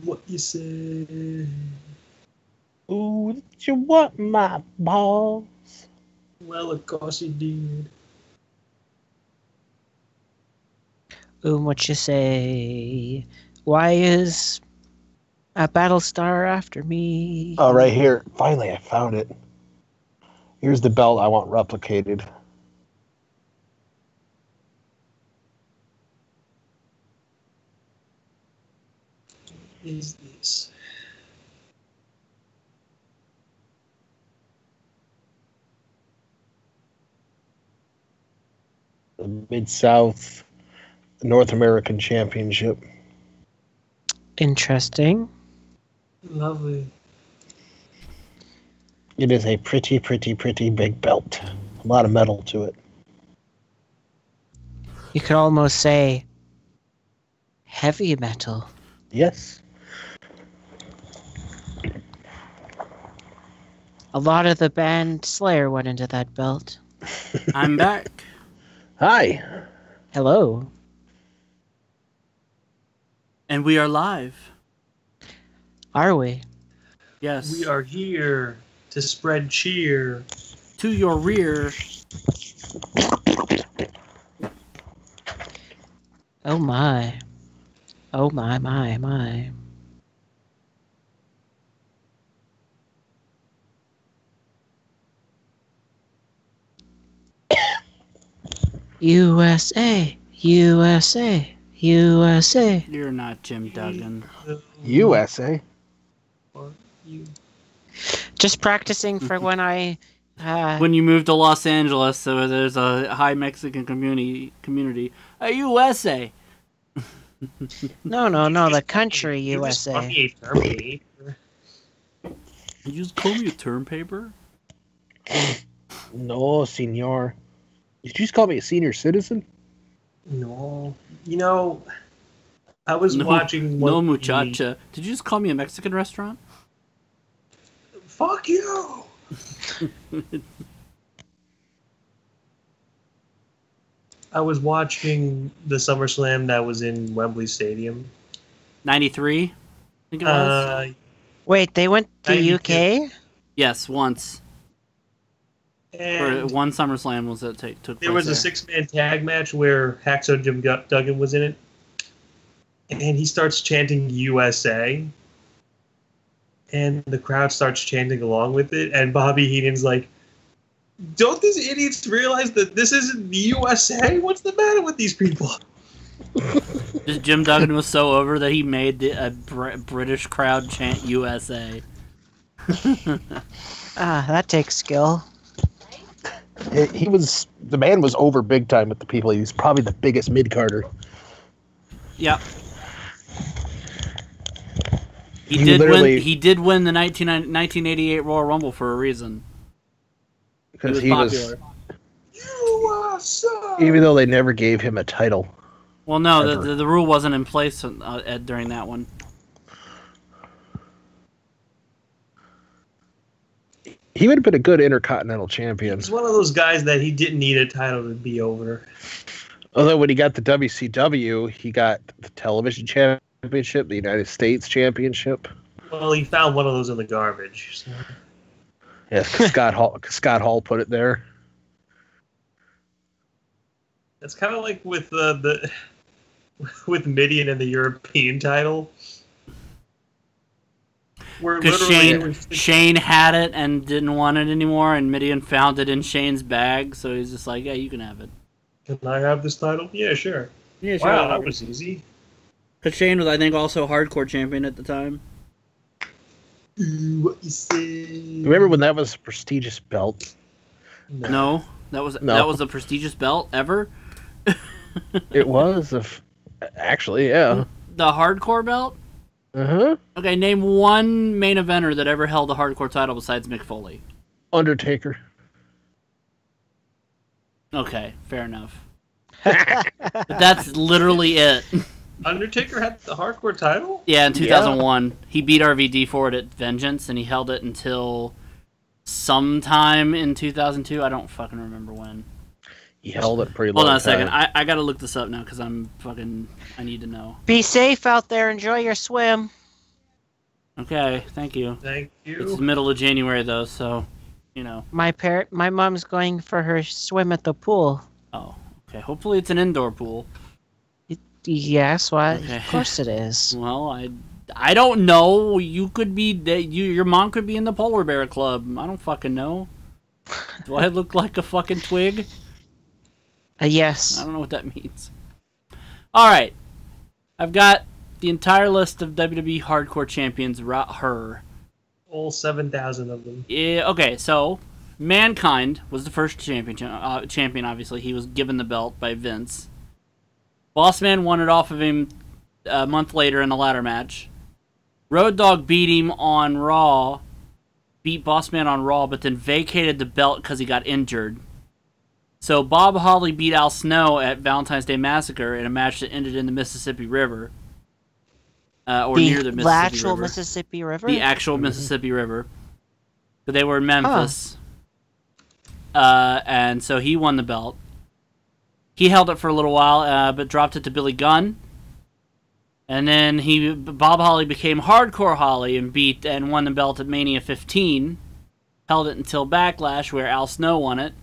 What you say? Ooh, did you want my balls? Well, of course you did. Ooh, what you say? Why is a Battlestar after me? Oh, right here. Finally, I found it. Here's the belt I want replicated. Is this? The Mid-South North American Championship. Interesting. Lovely. It is a pretty, pretty, pretty big belt. A lot of metal to it. You could almost say heavy metal. Yes. A lot of the band Slayer went into that belt. I'm back. Hi. Hello. And we are live. Are we? Yes. We are here to spread cheer. To your rear. Oh my. Oh my, my, my. USA, USA, USA. You're not Jim Duggan. USA. Or you. Just practicing for when I... When you move to Los Angeles, so there's a high Mexican community. A USA. No, the country USA. You just call me a Terminator. You just call me a term paper? No, senor. Did you just call me a senior citizen? No. You know, I was watching... No, muchacha. Did you just call me a Mexican restaurant? Fuck you! I was watching the SummerSlam that was in Wembley Stadium. 93? I think it was. Wait, they went to 92. UK? Yes, once. And For one SummerSlam was that took place there was a six-man tag match where Hacksaw Jim Duggan was in it. And he starts chanting USA. And the crowd starts chanting along with it. And Bobby Heenan's like, don't these idiots realize that this isn't the USA? What's the matter with these people? Just Jim Duggan was so over that he made a British crowd chant USA. That takes skill. The man was over big time with the people. He was probably the biggest mid-carder. Yep. He did win the 1988 Royal Rumble for a reason. Because he was popular. USA! Even though they never gave him a title. Well, no, the rule wasn't in place during that one. He would have been a good Intercontinental Champion. He's one of those guys that he didn't need a title to be over. Although when he got the WCW, he got the Television Championship, the United States Championship. Well, he found one of those in the garbage. So. Yes, Scott Hall put it there. It's kind of like with with Midian and the European title. Because Shane had it and didn't want it anymore, and Midian found it in Shane's bag, so he's just like, yeah, you can have it. Can I have this title? Yeah, sure. Yeah, sure. Wow, that was easy. Because Shane was, I think, also hardcore champion at the time. What you say? Remember when that was a prestigious belt? No, that was a prestigious belt ever. It was, actually, yeah. The hardcore belt? Uh-huh. Okay, name one main eventer that ever held a hardcore title besides Mick Foley. Undertaker. Okay, fair enough. But that's literally it. Undertaker had the hardcore title? Yeah, in 2001. Yeah. He beat RVD for it at Vengeance, and he held it until sometime in 2002. I don't fucking remember when. He held it pretty long. Hold on a second. I gotta look this up now because I need to know. Be safe out there. Enjoy your swim. Okay, thank you. Thank you. It's the middle of January though, so My mom's going for her swim at the pool. Oh, okay. Hopefully it's an indoor pool. Yes, what? Okay. Of course it is. Well, I don't know. You could be your mom could be in the polar bear club. I don't fucking know. Do I look like a fucking twig? Yes. I don't know what that means. All right, I've got the entire list of WWE Hardcore champions. All 7,000 of them. Yeah. Okay, so Mankind was the first champion. Obviously, he was given the belt by Vince. Bossman won it off of him a month later in a ladder match. Road Dogg beat him on Raw. Beat Bossman on Raw, but then vacated the belt because he got injured. So Bob Holly beat Al Snow at Valentine's Day Massacre in a match that ended in the Mississippi River. Near the Mississippi actual River. Mississippi River? The actual Mississippi River. But they were in Memphis. And so he won the belt. He held it for a little while, but dropped it to Billy Gunn. And then Bob Holly became Hardcore Holly and won the belt at Mania 15. Held it until Backlash, where Al Snow won it.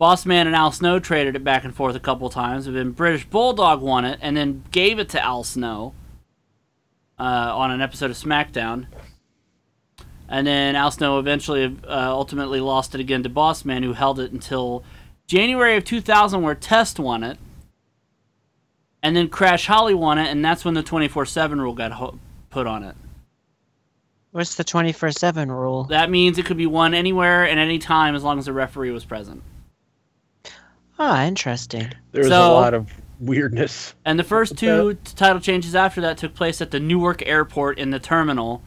Bossman and Al Snow traded it back and forth a couple times, and then British Bulldog won it, and then gave it to Al Snow on an episode of SmackDown. And then Al Snow eventually, ultimately lost it again to Bossman, who held it until January of 2000, where Test won it. And then Crash Holly won it, and that's when the 24/7 rule got put on it. What's the 24/7 rule? That means it could be won anywhere and any time as long as the referee was present. Ah, interesting. There's a lot of weirdness. And the first two title changes after that took place at the Newark Airport in the terminal.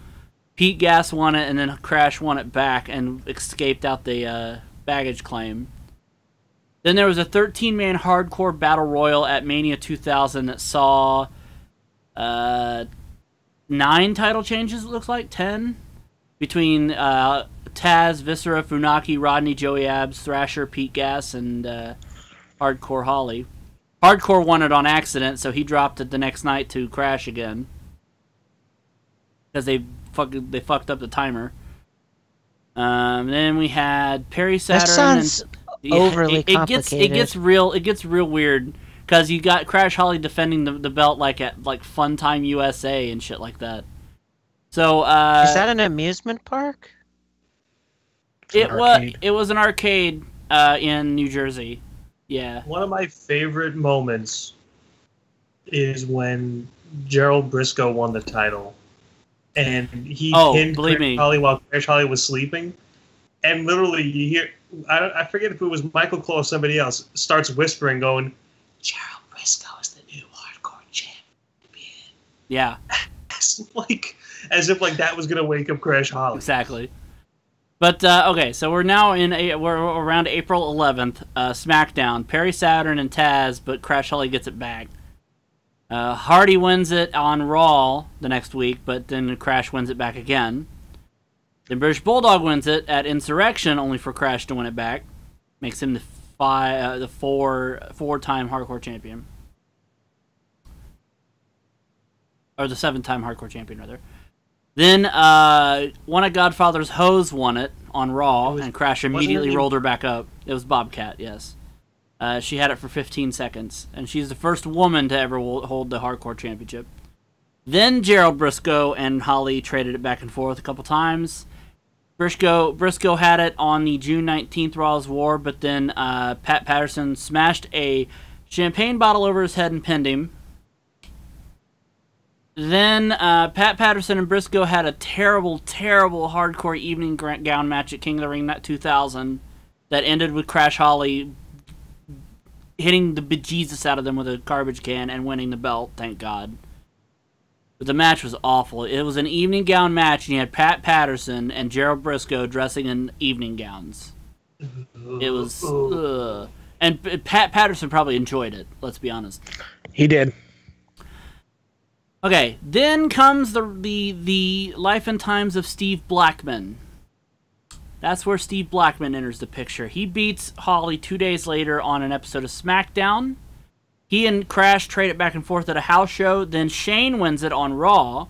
Pete Gas won it, and then Crash won it back and escaped out the baggage claim. Then there was a 13-man hardcore battle royal at Mania 2000 that saw 9 title changes, it looks like, 10, between Taz, Viscera, Funaki, Rodney, Joey Abs, Thrasher, Pete Gas, and Hardcore Holly. Hardcore won it on accident, so he dropped it the next night to Crash again. Because they fucked up the timer. Then we had Perry Saturn. That sounds overly complicated. It gets real weird because you got Crash Holly defending the belt at Fun Time USA and shit like that. So is that an amusement park? It was an arcade in New Jersey. Yeah. One of my favorite moments is when Gerald Briscoe won the title, and he pinned Crash Holly while Crash Holly was sleeping, and literally you hear, I forget if it was Michael Cole or somebody else, starts whispering, going, "Gerald Briscoe is the new hardcore champion." Yeah. as if that was gonna wake up Crash Holly. Exactly. But okay, so we're now we're around April 11th. SmackDown, Perry Saturn and Taz, but Crash Holly gets it back. Hardy wins it on Raw the next week, but then Crash wins it back again. Then British Bulldog wins it at Insurrection, only for Crash to win it back. Makes him the four-time hardcore champion. Or the 7-time hardcore champion, rather. Then one of Godfather's hoes won it on Raw, and Crash immediately rolled her back up. It was Bobcat, yes. She had it for 15 seconds, and she's the first woman to ever hold the hardcore championship. Then Gerald Briscoe and Holly traded it back and forth a couple times. Briscoe had it on the June 19th Raw's War, but then Pat Patterson smashed a champagne bottle over his head and pinned him. Then Pat Patterson and Briscoe had a terrible, terrible hardcore evening gown match at King of the Ring 2000 that ended with Crash Holly hitting the bejesus out of them with a garbage can and winning the belt, thank God. But the match was awful. It was an evening gown match, and you had Pat Patterson and Gerald Briscoe dressing in evening gowns. It was... And Pat Patterson probably enjoyed it, let's be honest. He did. Okay, then comes the life and times of Steve Blackman. That's where Steve Blackman enters the picture. He beats Holly 2 days later on an episode of SmackDown. He and Crash trade it back and forth at a house show. Then Shane wins it on Raw,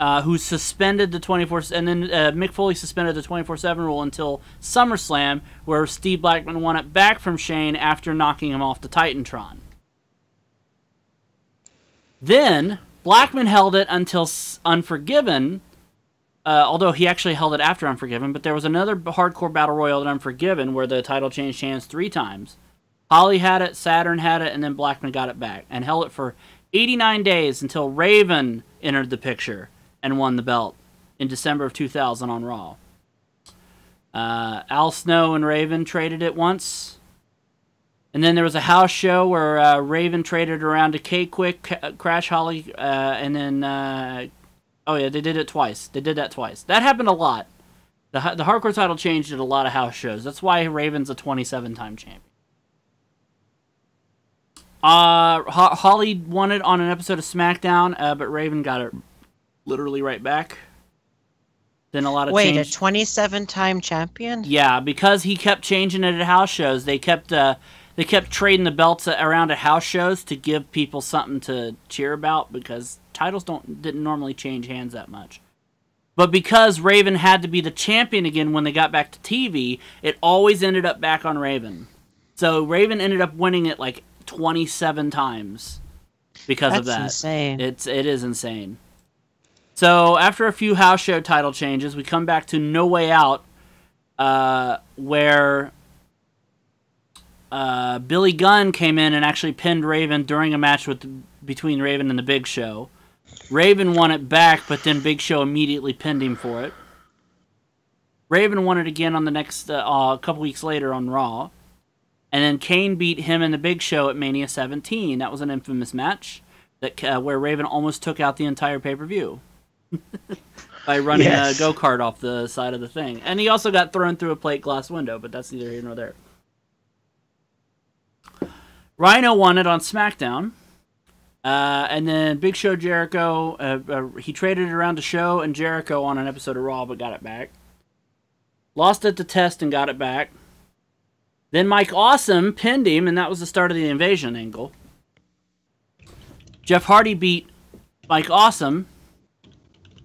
who suspended the 24... And then Mick Foley suspended the 24/7 rule until SummerSlam, where Steve Blackman won it back from Shane after knocking him off the Titantron. Then Blackman held it until Unforgiven... although he actually held it after Unforgiven, but there was another hardcore battle royal at Unforgiven where the title changed hands 3 times. Holly had it, Saturn had it, and then Blackman got it back and held it for 89 days until Raven entered the picture and won the belt in December of 2000 on Raw. Al Snow and Raven traded it once. And then there was a house show where Raven traded around to K-Quick, Crash Holly, and then... oh yeah, they did it twice. They did that twice. That happened a lot. The hardcore title changed at a lot of house shows. That's why Raven's a 27-time champion. Holly won it on an episode of SmackDown, but Raven got it literally right back. Then a lot of Wait, change. a 27-time champion? Yeah, because he kept changing it at house shows. They kept trading the belts around at house shows to give people something to cheer about, because titles didn't normally change hands that much. But because Raven had to be the champion again when they got back to TV, it always ended up back on Raven. So Raven ended up winning it like 27 times because of that. That's insane. It is insane. So after a few house show title changes, we come back to No Way Out, where Billy Gunn came in and actually pinned Raven during a match between Raven and the Big Show. Raven won it back, but then Big Show immediately pinned him for it. Raven won it again on the next a couple weeks later on Raw. And then Kane beat him in the Big Show at Mania 17. That was an infamous match where Raven almost took out the entire pay-per-view by running a go-kart off the side of the thing. And he also got thrown through a plate glass window, but that's neither here nor there. Rhino won it on SmackDown. And then Big Show Jericho, he traded it around to Show and Jericho on an episode of Raw, but got it back. Lost it to Test and got it back. Then Mike Awesome pinned him, and that was the start of the Invasion angle. Jeff Hardy beat Mike Awesome,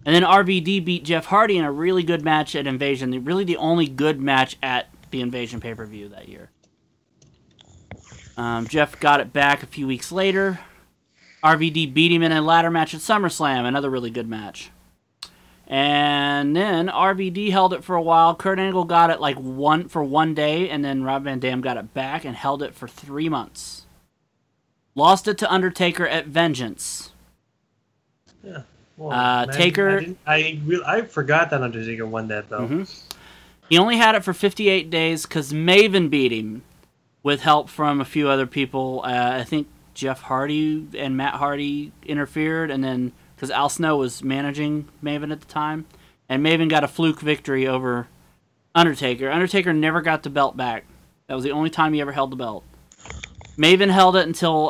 and then RVD beat Jeff Hardy in a really good match at Invasion. Really the only good match at the Invasion pay-per-view that year. Jeff got it back a few weeks later. RVD beat him in a ladder match at SummerSlam, another really good match. And then RVD held it for a while. Kurt Angle got it like for one day, and then Rob Van Dam got it back and held it for 3 months. Lost it to Undertaker at Vengeance. Yeah. Well, Taker. I forgot that Undertaker won that though. Mm-hmm. He only had it for 58 days because Maven beat him with help from a few other people. I think Jeff Hardy and Matt Hardy interfered, and then because Al Snow was managing Maven at the time, and Maven got a fluke victory over Undertaker. Undertaker never got the belt back. That was the only time he ever held the belt. Maven held it until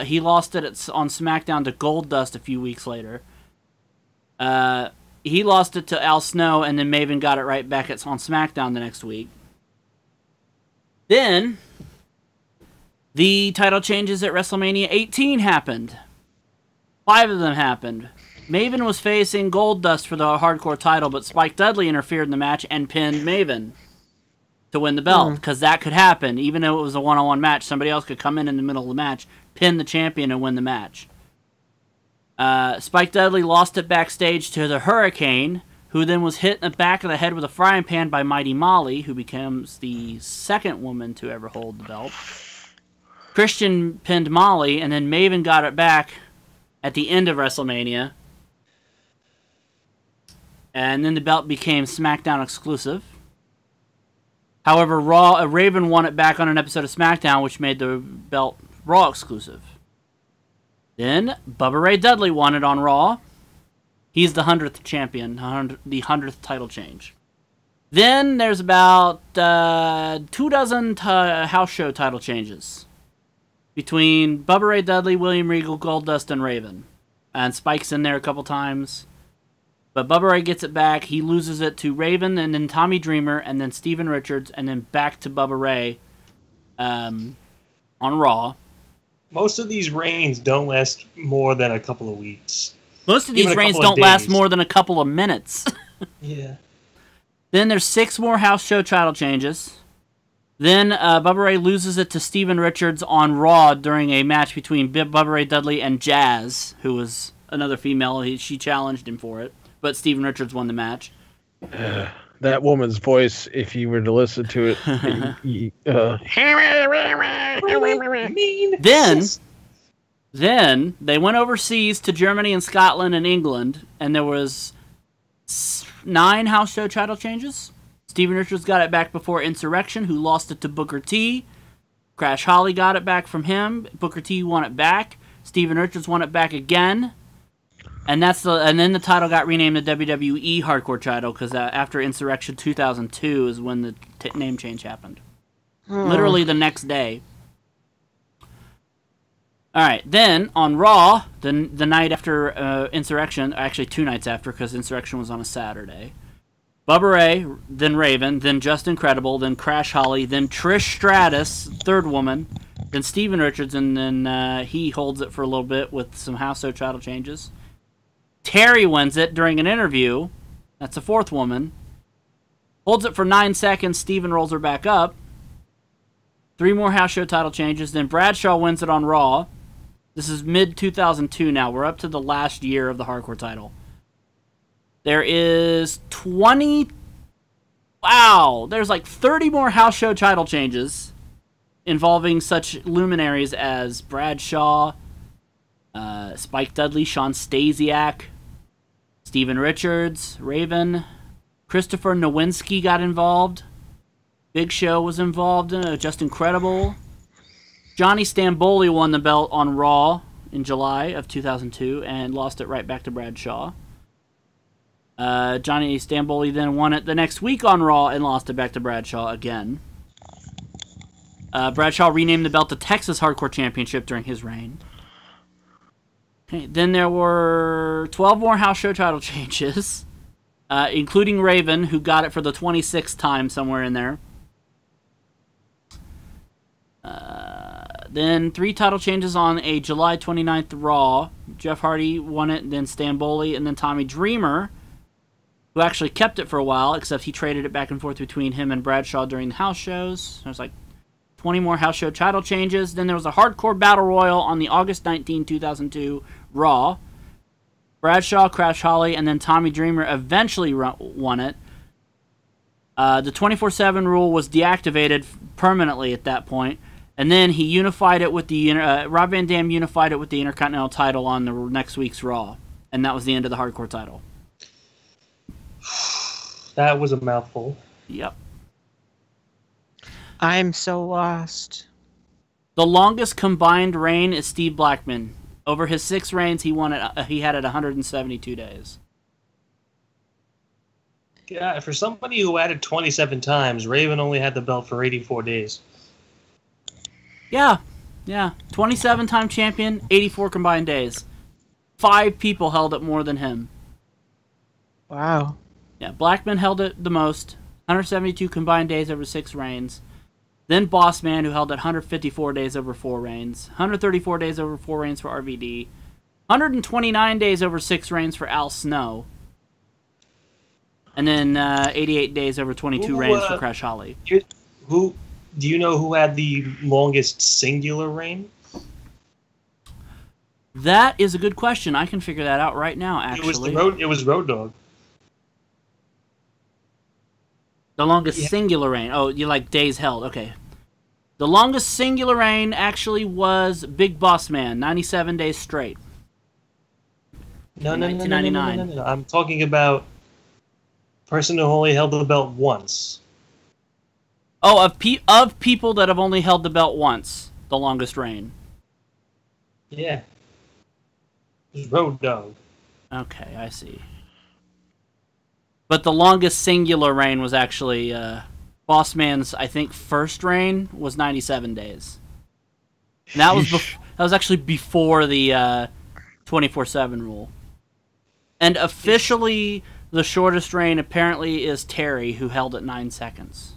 he lost it on SmackDown to Goldust a few weeks later. He lost it to Al Snow, and then Maven got it right back on SmackDown the next week. Then the title changes at WrestleMania 18 happened. 5 of them happened. Maven was facing Goldust for the hardcore title, but Spike Dudley interfered in the match and pinned Maven to win the belt, because that could happen. Even though it was a one-on-one match, somebody else could come in the middle of the match, pin the champion, and win the match. Spike Dudley lost it backstage to the Hurricane, who then was hit in the back of the head with a frying pan by Mighty Molly, who becomes the second woman to ever hold the belt. Christian pinned Molly, and then Maven got it back at the end of WrestleMania. And then the belt became SmackDown exclusive. However, Raven won it back on an episode of SmackDown, which made the belt Raw exclusive. Then Bubba Ray Dudley won it on Raw. He's the 100th champion, the 100th title change. Then there's about 24 house show title changes between Bubba Ray Dudley, William Regal, Goldust, and Raven. And Spike's in there a couple times. But Bubba Ray gets it back. He loses it to Raven, and then Tommy Dreamer, and then Steven Richards, and then back to Bubba Ray on Raw. Most of these reigns don't last more than a couple of weeks. Most of these reigns don't last more than a couple of minutes. Yeah. Then there's 6 more house show title changes. Then Bubba Ray loses it to Steven Richards on Raw during a match between Bubba Ray Dudley and Jazz, who was another female. She challenged him for it, but Steven Richards won the match. That woman's voice, if you were to listen to it, Then they went overseas to Germany and Scotland and England, and there was 9 house show title changes. Steven Richards got it back before Insurrection, who lost it to Booker T. Crash Holly got it back from him. Booker T won it back. Steven Richards won it back again. And then the title got renamed the WWE Hardcore title, because after Insurrection 2002 is when the name change happened. Literally the next day. Alright, then on Raw, the night after Insurrection, actually 2 nights after, because Insurrection was on a Saturday, Bubba Ray, then Raven, then Just Incredible, then Crash Holly, then Trish Stratus, third woman, then Steven Richards, and then he holds it for a little bit with some house show title changes. Terry wins it during an interview. That's a 4th woman. Holds it for 9 seconds. Steven rolls her back up. 3 more house show title changes. Then Bradshaw wins it on Raw. This is mid-2002 now. We're up to the last year of the Hardcore title. There is 20... Wow! There's like 30 more house show title changes involving such luminaries as Bradshaw, Spike Dudley, Sean Stasiak, Steven Richards, Raven, Christopher Nowinski got involved. Big Show was involved in it, Just Incredible. Johnny Stamboli won the belt on Raw in July of 2002 and lost it right back to Bradshaw. Johnny Stamboli then won it the next week on Raw and lost it back to Bradshaw again. Bradshaw renamed the belt the Texas Hardcore Championship during his reign. Okay, then there were 12 more house show title changes, including Raven, who got it for the 26th time somewhere in there. Then 3 title changes on a July 29th Raw. Jeff Hardy won it, then Stamboli, and then Tommy Dreamer, who actually kept it for a while, except he traded it back and forth between him and Bradshaw during the house shows. There's like 20 more house show title changes. Then there was a Hardcore Battle Royal on the August 19, 2002 Raw. Bradshaw, Crash Holly, and then Tommy Dreamer eventually won it. The 24/7 rule was deactivated permanently at that point, and then he unified it with the Rob Van Dam unified it with the Intercontinental title on the next week's Raw, and that was the end of the Hardcore title. That was a mouthful. Yep. I'm so lost. The longest combined reign is Steve Blackman. Over his 6 reigns, he won it. He had it 172 days. Yeah, for somebody who added 27 times, Raven only had the belt for 84 days. Yeah. 27-time champion, 84 combined days. 5 people held it more than him. Wow. Yeah, Blackman held it the most, 172 combined days over 6 reigns. Then Boss Man, who held it 154 days over 4 reigns. 134 days over 4 reigns for RVD. 129 days over 6 reigns for Al Snow. And then 88 days over 22 reigns for Crash Holly. Do you know who had the longest singular reign? That is a good question. I can figure that out right now, actually. It was Road Dogg. The longest singular reign. Oh, you like days held. Okay. The longest singular reign actually was Big Boss Man, 97 days straight. No. I'm talking about person who only held the belt once. Oh, of people that have only held the belt once, the longest reign. Yeah. It was Road Dogg. Okay, I see. But the longest singular reign was actually Boss Man's, I think, first reign was 97 days. And that was actually before the 24/7 rule. And officially, the shortest reign apparently is Terry, who held it 9 seconds.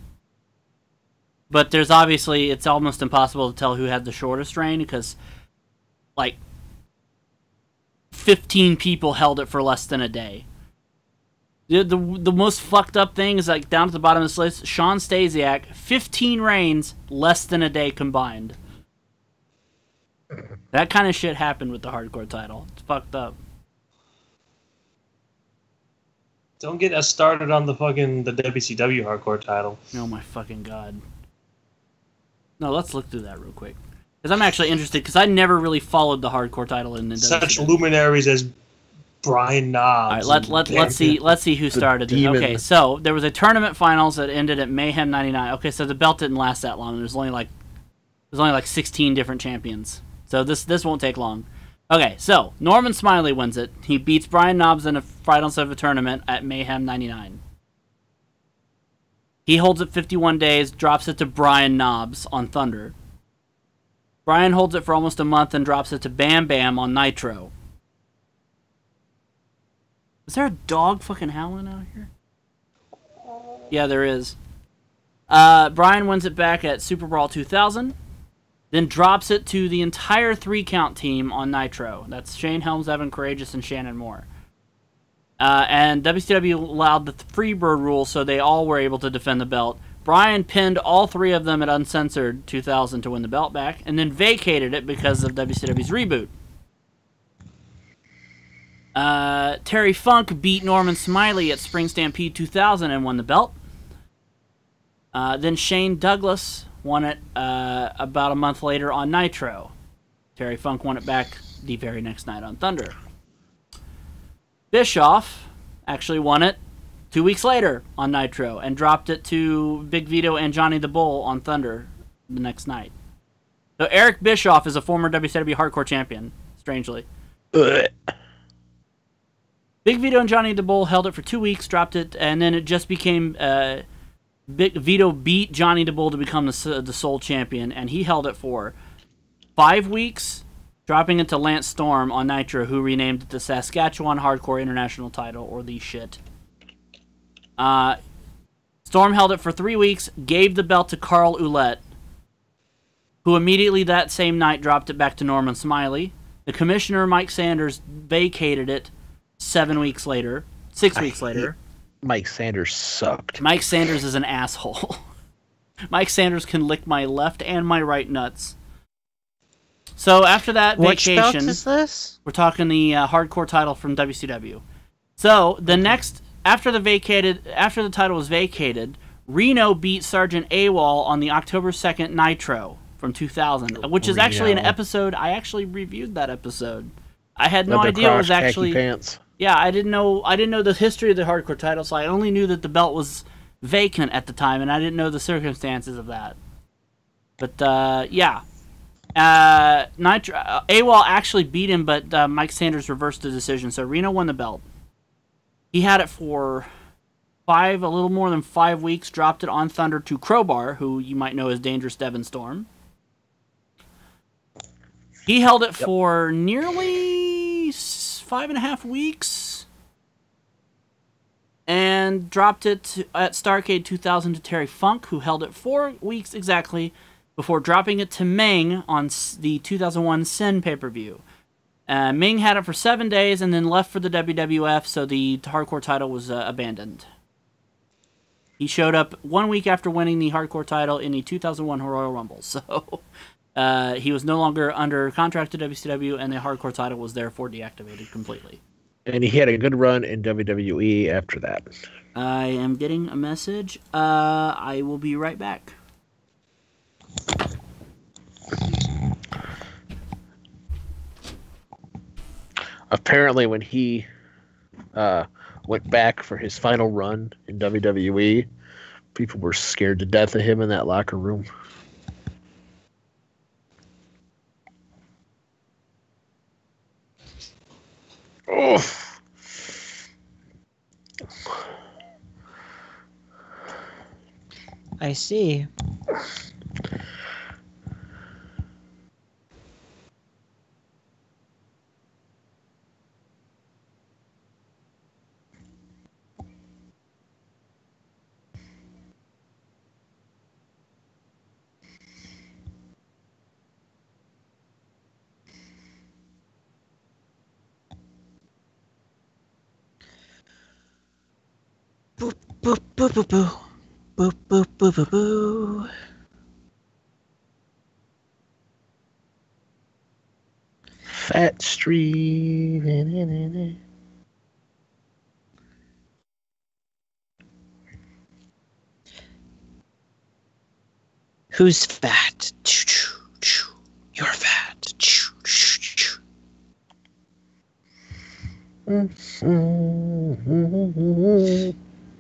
But there's obviously, it's almost impossible to tell who had the shortest reign because, like, 15 people held it for less than a day. The most fucked up thing is, like, down at the bottom of this list, Sean Stasiak, 15 reigns, less than a day combined. That kind of shit happened with the hardcore title. It's fucked up. Don't get us started on the WCW hardcore title. Oh my fucking god. No, let's look through that real quick. Because I'm actually interested, because I never really followed the hardcore title in the Such WCW. luminaries as Brian Knobbs. All right, let's see who started it. Okay, so there was a tournament finals that ended at Mayhem '99. Okay, so the belt didn't last that long. There's only like 16 different champions. So this won't take long. Okay, so Norman Smiley wins it. He beats Brian Knobbs in a finals of a tournament at Mayhem '99. He holds it 51 days, drops it to Brian Knobbs on Thunder. Brian holds it for almost a month and drops it to Bam Bam on Nitro. Is there a dog fucking howling out here? Yeah, there is. Brian wins it back at Super Brawl 2000. Then drops it to the entire 3-count team on Nitro. That's Shane Helms, Evan Courageous, and Shannon Moore. And WCW allowed the Freebird rule, so they all were able to defend the belt. Brian pinned all 3 of them at Uncensored 2000 to win the belt back, and then vacated it because of WCW's reboot. Terry Funk beat Norman Smiley at Spring Stampede 2000 and won the belt. Then Shane Douglas won it about a month later on Nitro. Terry Funk won it back the very next night on Thunder. Bischoff actually won it 2 weeks later on Nitro and dropped it to Big Vito and Johnny the Bull on Thunder the next night. So Eric Bischoff is a former WCW Hardcore Champion, strangely. Big Vito and Johnny the Bull held it for 2 weeks, dropped it, and then it just became... Big Vito beat Johnny the Bull to become the sole champion, and he held it for 5 weeks, dropping it to Lance Storm on Nitro, who renamed it the Saskatchewan Hardcore International title, or the shit. Storm held it for 3 weeks, gave the belt to Carl Ouellette, who immediately that same night dropped it back to Norman Smiley. The commissioner, Mike Sanders, vacated it 6 weeks later. Mike Sanders sucked. Mike Sanders is an asshole. Mike Sanders can lick my left and my right nuts. So after that vacation... Which belt is this? We're talking the hardcore title from WCW. So the next... After the title was vacated, Reno beat Sergeant AWOL on the October 2nd Nitro from 2000, which is actually an episode... I actually reviewed that episode. I had no idea it was actually... Pants. Yeah, I didn't know the history of the hardcore title, so I only knew that the belt was vacant at the time, and I didn't know the circumstances of that. But yeah, Nitro AWOL actually beat him, but Mike Sanders reversed the decision, so Reno won the belt. He had it for a little more than 5 weeks, dropped it on Thunder to Crowbar, who you might know as Dangerous Devon Storm. He held it for nearly 5.5 weeks and dropped it at Starrcade 2000 to Terry Funk, who held it 4 weeks exactly before dropping it to Meng on the 2001 Sin pay-per-view. Meng had it for 7 days and then left for the WWF, so the hardcore title was abandoned. He showed up 1 week after winning the hardcore title in the 2001 Royal Rumble, so he was no longer under contract to WCW, and the hardcore title was therefore deactivated completely. And he had a good run in WWE after that. I am getting a message. I will be right back. Apparently, when he went back for his final run in WWE, people were scared to death of him in that locker room. Oh. I see. boo boo boo boo. Boo boo boo boo boo. Fat Street. Who's fat? You're fat.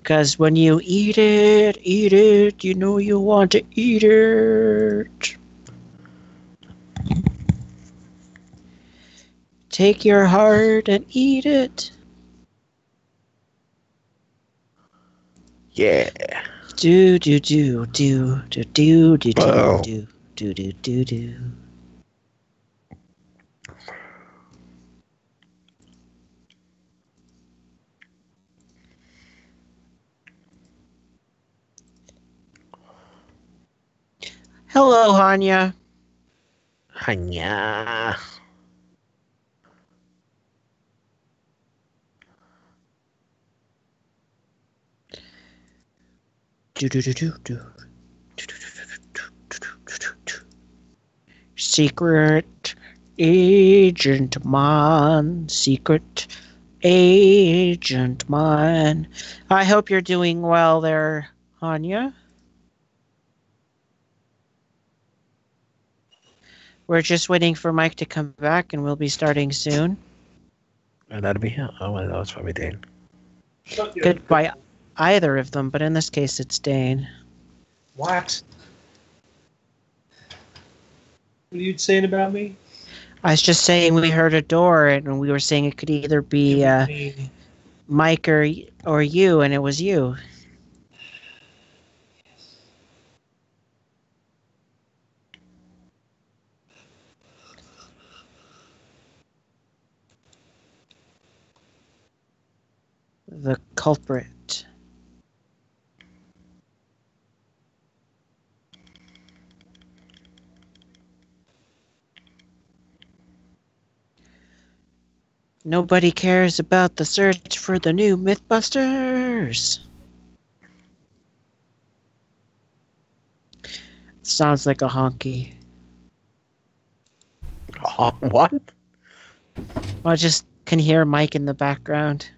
Because when you eat it, you know you want to eat it. Take your heart and eat it. Yeah. Do do do do do do do Wow. do do do do do. Hello, Hanya. Hanya. Do do do do do. Secret agent man, secret agent man. I hope you're doing well there, Hanya. We're just waiting for Mike to come back, and we'll be starting soon. And that'd be him. Oh, no, it's probably Dane. Good by either of them, but in this case, it's Dane. What? What are you saying about me? I was just saying we heard a door, and we were saying it could either be Mike or you, and it was you. The culprit. Nobody cares about the search for the new Mythbusters. Sounds like a honky. Oh, what? I just can hear Mike in the background.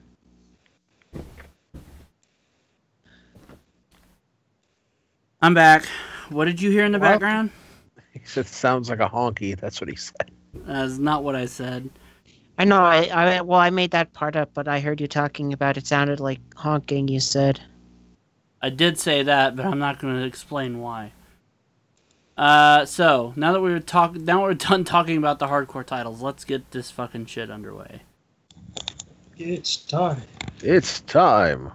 I'm back. What did you hear in the What? background? He said, sounds like a honky. That's what he said. That's not what I said. I know. I made that part up, but I heard you talking about it. Sounded like honking. You said. I did say that, but I'm not going to explain why. So now that we're done talking about the hardcore titles, let's get this fucking shit underway. It's time. It's time.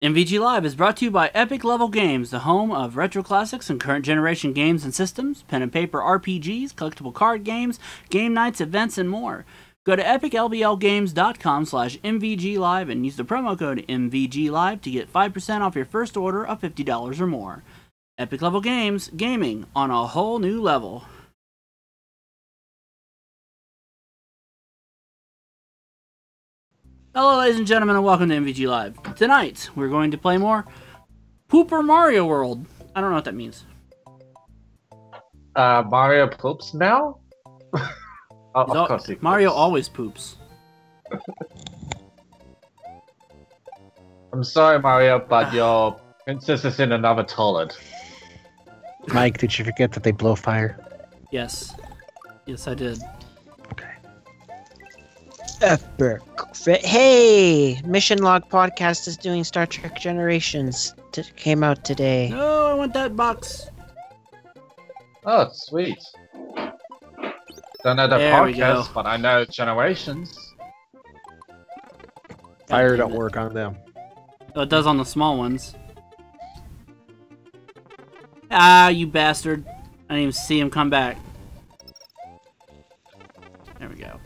MVGLive is brought to you by Epic Level Games, the home of retro classics and current generation games and systems, pen and paper RPGs, collectible card games, game nights, events, and more. Go to epiclblgames.com/MVGLive and use the promo code MVGLive to get 5% off your first order of $50 or more. Epic Level Games, gaming on a whole new level. Hello, ladies and gentlemen, and welcome to MVGLive. Tonight, we're going to play more Pooper Mario World. I don't know what that means. Mario poops now? Of course he poops. Mario always poops. I'm sorry, Mario, but your princess is in another toilet. Mike, did you forget that they blow fire? Yes. Yes, I did. Okay. Epic. Hey, Mission Log Podcast is doing Star Trek Generations. Came out today. No, I want that box. Oh, sweet. Don't know the There we go. podcast, but I know Generations. Fire don't work on them. Oh, it does on the small ones. Ah, you bastard. I didn't even see him come back. There we go.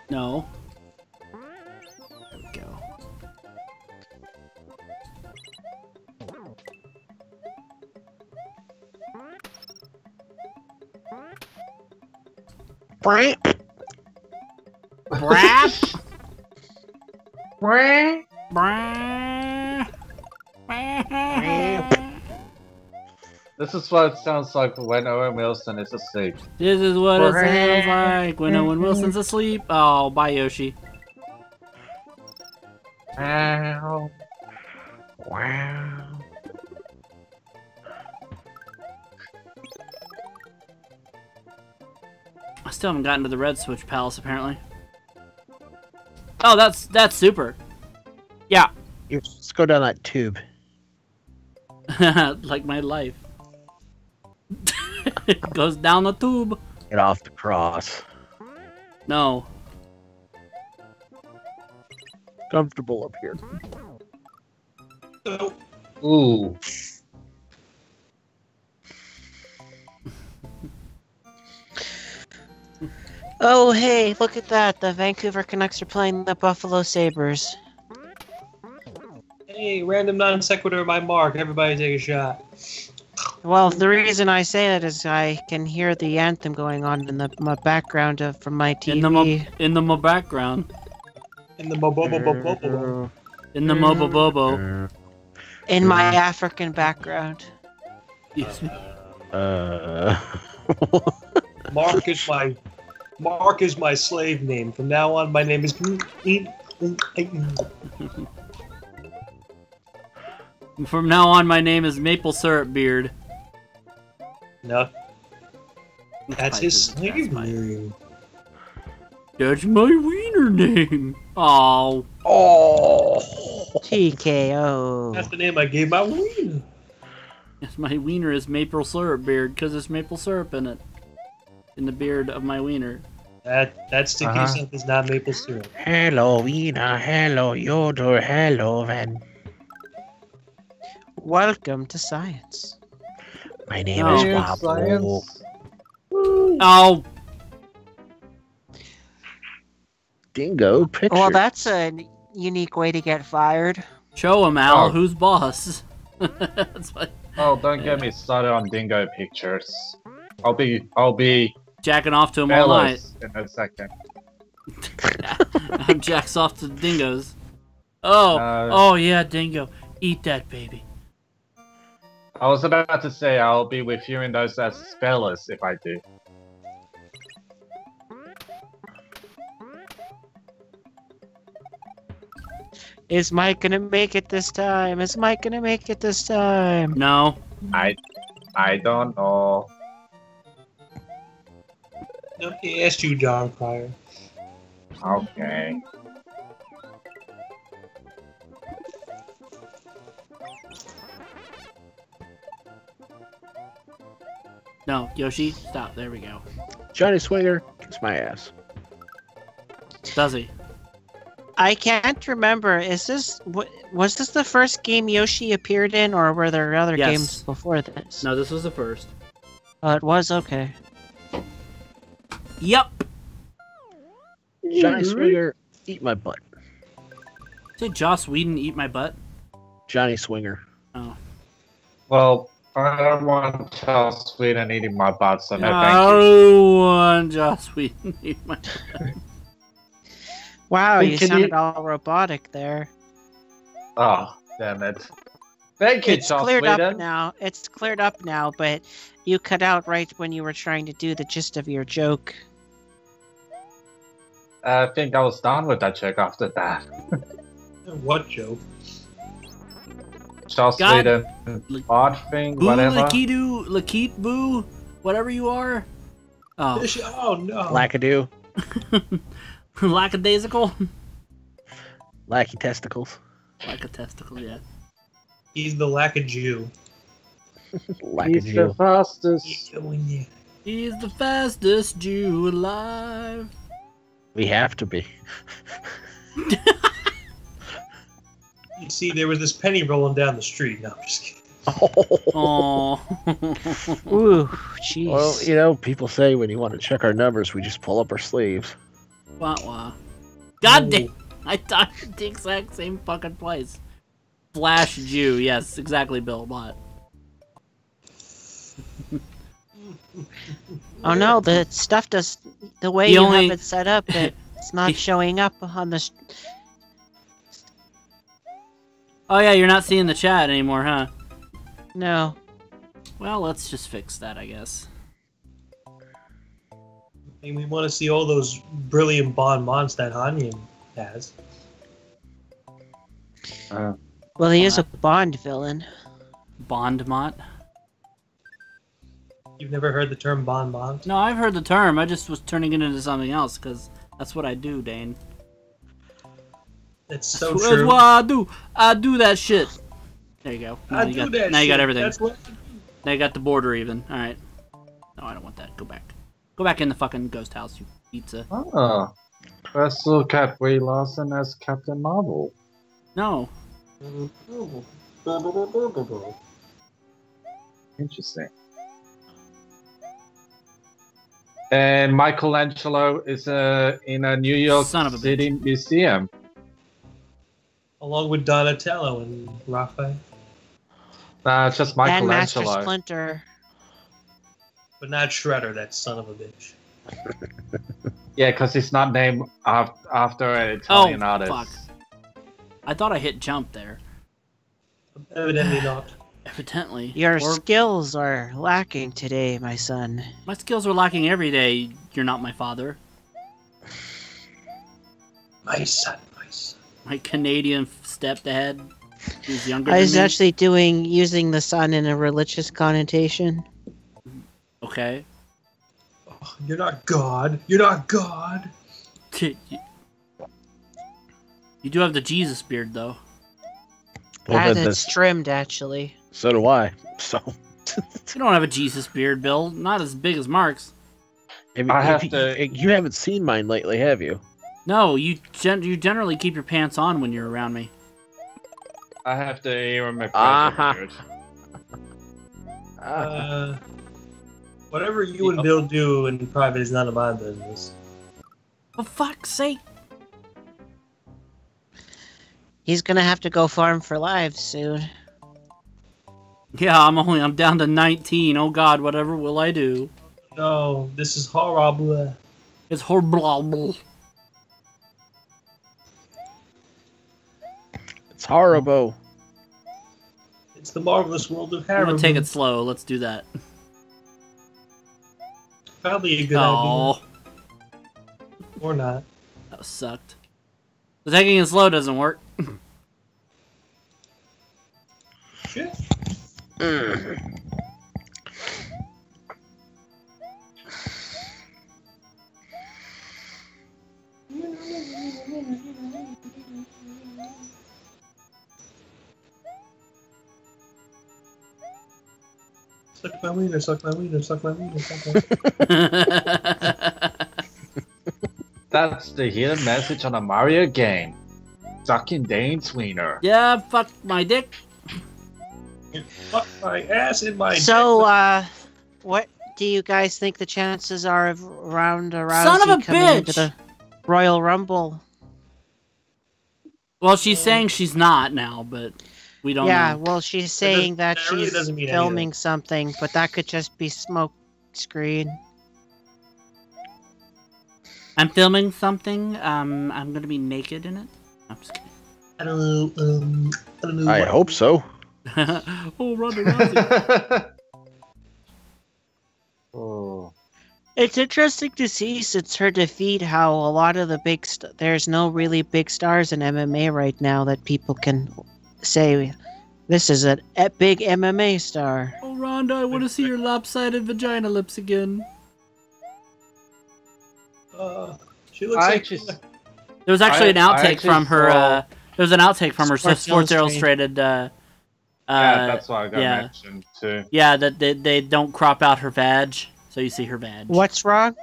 No. There we go. Brap. This is what it sounds like when Owen Wilson is asleep. This is what it sounds like when Owen Wilson's asleep. Oh, bye, Yoshi. Ow. Wow. I still haven't gotten to the Red Switch Palace, apparently. Oh, that's super. Yeah. Let's go down that tube. Like my life. It goes down the tube. Get off the cross. No. Comfortable up here. Ooh. Oh, hey, look at that. The Vancouver Canucks are playing the Buffalo Sabres. Hey, random non sequitur by Mark. Everybody take a shot. Well, the reason I say that is I can hear the anthem going on in my background from my TV. In the background. In the mo-bo-bo-bo-bo-bo. In the mobo-bobo. In my African background. Excuse me. Mark is my slave name. From now on, my name is. From now on, my name is Maple Syrup Beard. No. That's his slave name. That's my wiener name. Oh. TKO. That's the name I gave my wiener. Yes, my wiener is Maple Syrup Beard because there's maple syrup in it. In the beard of my wiener. That sticky stuff is not maple syrup. Hello, wiener. Hello, Yoder. Hello, Van. Welcome to science. My name is Bob. Oh. Dingo picture. Well, that's a unique way to get fired. Show him, Al. Who's boss? That's what... Oh, don't get me started on dingo pictures. I'll be jacking off to him all night. In a second. I'm jacks off to dingoes. Oh yeah, dingo. Eat that baby. I was about to say I'll be with you in those as spellers if I do. Is Mike gonna make it this time? Is Mike gonna make it this time? No. I don't know. Okay, asked you, John Pryor. Okay. No, Yoshi, stop. There we go. Johnny Swinger kicks my ass. Does he? I can't remember. Was this the first game Yoshi appeared in, or were there other games before this? No, this was the first. Oh, it was? Okay. Yep. Johnny Swinger, eat my butt. Say Joss Whedon, eat my butt? Johnny Swinger. Oh. Well, I don't want Joss Whedon eating my butt, so no thank you. I don't want Joss Whedon eat my butt. Wow, you sounded all robotic there. Oh, damn it. Thank you, It's Joss cleared Whedon. up now. It's cleared up now, but you cut out right when you were trying to do the gist of your joke. I think I was done with that joke after that. What joke? Joss God. Whedon, odd thing, Boo, whatever. Lakeet, boo, whatever you are. Oh. Oh no. Lackadoo. Lackadaisical? Lackey testicles. Like a testicle, yeah. He's the lack of Jew. He's the Lackadoo. fastest. He's the fastest Jew alive. We have to be. You see, there was this penny rolling down the street. No, I'm just kidding. Oh. Ooh, jeez. Well, you know, people say when you want to check our numbers, we just pull up our sleeves. Wah wah. God damn! I thought the exact same fucking place. Flash Jew, yes, exactly, Bill. What? Oh no, the stuff does the way He you only- have it set up. It's not showing up on the. Oh yeah, you're not seeing the chat anymore, huh? No. Well, let's just fix that, I guess. And we want to see all those brilliant bonbons that Hanyan has. Well, he is a Bond villain. Bondmont? You've never heard the term bonbon? No, I've heard the term. I just was turning it into something else because that's what I do, Dane. It's so That's true. what I do. I do that shit. There you go. Now I you do got, that now you got shit. everything. That's what. Now you got the border even. All right. No, I don't want that. Go back. Go back in the fucking ghost house, you pizza. Oh. Let's look at Brie Larson as Captain Marvel. No. Interesting. And Michelangelo is in a New York Son of a City museum. Along with Donatello and Raphael. Nah, it's just And Master Michelangelo. Splinter. But not Shredder, that son of a bitch. Yeah, because it's not named after an Italian artist. Fuck. I thought I hit jump there. Evidently not. Evidently. Your Or- skills are lacking today, my son. My skills are lacking every day. You're not my father. My son, my son. My Canadian stepdad. Who's younger I than was me. actually using the sun in a religious connotation. Okay. Oh, you're not God. You're not God. You do have the Jesus beard, though. Well, It's trimmed, actually. so do I. So You don't have a Jesus beard, Bill. Not as big as Mark's. you haven't seen mine lately, have you? No, you generally keep your pants on when you're around me. I have the Aaron McGregor Uh-huh. beard. Whatever you and Bill do in private is none of my business. For fuck's sake. He's gonna have to go farm for lives soon. Yeah, I'm down to 19. Oh god, whatever will I do? No, this is horrible. It's horrible. It's horrible. It's the marvelous world of I'm Haribo. gonna take it slow. Let's do that. Probably a good Oh, idea. Or not. that sucked. The taking it slow doesn't work. Shit. Suck my wiener, suck my wiener, suck my wiener, suck my That's the hidden message on a Mario game. Sucking Dane's wiener. Yeah, fuck my dick. Fuck my ass in my So, what do you guys think the chances are of Ronda Rousey Son of a coming into bitch! the Royal Rumble? Well, she's saying she's not now, but we don't Yeah, know. well, she's saying that that really she's doesn't mean filming something, but that could just be smoke screen. I'm filming something. I'm gonna be naked in it. I'm just kidding. I don't know. I what- hope so. Oh, Ronda Rousey. Oh. It's interesting to see since her defeat how a lot of the there's no really big stars in MMA right now that people can say this is a big MMA star. Oh, Ronda, I want to see your lopsided vagina lips again. She looks I like just- There was actually an I outtake actually from her. saw- There was an outtake from her Sports Sports Illustrated. Yeah, that's why I got yeah. mentioned too. Yeah, that they don't crop out her vag, so you see her vag. What's wrong?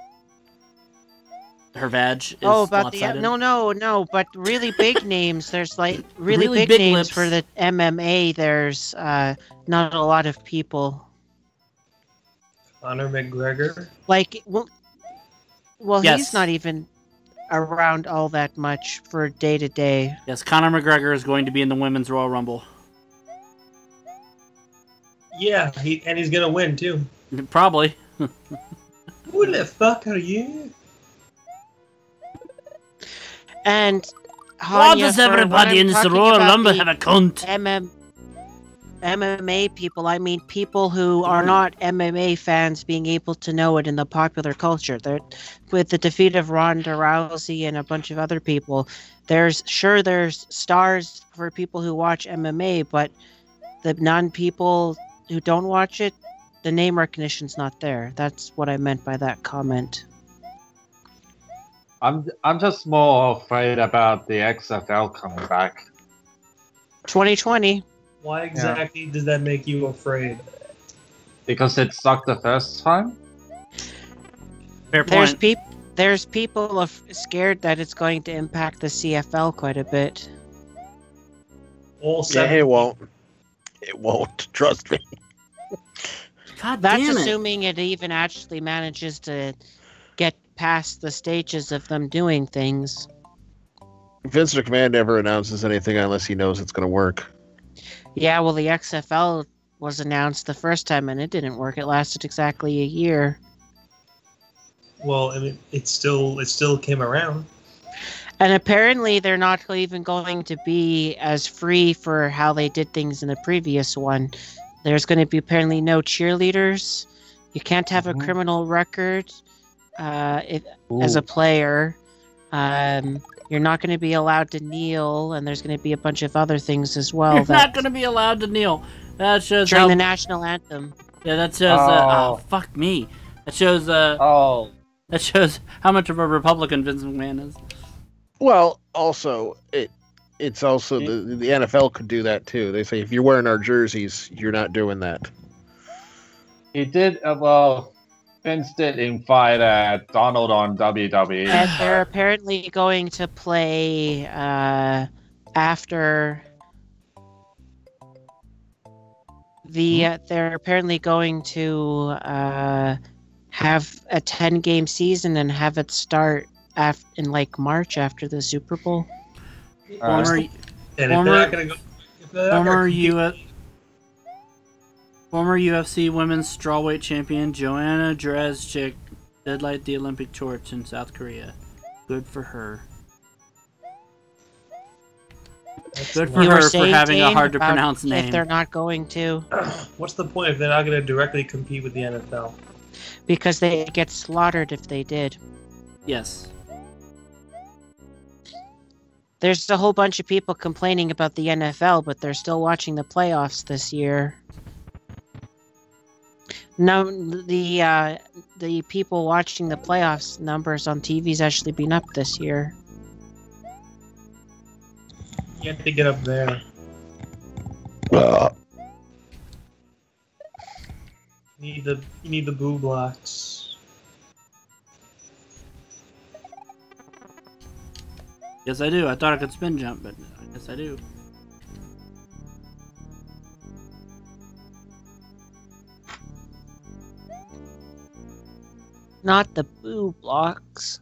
Her vag is Oh, about lopsided. no, but really big names. There's like really, Really big, big names lips. for the MMA. There's not a lot of people. Conor McGregor. Like, well, Yes. he's not even around all that much for day to day. Yes, Conor McGregor is going to be in the Women's Royal Rumble. Yeah, he's gonna win too. Probably. Who the fuck are you? And Why Hanya, does for when everybody I'm in this talking Royal about Rumble the have a cunt? MMA people, I mean people who are not MMA fans being able to know it in the popular culture. With the defeat of Ronda Rousey and a bunch of other people, there's stars for people who watch MMA, but the non-people who don't watch it, the name recognition's not there. That's what I meant by that comment. I'm just more afraid about the XFL coming back. 2020. Why exactly does that make you afraid? Because it sucked the first time? Fair point. There's people scared that it's going to impact the CFL quite a bit. All Yeah, 7 it won't. It won't. Trust me. God That's damn it. assuming it even actually manages to get past the stages of them doing things. Vince McMahon never announces anything unless he knows it's going to work. Yeah, well, the XFL was announced the first time and it didn't work. It lasted exactly a year. Well, I mean, it still came around. And apparently they're not even going to be as free for how they did things in the previous one. There's going to be apparently no cheerleaders. You can't have a criminal record as a player. You're not going to be allowed to kneel, and there's going to be a bunch of other things as well. You're not going to be allowed to kneel. That shows during the national anthem. Yeah, that shows. Fuck me. That shows. That shows how much of a Republican Vince McMahon is. Well, also it's also the NFL could do that too. They say if you're wearing our jerseys, you're not doing that. He did. Vince did invite Donald on WWE. And they're apparently going to play after they're apparently going to have a 10-game season and have it start in like March after the Super Bowl. Former UFC Women's Strawweight Champion Joanna Jędrzejczyk deadlight the Olympic torch in South Korea. Good for her. Good for her for having a hard to pronounce name. If they're not going to. What's the point if they're not going to directly compete with the NFL? Because they get slaughtered if they did. Yes. There's a whole bunch of people complaining about the NFL, but they're still watching the playoffs this year. No, the people watching the playoffs numbers on TV's actually been up this year. You have to get up there. You need the boo blocks. Yes, I do. I thought I could spin jump, but I guess I do. Not the boo blocks.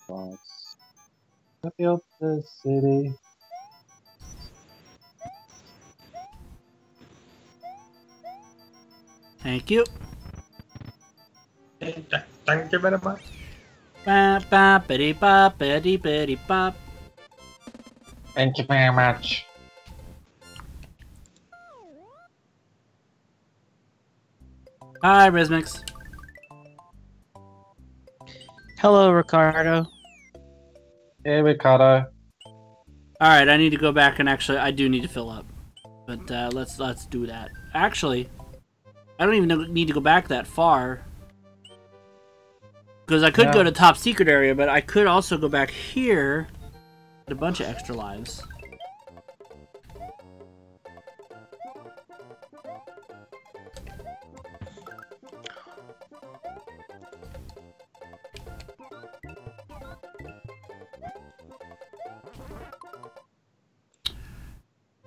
Copy up the city. Thank you. Thank you very much. Ba ba bitty ba bitty bitty bop. Thank you very much. Hi, Rhythmix. Hello, Ricardo. Hey, Ricardo. Alright, I need to go back and actually, I do need to fill up. But let's do that. Actually, I don't even need to go back that far. Because I could go to top secret area, but I could also go back here. Get a bunch of extra lives.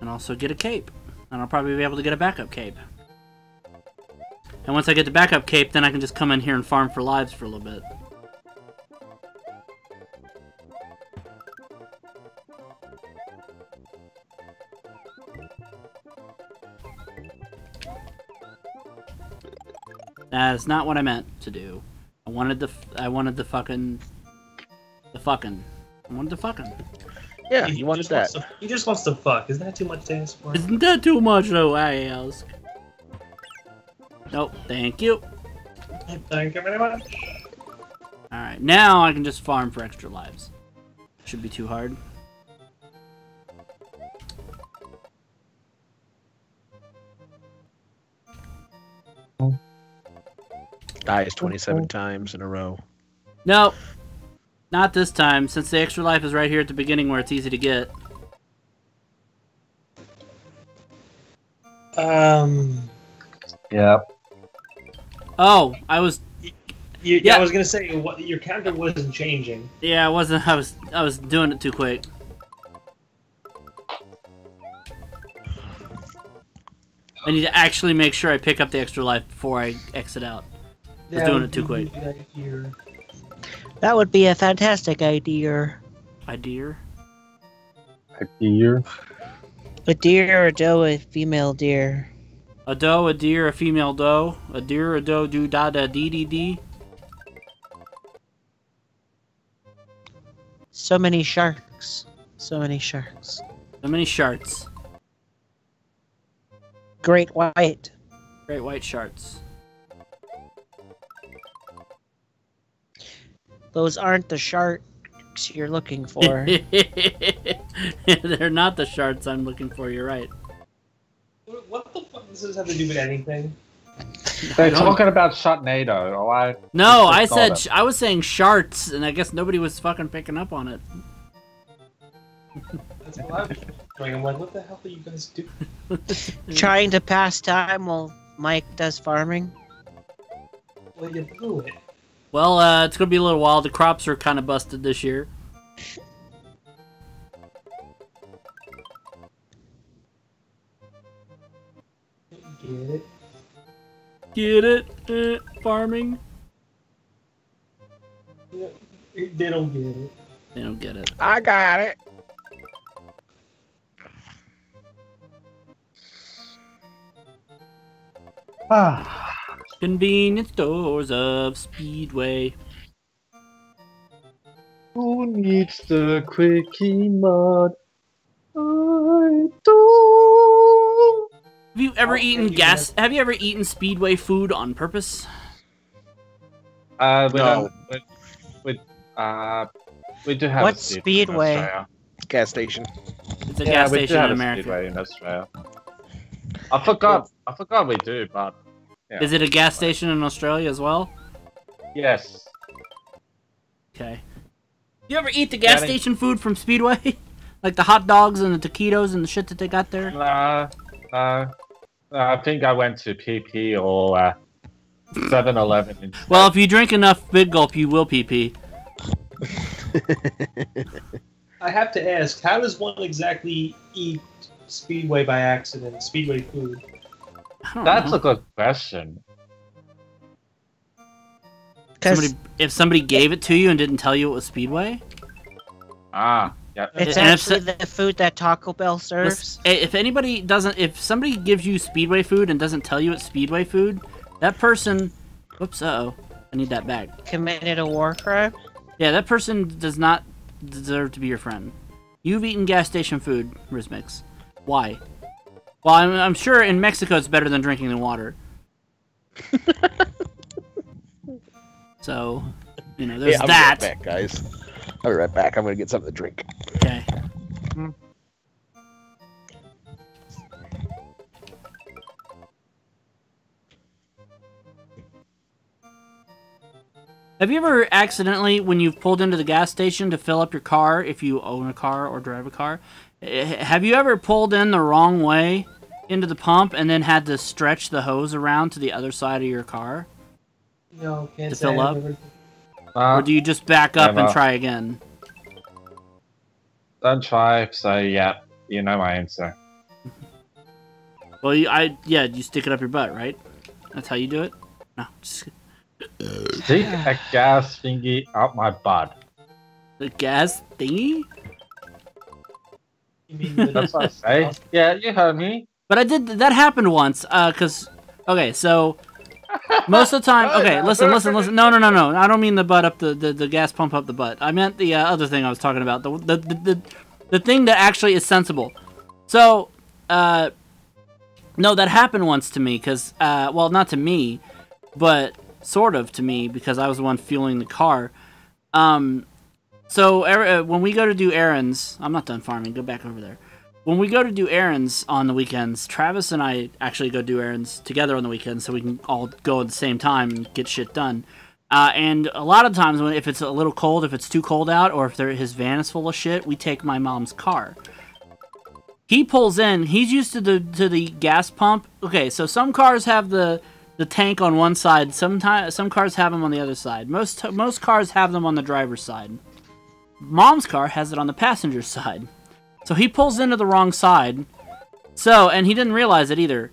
And also get a cape. And I'll probably be able to get a backup cape. And once I get the backup cape, then I can just come in here and farm for lives for a little bit. That's not what I meant to do. I wanted the fucking. Yeah, you wanted that. He just wants to fuck. Isn't that too much to ask for? Isn't that too much, though, I ask? Nope, thank you. Thank you very much. Alright, now I can just farm for extra lives. Should be too hard. Dies 27 times in a row. Nope. Not this time, since the extra life is right here at the beginning where it's easy to get. Yep. Oh, I was... I was gonna say, your counter wasn't changing. Yeah, I wasn't... I was doing it too quick. I need to actually make sure I pick up the extra life before I exit out. I was doing it too quick. That would be a fantastic idea. Idea? A deer. A deer, a doe, a female deer. A doe, a deer, a female doe. A deer, a doe, do da da dee dee dee. So many sharks. So many sharks. So many sharks. Great white. Great white sharks. Those aren't the sharks you're looking for. They're not the sharks I'm looking for, you're right. What the fuck does this have to do with anything? They're talking about Sharknado, alright? No, I said I was saying sharks, and I guess nobody was fucking picking up on it. That's what I was doing. I'm like, what the hell are you guys doing? Trying to pass time while Mike does farming. Well, you blew it. Well, it's gonna be a little while. The crops are kind of busted this year. Get it? Get it? Farming? Yeah, they don't get it. They don't get it. I got it. Convenience stores of Speedway. Who needs the quickie mud? I do. Have you ever eaten Have you ever eaten Speedway food on purpose? No. We do have What a Speedway? in Australia. Gas station. It's a Yeah, gas we do station have in a America. Speedway in Australia. I forgot we do, but yeah. Is it a gas station in Australia as well? Yes. Okay. You ever eat the gas station food from Speedway? Like the hot dogs and the taquitos and the shit that they got there? I think I went to PP or 7-Eleven instead. Well, if you drink enough Big Gulp, you will PP. I have to ask, how does one exactly eat Speedway by accident? Speedway food? That's a good question. If somebody gave it to you and didn't tell you it was Speedway? Yeah. It's And actually the food that Taco Bell serves. If somebody gives you Speedway food and doesn't tell you it's Speedway food, that person, whoops, I need that back. Committed a war crime. Yeah, that person does not deserve to be your friend. You've eaten gas station food, Rizmix. Why? Well, I'm sure in Mexico it's better than drinking the water. So, there's I'll that. be right back, guys. I'll be right back. I'm gonna get something to drink. Okay. Have you ever accidentally, when you've pulled into the gas station to fill up your car, if you own a car or drive a car, have you ever pulled in the wrong way into the pump and then had to stretch the hose around to the other side of your car No, can't to say fill I've up? ever- Or do you just back up and Never. try again? Don't try, so yeah, you know my answer. Well, you stick it up your butt, right? That's how you do it? No, just Stick a gas thingy up my butt. the gas thingy? You mean the- That's what I say. Yeah, you heard me. But that happened once, okay, so Most of the time, okay, listen. No. I don't mean the butt up the gas pump up the butt. I meant the other thing I was talking about. The thing that actually is sensible. So, no, that happened once to me because, well, not to me, but sort of to me because I was the one fueling the car. So when we go to do errands, I'm not done farming. Go back over there. When we go to do errands on the weekends, Travis and I actually go do errands together on the weekends so we can all go at the same time and get shit done. And a lot of times, if it's a little cold, if it's too cold out, or if his van is full of shit, we take my mom's car. He pulls in. He's used to the gas pump. Okay, so some cars have the tank on one side. Some cars have them on the other side. Most cars have them on the driver's side. Mom's car has it on the passenger side. So he pulls into the wrong side. So, and he didn't realize it either.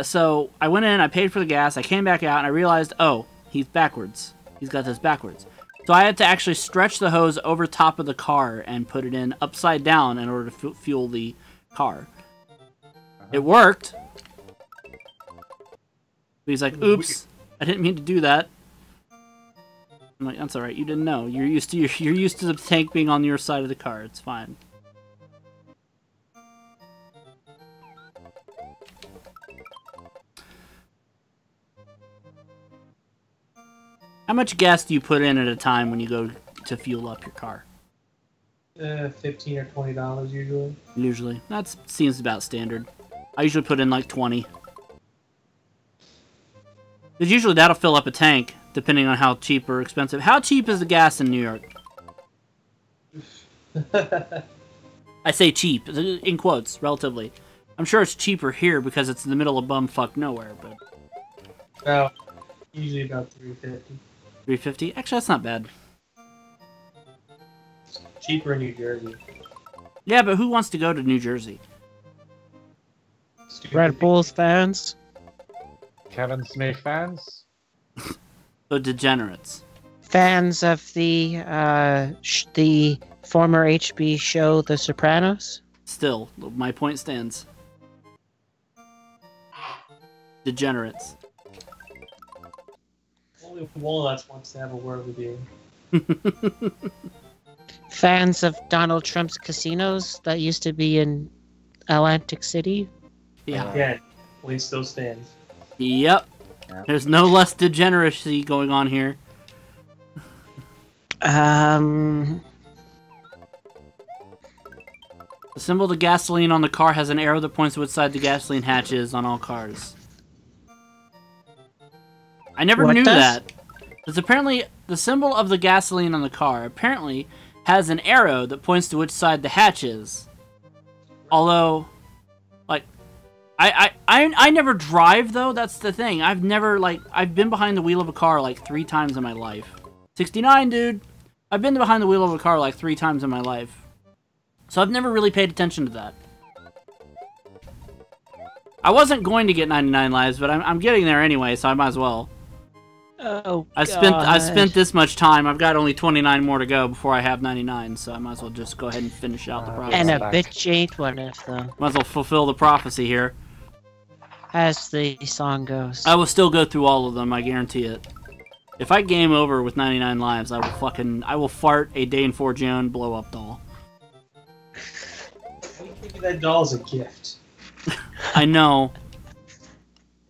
So I went in, I paid for the gas, I came back out, and I realized, oh, he's backwards. He's got this backwards. So I had to actually stretch the hose over top of the car and put it in upside down in order to fuel the car. It worked. But he's like, oops, I didn't mean to do that. I'm like, that's alright, you didn't know. You're used to the tank being on your side of the car. It's fine. How much gas do you put in at a time when you go to fuel up your car? $15 or $20 usually. Usually. That seems about standard. I usually put in like 20. Because usually that'll fill up a tank, depending on how cheap or expensive. How cheap is the gas in New York? I say cheap, in quotes, relatively. I'm sure it's cheaper here because it's in the middle of bumfuck nowhere, but... Well, usually about $3.50. $3.50? Actually, that's not bad. It's cheaper in New Jersey. Yeah, but who wants to go to New Jersey? Stupid Red Bulls fans. Kevin Smith fans? So degenerates. Fans of the former HB show The Sopranos. Still, my point stands. Degenerates. Only Walnuts wants to have a word with you. Fans of Donald Trump's casinos that used to be in Atlantic City. Yeah. Again, point still stands. Yep. Yeah. There's no less degeneracy going on here. Um, The symbol of the gasoline on the car has an arrow that points to which side the gasoline hatch is on all cars. I never What knew does? that. Because apparently the symbol of the gasoline on the car apparently has an arrow that points to which side the hatch is. Although, like, I never drive though. That's the thing. I've been behind the wheel of a car like 3 times in my life. 69, dude. I've been behind the wheel of a car like 3 times in my life. So I've never really paid attention to that. I wasn't going to get 99 lives, but I'm getting there anyway, so I might as well. oh, I've spent this much time. I've got only 29 more to go before I have 99, so I might as well just go ahead and finish out the prophecy. And a Back. bitch ain't one of them, Might as well fulfill the prophecy here. as the song goes. I will still go through all of them, I guarantee it. If I game over with 99 lives, I will fart a Dane Forgione blow-up doll. We give you that doll as a gift. I know.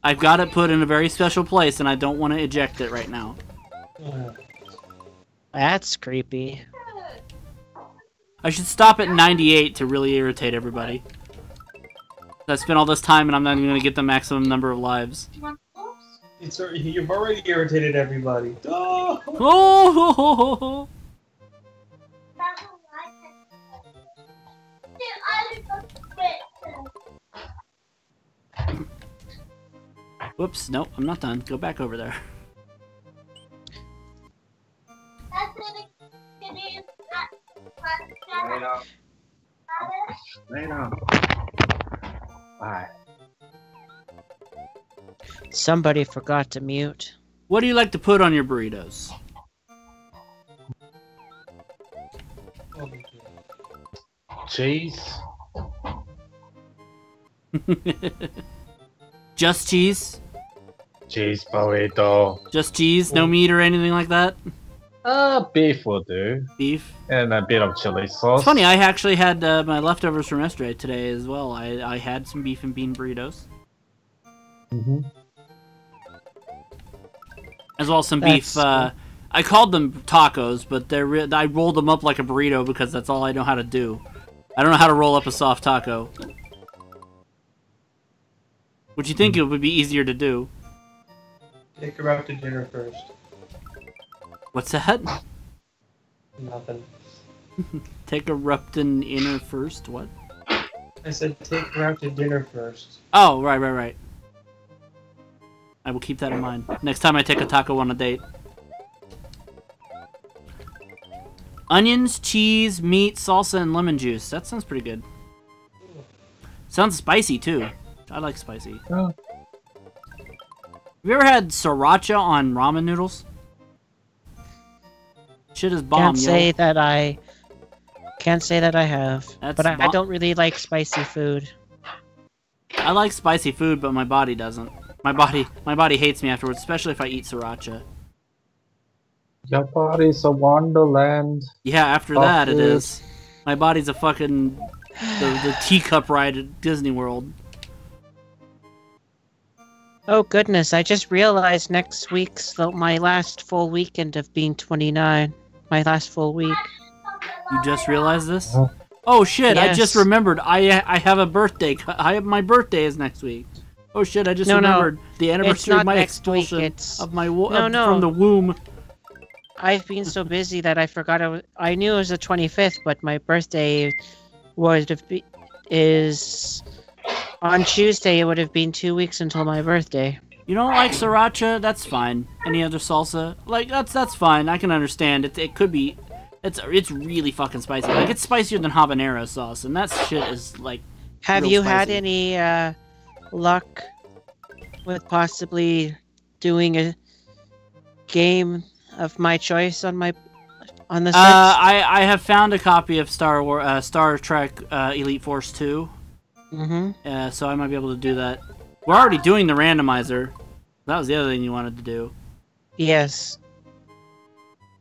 I've got it put in a very special place, and I don't want to eject it right now. That's creepy. I should stop at 98 to really irritate everybody. I spent all this time, and I'm not even going to get the maximum number of lives. You've already irritated everybody. Oh! Oh! Whoops, nope, I'm not done. Go back over there. Later. Bye. Somebody forgot to mute. What do you like to put on your burritos? Cheese. Just cheese? Cheese burrito. Just cheese, no meat or anything like that? Beef will do. Beef? And a bit of chili sauce. It's funny, I actually had my leftovers from yesterday today as well. I had some beef and bean burritos. Mm-hmm. As well as some beef. I called them tacos, but I rolled them up like a burrito because that's all I know how to do. I don't know how to roll up a soft taco. Would you think it would be easier to do? Take her out to dinner first. What's that? Nothing. Take a Rupton inner first? What? I said take her out to dinner first. Oh, right. I will keep that in mind. Next time I take a taco on a date. Onions, cheese, meat, salsa, and lemon juice. That sounds pretty good. Sounds spicy, too. I like spicy. Oh. Have you ever had sriracha on ramen noodles? Shit is bomb, Can't say that I have. That's but I don't really like spicy food. I like spicy food, but my body doesn't. My body hates me afterwards, especially if I eat sriracha. Your body's a wonderland. Yeah, after that it is. My body's a fucking the teacup ride at Disney World. Oh goodness, I just realized next week's my last full weekend of being 29. My last full week. You just realized this? Oh shit, Yes. I just remembered. I have a birthday. My birthday is next week. Oh shit, I just remembered the anniversary of my expulsion of my from the womb. I've been so busy that I forgot. I knew it was the 25th, but my birthday is on Tuesday. It would have been 2 weeks until my birthday. You don't like sriracha? That's fine. Any other salsa? Like that's fine. I can understand. It could be. It's really fucking spicy. Like it's spicier than habanero sauce, and that shit is like. Have you had any luck with possibly doing a game of my choice on the Switch? I have found a copy of Star Trek Elite Force 2. Mm-hmm. So I might be able to do that. We're already doing the randomizer. That was the other thing you wanted to do. Yes.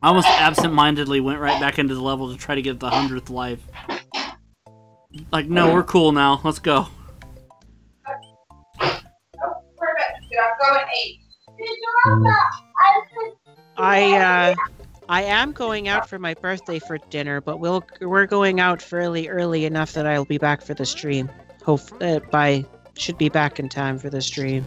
I almost absent-mindedly went right back into the level to try to get the 100th life. Like, no, we're cool now. Let's go. I am going out for my birthday for dinner, but we're going out fairly early enough that I'll be back for the stream. Should be back in time for the stream.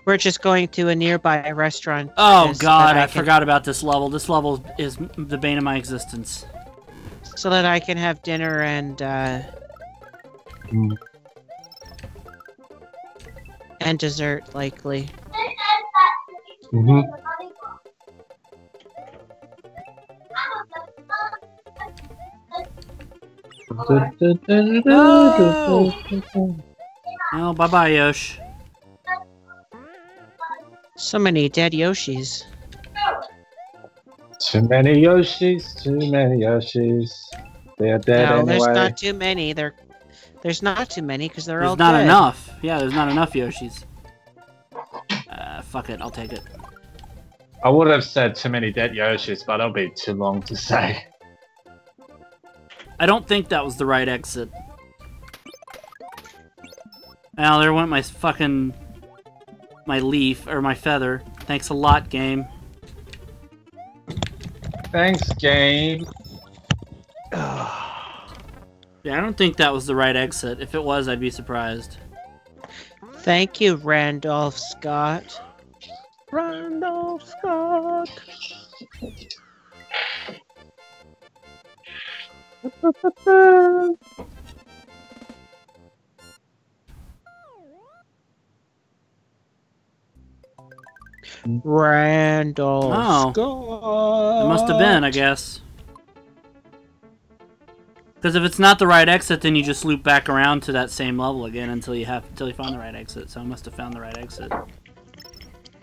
We're just going to a nearby restaurant. Oh god, I forgot about this level. This level is the bane of my existence. So that I can have dinner and dessert, likely. Mm-hmm. No! Oh, bye-bye, Yosh. So many dead Yoshis. Too many Yoshis, too many Yoshis. They're dead No, anyway. there's not too many. There's not too many because they're all There's not dead. enough. Yeah, there's not enough Yoshis. Fuck it, I'll take it. I would have said too many dead Yoshis, but that'll be too long to say. I don't think that was the right exit. Now there went my fucking... my leaf, or my feather. Thanks a lot, game. Thanks, game. Yeah, I don't think that was the right exit. If it was, I'd be surprised. Thank you, Randolph Scott. Randolph Scott. Randolph Scott. It must have been, I guess. Because if it's not the right exit, then you just loop back around to that same level again until you find the right exit. So I must have found the right exit.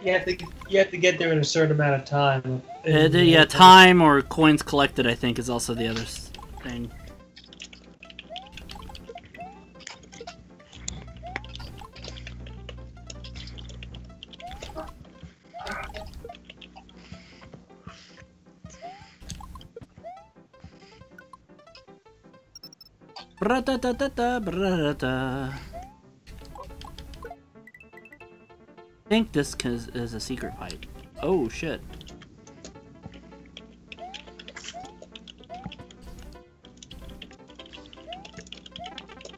You have to get there in a certain amount of time. Yeah, time or coins collected, I think, is also the other thing. Bra-da-da-da-da, bra-da-da. I think this is a secret pipe. Oh shit.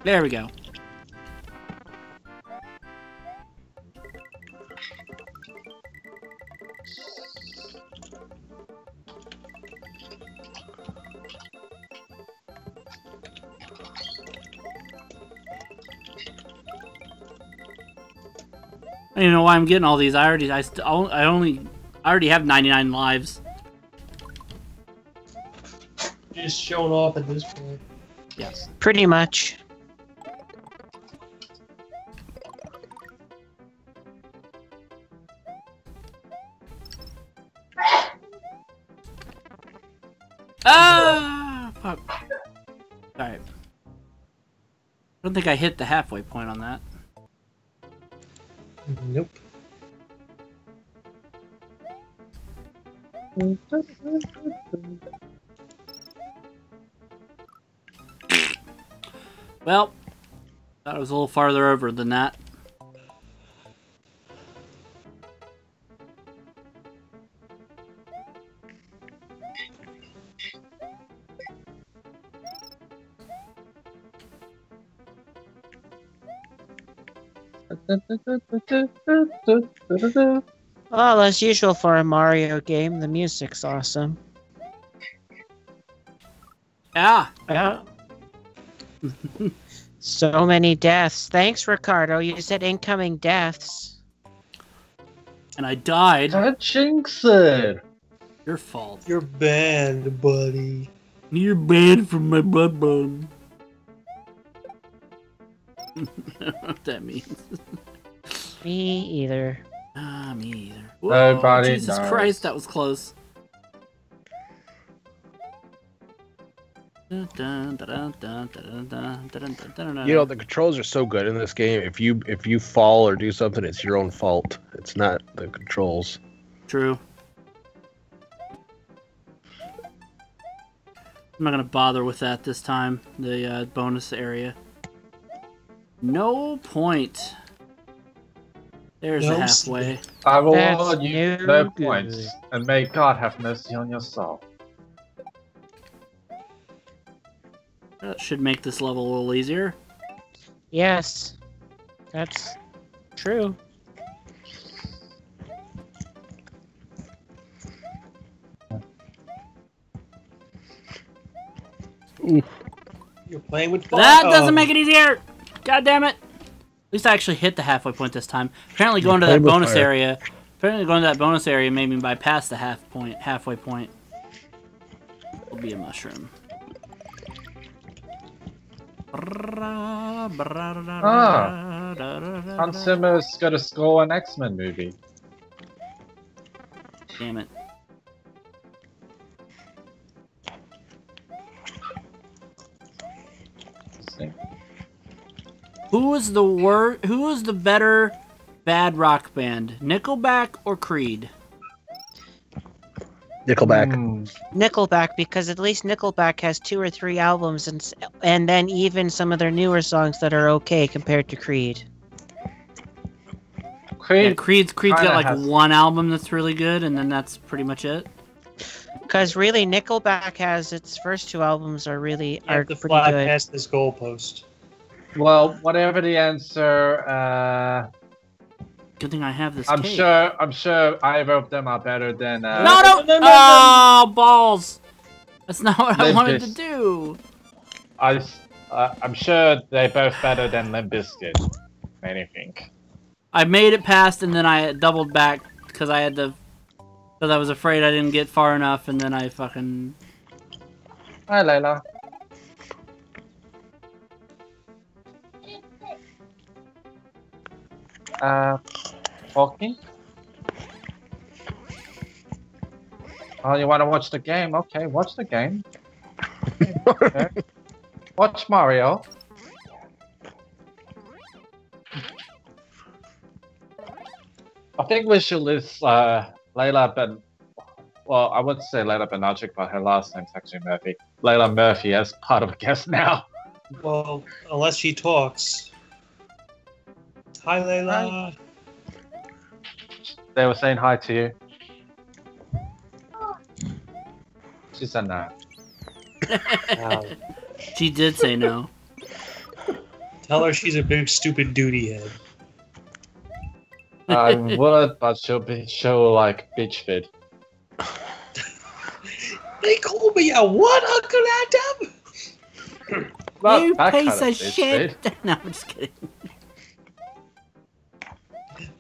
There we go. I don't even know why I'm getting all these. I already have 99 lives. Just showing off at this point. Yes. Pretty much. Ah! Fuck. Alright. I don't think I hit the halfway point on that. Nope. Well, thought it was a little farther over than that. Well, as usual for a Mario game, the music's awesome. Yeah. Yeah. So many deaths. Thanks, Ricardo. You said incoming deaths. And I died. That jinx it. Your fault. You're banned, buddy. You're banned from my blood bone. I don't know what that means. Me either. Ah, me either. Whoa, Nobody Jesus knows. Christ, that was close. You know, the controls are so good in this game. If you fall or do something, it's your own fault. It's not the controls. True. I'm not gonna bother with that this time. The bonus area. No point. There's No the halfway. I will That's award you no no good. points, and may God have mercy on your soul. That should make this level a little easier. Yes. That's true. You're playing with fire. That doesn't make it easier! God damn it! At least I actually hit the halfway point this time. Apparently going to that bonus area. Apparently going to that bonus area made me bypass the halfway point. It'll be a mushroom. Hans Zimmer's got to score an X-Men movie. Damn it. Who is the better bad rock band? Nickelback or Creed? Nickelback. Nickelback, because at least Nickelback has 2 or 3 albums, and then even some of their newer songs that are okay compared to Creed. Yeah, Creed's got kinda like has- one album that's really good, and then that's pretty much it. Because really, Nickelback has its first 2 albums are You pretty have to fly good. past this goalpost. Well, whatever the answer, Good thing I have this I'm cake. sure either of them are better than. No! no. Oh, balls! That's not what I wanted to Limpis. do. I'm sure they're both better than Limp Bizkit. Anything. I made it past, and then I doubled back because I was afraid I didn't get far enough, and then I fucking. Hi, Layla. Walking? Oh, you want to watch the game? Okay, watch the game. Okay. Watch Mario. I think we should list Layla Ben. Well, I would say Layla Bednarczyk, but her last name's actually Murphy. Layla Murphy as part of a guest now. Well, unless she talks. Hi, Layla. They were saying hi to you. She said no. She did say no. Tell her she's a big stupid duty head. I would, but she'll like bitch fit. They call me a what, Uncle Adam? Not You that piece kind of bitch shit! fit. No, I'm just kidding.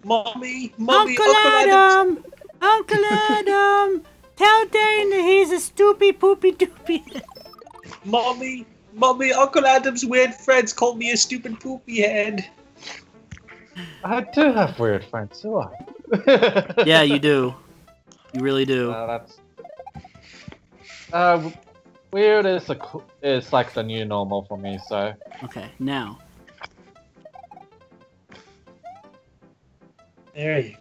Mommy, Uncle Adam! Uncle Adam! Tell Dane that he's a stupid poopy doopy. Mommy, Uncle Adam's weird friends call me a stupid poopy head. I do have weird friends, do I? Yeah, you do. You really do. That's weird is like the new normal for me. So Okay, now. There you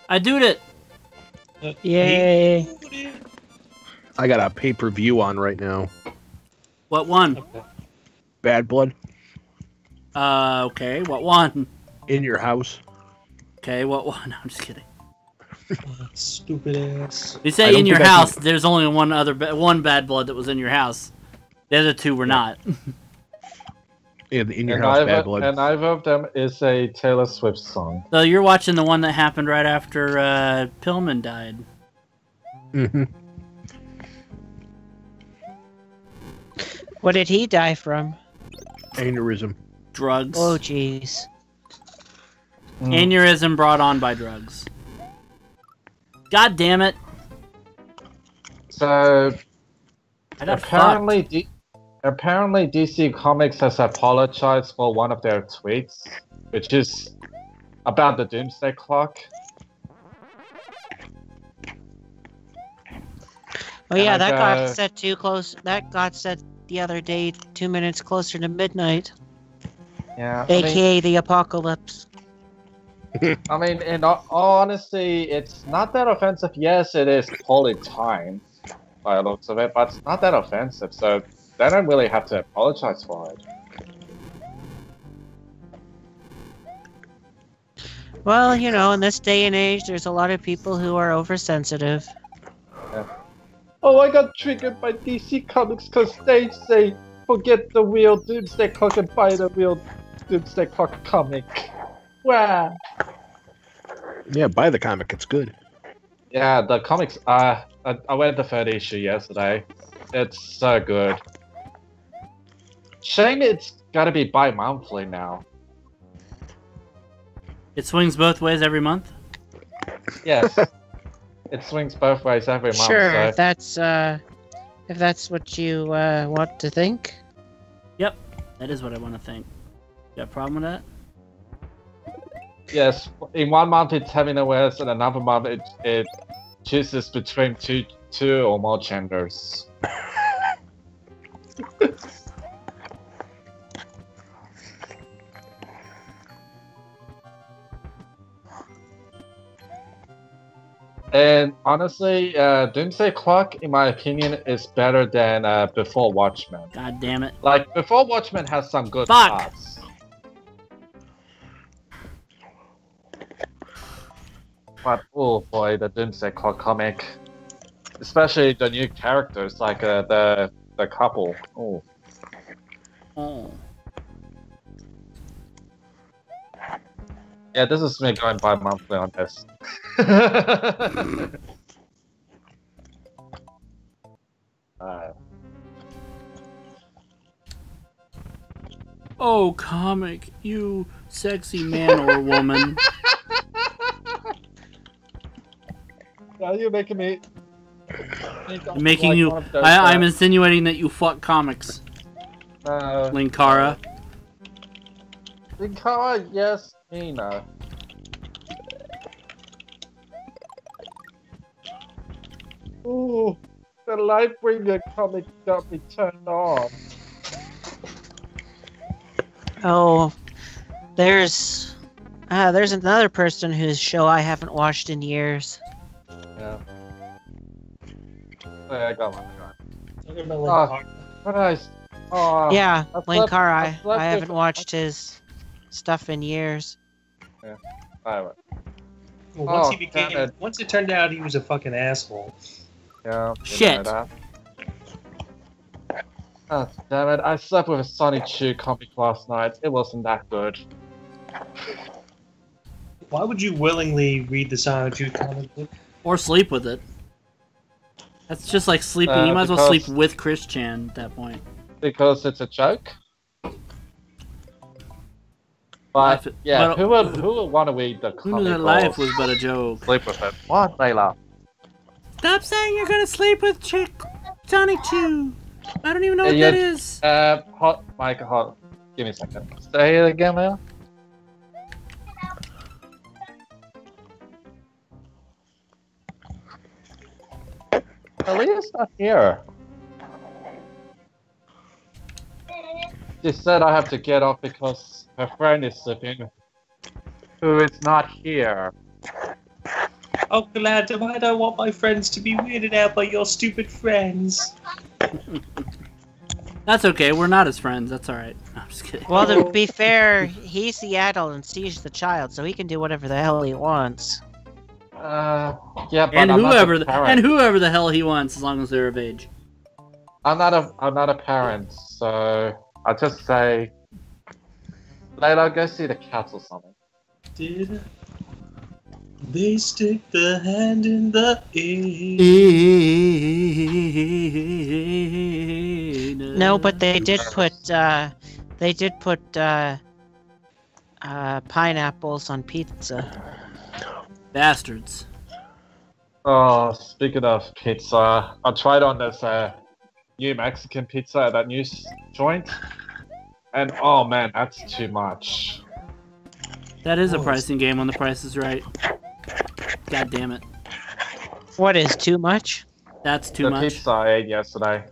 I doed it! go. Yay. I got a pay-per-view on right now. What one? Okay. Bad Blood Okay, what one? in your house. Okay, what one? No, I'm just kidding. Stupid ass. You I say don't in your think I house, there's only one Bad Blood that was in your house. The other two were not. In your house, Bad Blood. And either of them is a Taylor Swift song. So you're watching the one that happened right after Pillman died. Mm-hmm. What did he die from? Aneurysm. Drugs. Oh, jeez. Aneurysm brought on by drugs. God damn it. So I got apparently, apparently DC Comics has apologized for one of their tweets, which is about the Doomsday Clock. Oh yeah, And I that got go- set too close. That got set the other day, 2 minutes closer to midnight, Yeah, aka the apocalypse. I mean, in all honesty, it's not that offensive. Yes, it is poorly timed by the looks of it, but it's not that offensive, so they don't really have to apologize for it. Well, you know, in this day and age, there's a lot of people who are oversensitive. Oh, I got triggered by DC Comics because they say forget the real Doomsday Clock and buy the real Doomsday Clock comic. Wow. Yeah, buy the comic. It's good. Yeah, the comics. I read the third issue yesterday. It's so good. Shame it's gotta be bi-monthly now. It swings both ways every month? Yes. It swings both ways every month. Sure, So. if that's what you want to think. Yep, that is what I want to think. You got a problem with that? Yes, in one month it's having awareness, and another month it chooses between two or more genders. And honestly, Doomsday Clock, in my opinion, is better than Before Watchmen. God damn it. Like, Before Watchmen has some good Fuck! parts. But, oh boy, the Doomsday Clock comic. Especially the new characters, like the couple. Oh. Oh. Yeah, this is me going bi-monthly on this. Oh, comic, you sexy man or woman. Now you're making me... I'm making you... I'm insinuating that you fuck comics, Linkara. Linkara, yes, Nina. Ooh, the Lightbringer comic got me turned on. Oh, there's another person whose show I haven't watched in years. Yeah. Yeah, I got one. What about Oh, what I? Oh, Yeah, I've Link slept- Car, I've I slept haven't with- watched his stuff in years. Alright. Well, Oh, damn it. once it turned out he was a fucking asshole. Yeah. Shit. That. Oh, damn it. I slept with a Sonny Chu comic last night. It wasn't that good. Why would you willingly read the Sonic 2 comic book? Or sleep with it. That's just like sleeping. You might as well because- sleep with Chris Chan at that point. Because it's a joke? Life- But, yeah, but- who would want to read the Who comic knew that or life was but a joke? sleep with it? What, Layla? Stop saying you're gonna sleep with Sonic 2. I don't even know what Yeah, that is. Hot, Mike, hot. Give me a second. Say it again, Layla. Aaliyah's not here. She said I have to get off because her friend is sleeping, who is not here. Uncle Adam, I don't want my friends to be weirded out by your stupid friends. That's okay. We're not his friends. That's all right. No, I'm just kidding. Well, to be fair, he's the adult and she's the child, so he can do whatever the hell he wants. Yeah, but And I'm whoever, not a parent. whoever the hell he wants, as long as they're of age. I'm not a parent, so I'll just say, Layla, go see the cats or something. Did they stick the hand in the air? No, but they did put pineapples on pizza. Bastards. Oh, speaking of pizza, I tried on this new Mexican pizza at that new joint, and oh man, that's too much. That is a pricing game when the price is right. God damn it. What is too much? That's too The much. pizza I ate yesterday.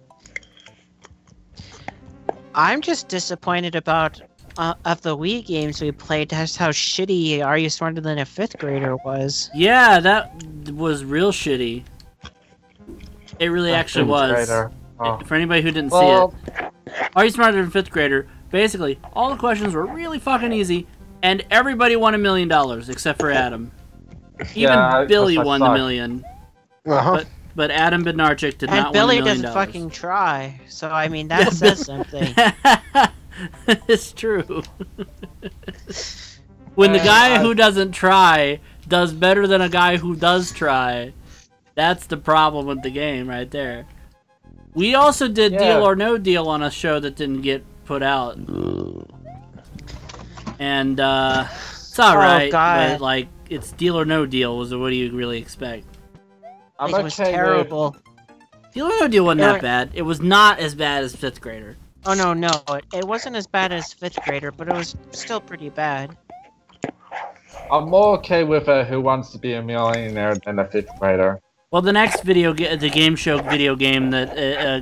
I'm just disappointed about of the Wii games we played. That's how shitty Are You Smarter Than a Fifth Grader was. Yeah, that was real shitty. It really actually was. Oh. For anybody who didn't Well, see it. Are You Smarter Than a Fifth Grader? Basically, all the questions were really fucking easy, and everybody won $1 million except for Adam. Even Yeah, Billy 'cause I won the suck. million, Uh-huh. but Adam Bednarczyk did And not Billy win $1 million. doesn't fucking try, so I mean that says something. It's true. When the guy who doesn't try does better than a guy who does try, that's the problem with the game right there. We also did Yeah. Deal or No Deal on a show that didn't get put out. And it's alright, God. but like it's Deal or No Deal. What do you really expect? I'm It was okay with- terrible. Deal or No Deal wasn't that bad. It was not as bad as Fifth Grader. Oh no, it wasn't as bad as Fifth Grader, but it was still pretty bad. I'm more okay with Who Wants to Be a Millionaire than a fifth grader. Well, the next the game show video game that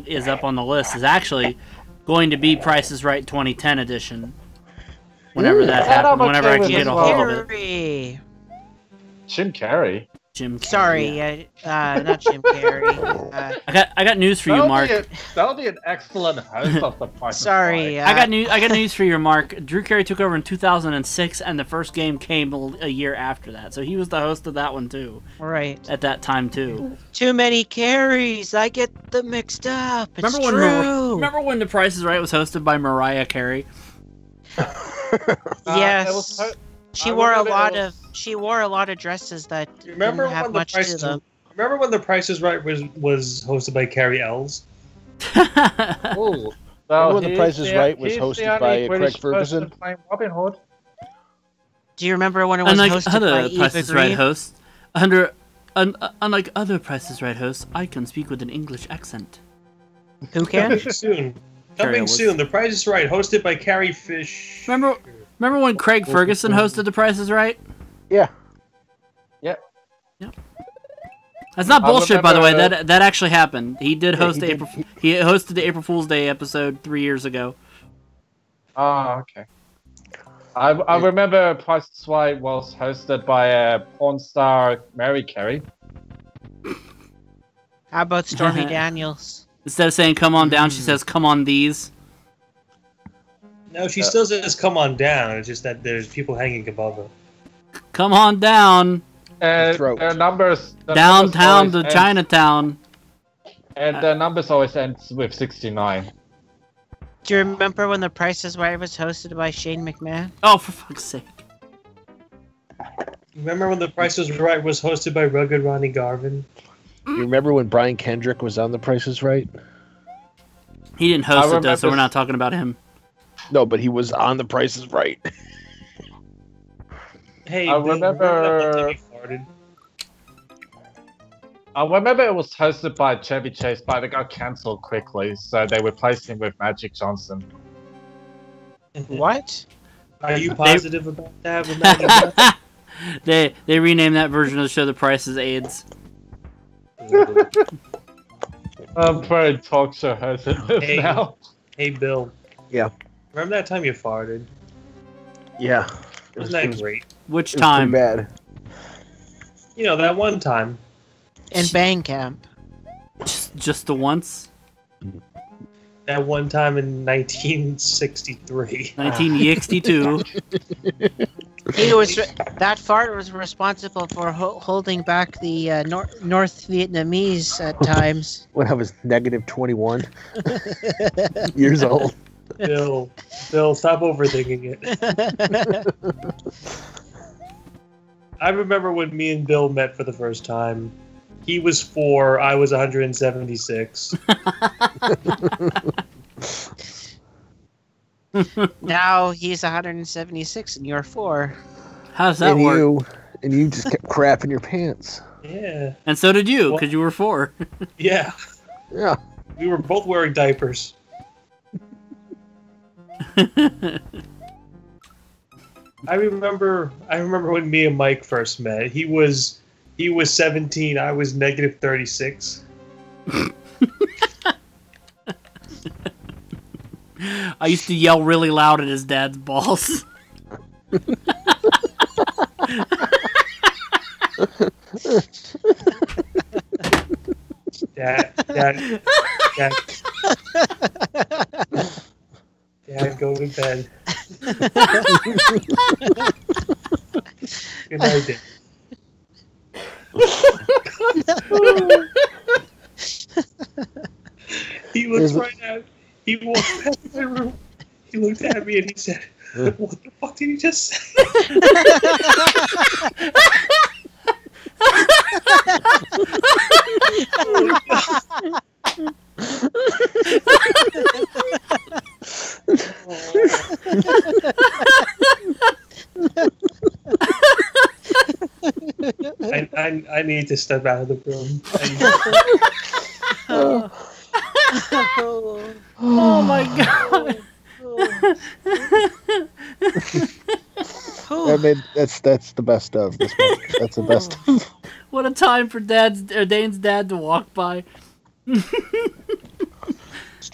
is up on the list is actually going to be Price is Right 2010 edition. Whenever that That I'm happens, whenever okay I can with get as a well. hold of it. Carrey. Jim Carrey. Jim Carrey, Sorry, yeah. not Jim Carrey. I got news for you, Mark. That'll be an excellent host of the Price is Sorry, Right. I got news for you, Mark. Drew Carey took over in 2006, and the first game came a year after that. So he was the host of that one too. Right. At that time too. Too many Carries. I get them mixed up. It's Remember true. when The Price is Right was hosted by Mariah Carey? Yes. She I wore a remember lot it of dresses that Remember didn't have when the much Price to is them. Remember when The Price is Right was hosted by Carrie Ells? Ooh. Remember when The Price is Right was hosted by Craig Ferguson? Playing Robin Hood. Do you remember when it was Unlike hosted other by Price Eva is Right Green? hosts, unlike other Price is Right hosts, I can speak with an English accent. Who can? Soon. Carrie Coming Ellis. soon. The Price is Right, hosted by Carrie Fish. Remember when Craig Ferguson hosted The Price is Right? Yeah. That's not I bullshit, by the way. remember- That actually happened. He did host he the did. April. He hosted the April Fool's Day episode 3 years ago. Oh, okay. I remember Price is Right was hosted by porn star Mary Carey. How about Stormy Daniels? Instead of saying "come on down," she says "come on these." No, she still says "come on down." It's just that there's people hanging above her. Come on down. And Throat. their numbers Downtown numbers to always Chinatown. and the numbers always ends with 69. Do you remember when The Price is Right was hosted by Shane McMahon? Oh, for fuck's sake. Remember when The Price was Right was hosted by Rugged Ronnie Garvin? You remember when Brian Kendrick was on The Price is Right? He didn't host it, though, so we're not talking about him. No, but he was on The Price is Right. Hey, I Bill, remember- that one time you farted? I remember it was hosted by Chevy Chase, but it got cancelled quickly, so they replaced him with Magic Johnson. What? Are you positive about that? With Maggie Johnson? They renamed that version of the show The Price is AIDS. I'm very talk show host Hey. now. Hey, Bill. Yeah. Remember that time you farted? Yeah. Wasn't that great? Which It was time? pretty bad. You know, that one time. In Bang Camp. Just the once? That one time in 1963. 1962. He was that fart was responsible for holding back the North Vietnamese at times. When I was negative 21 years old. Bill, stop overthinking it. I remember when me and Bill met for the first time. He was 4, I was 176. Now he's 176 and you're 4. How does that work? You just kept crapping your pants. Yeah. And so did you, because you were 4. Yeah. Yeah. We were both wearing diapers. I remember when me and Mike first met. He was 17, I was negative 36. I used to yell really loud at his dad's balls. Dad, go to bed. Good night, Dad. He looked right at. He walked past my room. He looked at me and he said, "What the fuck did he just say?" I need to step out of the room. Oh my god. That's the best of this one. That's the best of. What a time for Dane's dad to walk by. It's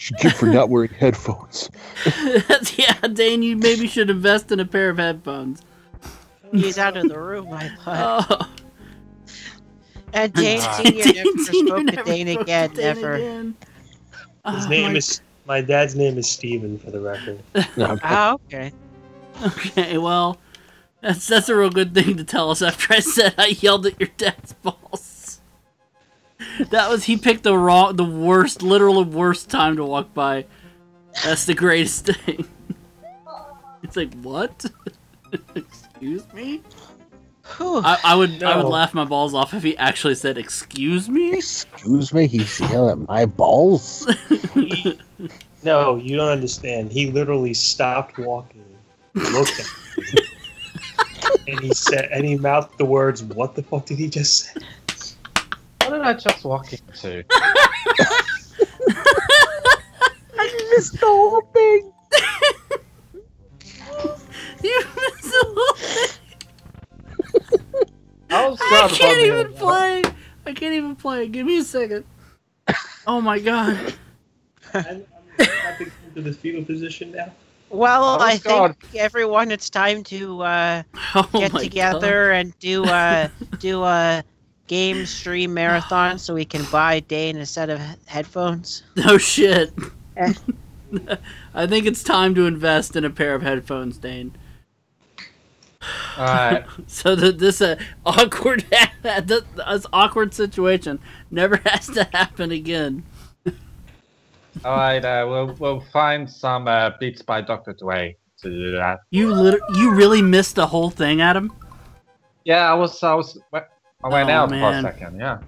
your gift for not wearing headphones. Yeah, Dane, you maybe should invest in a pair of headphones. He's out of the room, I thought. Oh. And Dane Sr. never spoke to Dane again, never. His name is. My dad's name is Steven, for the record. Oh, okay. Okay, well, that's a real good thing to tell us after I said I yelled at your dad's balls. He picked the worst, literal worst time to walk by. That's the greatest thing. It's like, what? Excuse me? I would laugh my balls off if he actually said, "Excuse me." Excuse me, he's yelling at my balls. No, you don't understand. He literally stopped walking, looked at me, and he mouthed the words, "What the fuck did he just say?" What did I just walk into? I missed the whole thing. You missed the whole thing. I can't even play. I can't even play. Give me a second. Oh my god. I'm happy to come to the fetal position now. Well, I think everyone, it's time to get together and do game stream marathon so we can buy Dane a set of headphones? No shit. Eh. I think it's time to invest in a pair of headphones, Dane. Alright. So that this awkward this awkward situation never has to happen again. Alright, we'll find some Beats by Dr. Dre to do that. You really missed the whole thing, Adam? Yeah, I went out for a man. second, yeah.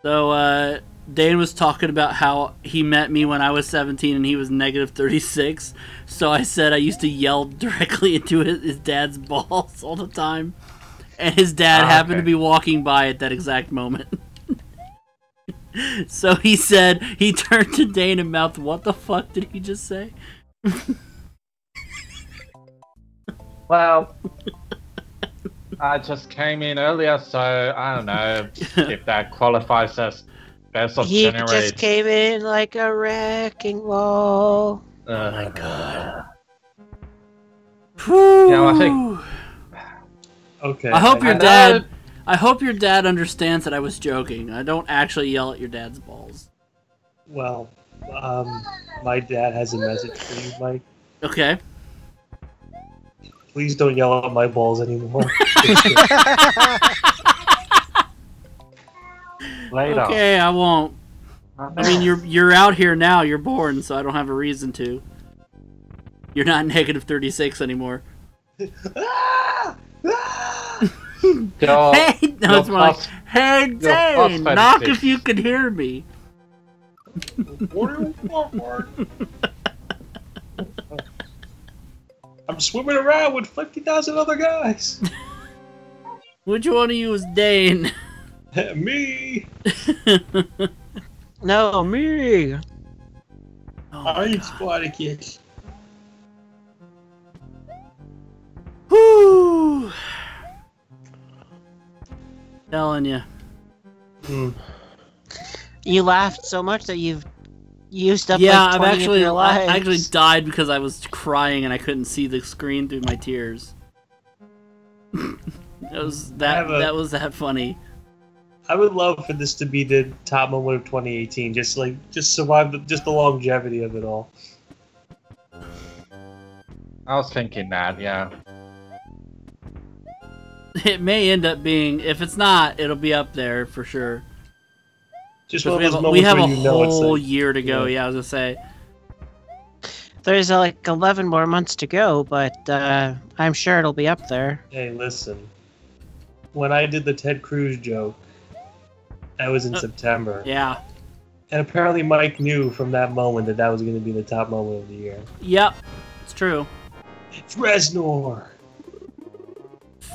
So Dane was talking about how he met me when I was 17 and he was negative 36. So I said I used to yell directly into his dad's balls all the time. And his dad happened to be walking by at that exact moment. So he said, he turned to Dane and mouthed, "What the fuck did he just say?" Well, I just came in earlier, so I don't know if that qualifies as best of He January. just came in like a wrecking ball. Oh my God. Yeah, I think. Okay. I hope your know. dad. I hope your dad understands that I was joking. I don't actually yell at your dad's balls. Well, my dad has a message for you, Mike. Okay. Please don't yell at my balls anymore. Later. Okay, I won't. I mean, you're out here now. You're born, so I don't have a reason to. You're not negative 36 anymore. Hey, no, it's more like, hey, Dane, knock if you can hear me. I'm swimming around with 50,000 other guys. Which one of you is Dane? Me. No, me. I'm Spartacus. Whoo! Telling you. You laughed so much that you've used up Yeah, like 20 I of your lives. actually died because I was crying and I couldn't see the screen through my tears. That was that funny. I would love for this to be the top moment of 2018. Just survive the longevity of it all. I was thinking that, yeah. It may end up being, if it's not, it'll be up there for sure. Just 'Cause one of those we moments have a where you know it's whole like, year to go. yeah. Yeah, I was gonna say. There's like 11 more months to go, but I'm sure it'll be up there. Hey, listen. When I did the Ted Cruz joke, that was in September. Yeah. And apparently Mike knew from that moment that was going to be the top moment of the year. Yep, it's true. It's Reznor.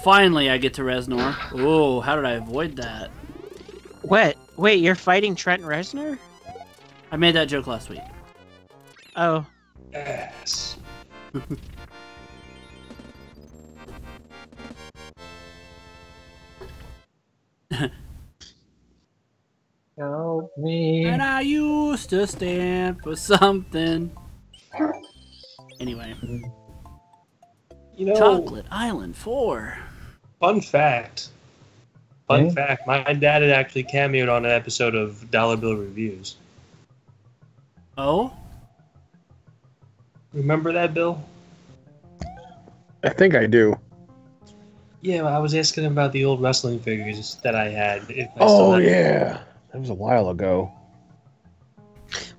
Finally, I get to Reznor. Oh, how did I avoid that? What? Wait, you're fighting Trent Reznor? I made that joke last week. Oh. Yes. Help me. And I used to stand for something. Anyway. You know, Chocolate Island 4. fun fact. Fun fact, my dad had actually cameoed on an episode of Dollar Bill Reviews. Oh? Remember that, Bill? I think I do. Yeah, I was asking him about the old wrestling figures that I had. If I still had them. Yeah. That was a while ago.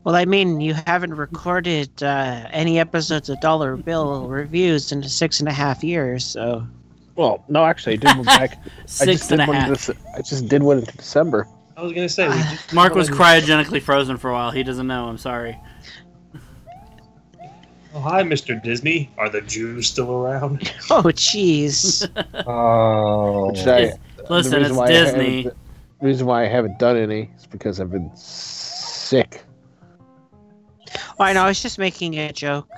Well, I mean, you haven't recorded any episodes of Dollar Bill Reviews in 6.5 years, so... Well, no, actually, I did one back. I just did 6.5. I just did one in December. I was going to say... Mark was cryogenically frozen for a while. He doesn't know. I'm sorry. Oh, hi, Mr. Disney. Are the Jews still around? Oh, jeez. Oh. Listen, it's Disney. The reason why I haven't done any is because I've been sick. Oh, I know, I was just making a joke.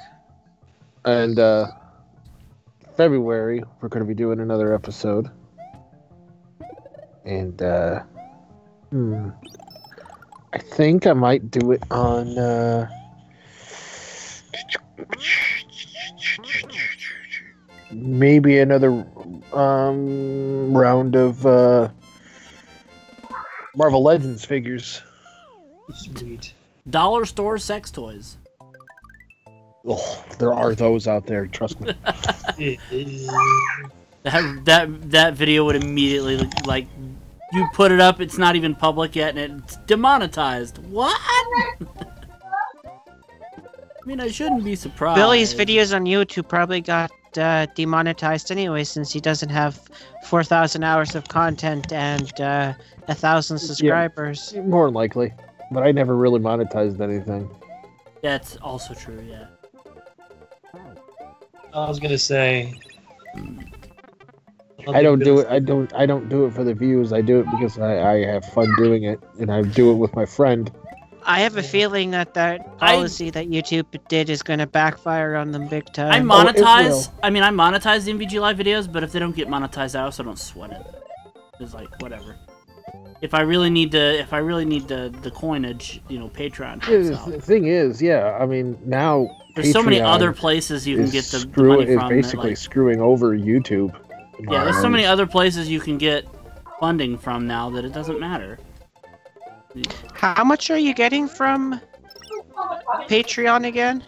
And February, we're going to be doing another episode. And I think I might do it on maybe another round of Marvel Legends figures. Sweet. Dollar store sex toys. Oh, there are those out there. Trust me. That video would immediately like you put it up. It's not even public yet, and it's demonetized. What? I mean, I shouldn't be surprised. Billy's videos on YouTube probably got demonetized anyway, since he doesn't have 4,000 hours of content and 1,000 subscribers. Yeah, more than likely. But I never really monetized anything. That's also true, yeah. I was gonna say. I don't do it. I don't do it for the views. I do it because I have fun doing it, and I do it with my friend. I have a feeling that policy that YouTube did is going to backfire on them big time. I monetize. I mean, I monetize the MVGLive videos, but if they don't get monetized, I also don't sweat it. It's like whatever. If I really need the coinage, you know, Patreon. The thing is, yeah, I mean, now there's so many Patreon other places you can get the money from. It's basically like, screwing over YouTube. Yeah, there's so many other places you can get funding from now that it doesn't matter. How much are you getting from Patreon again?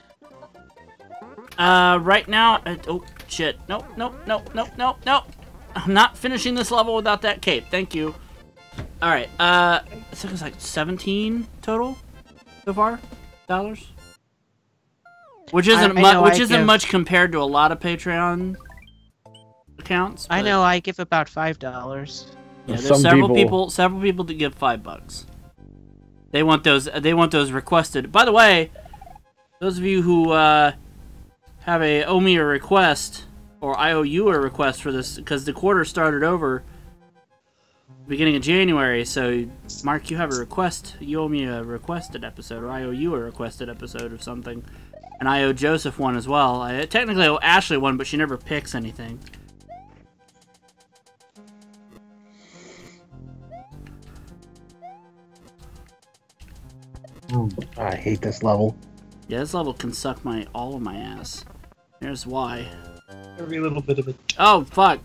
Right now, oh shit! No! I'm not finishing this level without that cape. Thank you. All right. I think it's like 17 total so far dollars, which isn't much compared to a lot of Patreon accounts. I know I give about $5. Yeah, there's several people that give $5. They want those requested. By the way, those of you who have owe me a request, or I owe you a request for this, because the quarter started over beginning of January. So, Mark, you have a request. You owe me a requested episode, or I owe you a requested episode of something, and I owe Joseph one as well. I technically owe Ashley one, but she never picks anything. I hate this level. Yeah, this level can suck all of my ass. Here's why. Every little bit of it. Oh, fuck.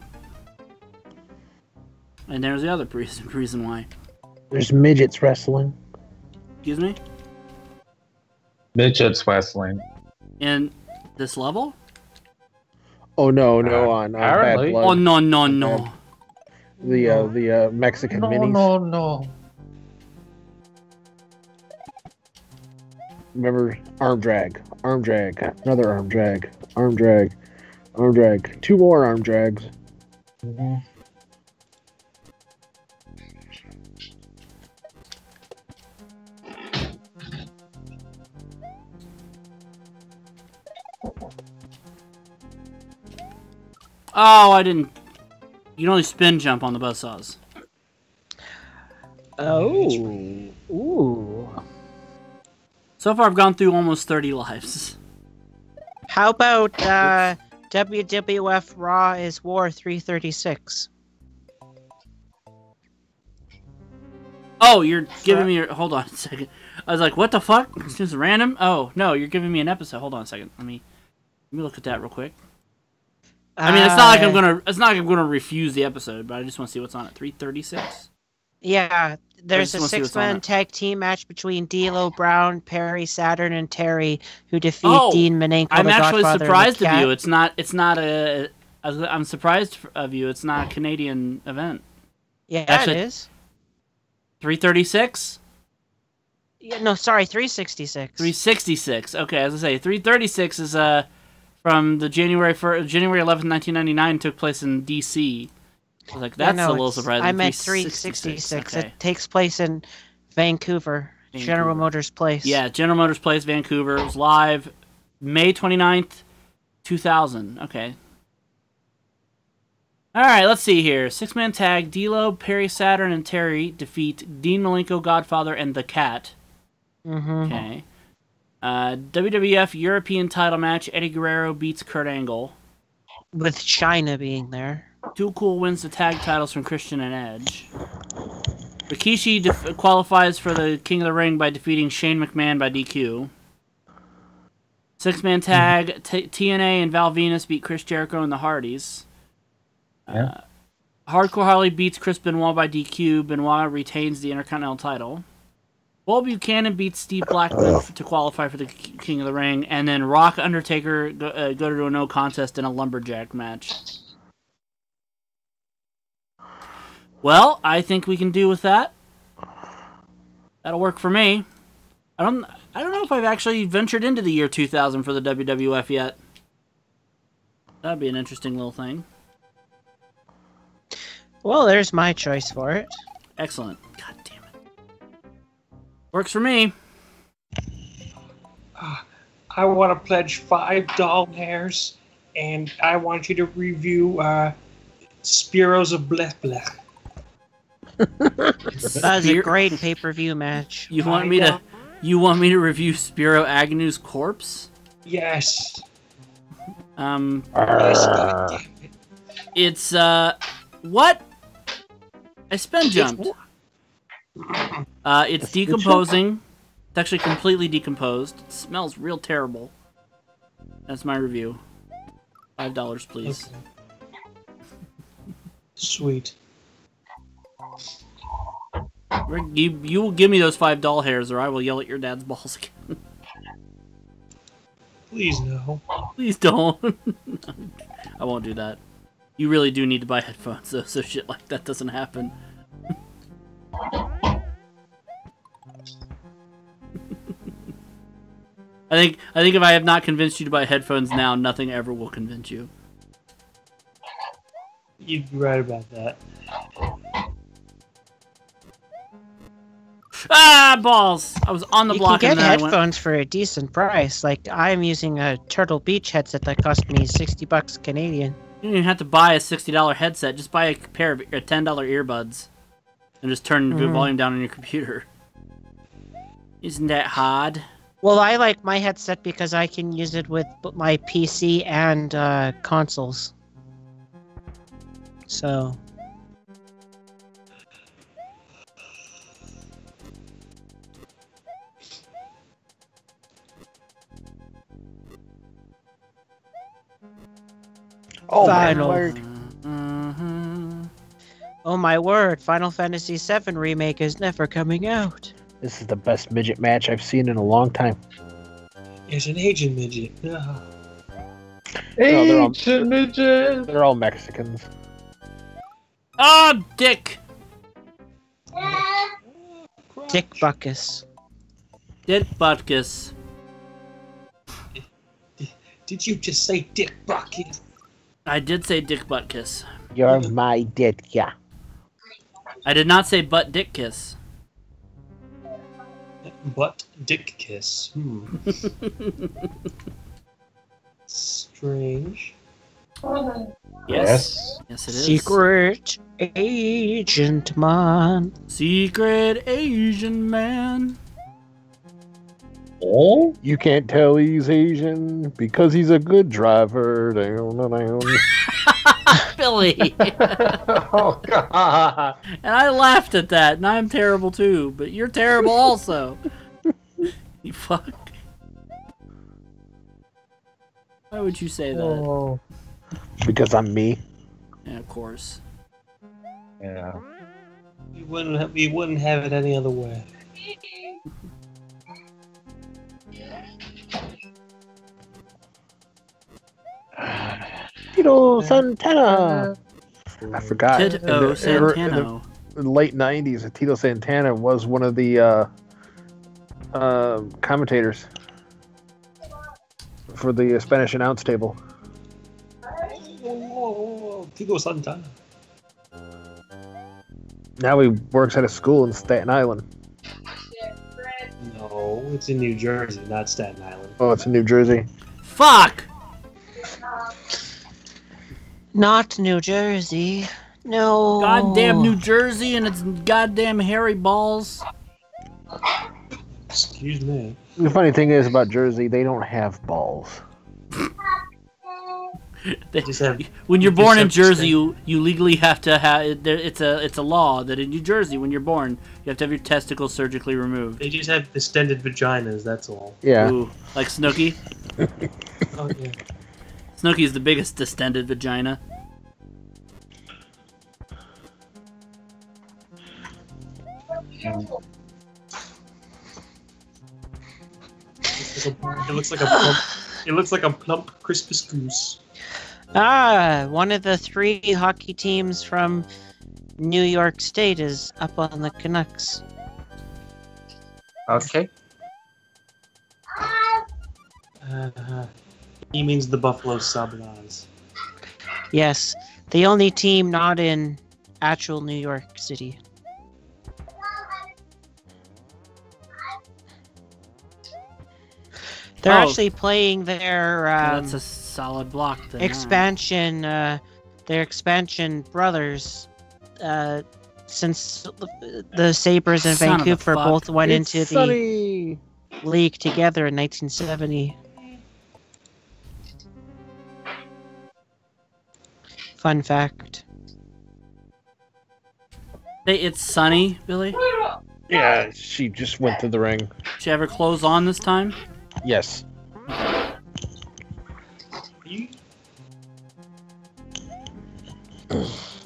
And there's the other reason why. There's midgets wrestling. Excuse me? Midgets wrestling. In this level? Oh no, on Bad Blood. Oh no. The Mexican minis. No. Remember, arm drag, another arm drag, arm drag, 2 more arm drags. Mm-hmm. Oh, I didn't. You can only spin jump on the buzzsaws. Oh. Ooh. So far, I've gone through almost 30 lives. How about WWF Raw is War 336? Oh, you're giving me hold on a second. I was like, what the fuck? It's just random? Oh, no, you're giving me an episode. Hold on a second. Let me look at that real quick. I mean, it's not like I'm gonna refuse the episode, but I just want to see what's on it. 336? Yeah, there's a 6-man tag team match between D'Lo Brown, Perry Saturn, and Terry, who defeat Dean Malenko. I'm actually surprised of you. I'm surprised of you. It's not a Canadian event. Yeah, actually, it is. 336? Yeah, no, sorry, 366. 366. Okay, as I say, 336 is from the January 11th, 1999, took place in D.C. I was like, that's a little surprising. I meant 366. Okay. It takes place in Vancouver, General Motors Place. Yeah, General Motors Place, Vancouver. It was live May 29th, 2000. Okay. All right, let's see here. 6-man tag. D'Lo, Perry Saturn, and Terry defeat Dean Malenko, Godfather, and The Cat. Mm-hmm. Okay. WWF European title match. Eddie Guerrero beats Kurt Angle. With China being there. Too Cool wins the tag titles from Christian and Edge. Rikishi qualifies for the King of the Ring by defeating Shane McMahon by DQ. 6-man tag. TNA and Val Venus beat Chris Jericho and the Hardys. Hardcore Holly beats Chris Benoit by DQ. Benoit retains the Intercontinental title. Bull Buchanan beats Steve Blackman to qualify for the King of the Ring. And then Rock Undertaker go to a no contest in a lumberjack match. Well, I think we can do with that. That'll work for me. I don't know if I've actually ventured into the year 2000 for the WWF yet. That'd be an interesting little thing. Well, there's my choice for it. Excellent. God damn it. Works for me. I want to pledge $5, and I want you to review Spiros of Blech Blech. That was a great pay-per-view match. You want me to review Spiro Agnew's corpse? Yes. Yes, God damn it. It's what? I spin jumped. It's decomposing. It's actually completely decomposed. It smells real terrible. That's my review. $5, please. Okay. Sweet. You will give me those $5 hairs, or I will yell at your dad's balls again. Please no. Please don't. I won't do that. You really do need to buy headphones, though, so shit like that doesn't happen. I think if I have not convinced you to buy headphones now, nothing ever will convince you. You'd be right about that. Ah, balls! I was on the block. You can and get then headphones for a decent price. Like, I'm using a Turtle Beach headset that cost me $60 Canadian. You don't even have to buy a $60 headset. Just buy a pair of $10 earbuds. And just turn the volume down on your computer. Isn't that hard? Well, I like my headset because I can use it with my PC and consoles. So... Oh, Final. my word. Oh my word, Final Fantasy VII Remake is never coming out. This is the best midget match I've seen in a long time. It's an Asian midget. Asian midget! They're all Mexicans. Oh, Dick! Dick Buckus. Dick Butkus. Did you just say Dick Bucket? I did say Dick Butkus. You're my dick, yeah. I did not say butt dick kiss. Butt dick kiss. Strange. Yes. Yes, it is. Secret Agent Man. Secret Asian man. Oh? You can't tell he's Asian because he's a good driver. Down. Billy. Oh, God. And I laughed at that, and I'm terrible too, but you're terrible also. You fuck. Why would you say that? Oh. Because I'm me. Yeah, of course. Yeah. We wouldn't have it any other way. Tito Santana. I forgot. Tito Santana. In the late 90s, Tito Santana was one of the commentators for the Spanish announce table. Tito Santana. Now he works at a school in Staten Island. No, it's in New Jersey, not Staten Island. Oh, it's in New Jersey. Fuck! Not New Jersey. No. Goddamn New Jersey and its goddamn hairy balls. Excuse me. The funny thing is about Jersey, they don't have balls. When you're born in Jersey, you legally have to have. It's a law that in New Jersey, when you're born, you have to have your testicles surgically removed. They just have distended vaginas. That's all. Yeah. Ooh, like Snooki. Oh yeah. Snooki is the biggest distended vagina. It looks like a plump. It looks like a plump Christmas goose. One of the 3 hockey teams from New York State is up on the Canucks. Okay. He means the Buffalo Sabres. Yes, the only team not in actual New York City. They're actually playing their that's a solid block. Then, expansion. Their expansion brothers. Since the Sabres and Son of a Vancouver fuck. both went It's into sunny. the league together in 1970. Fun fact. Hey, it's sunny, Billy. Yeah, she just went to the ring. Did she have her clothes on this time? Yes. I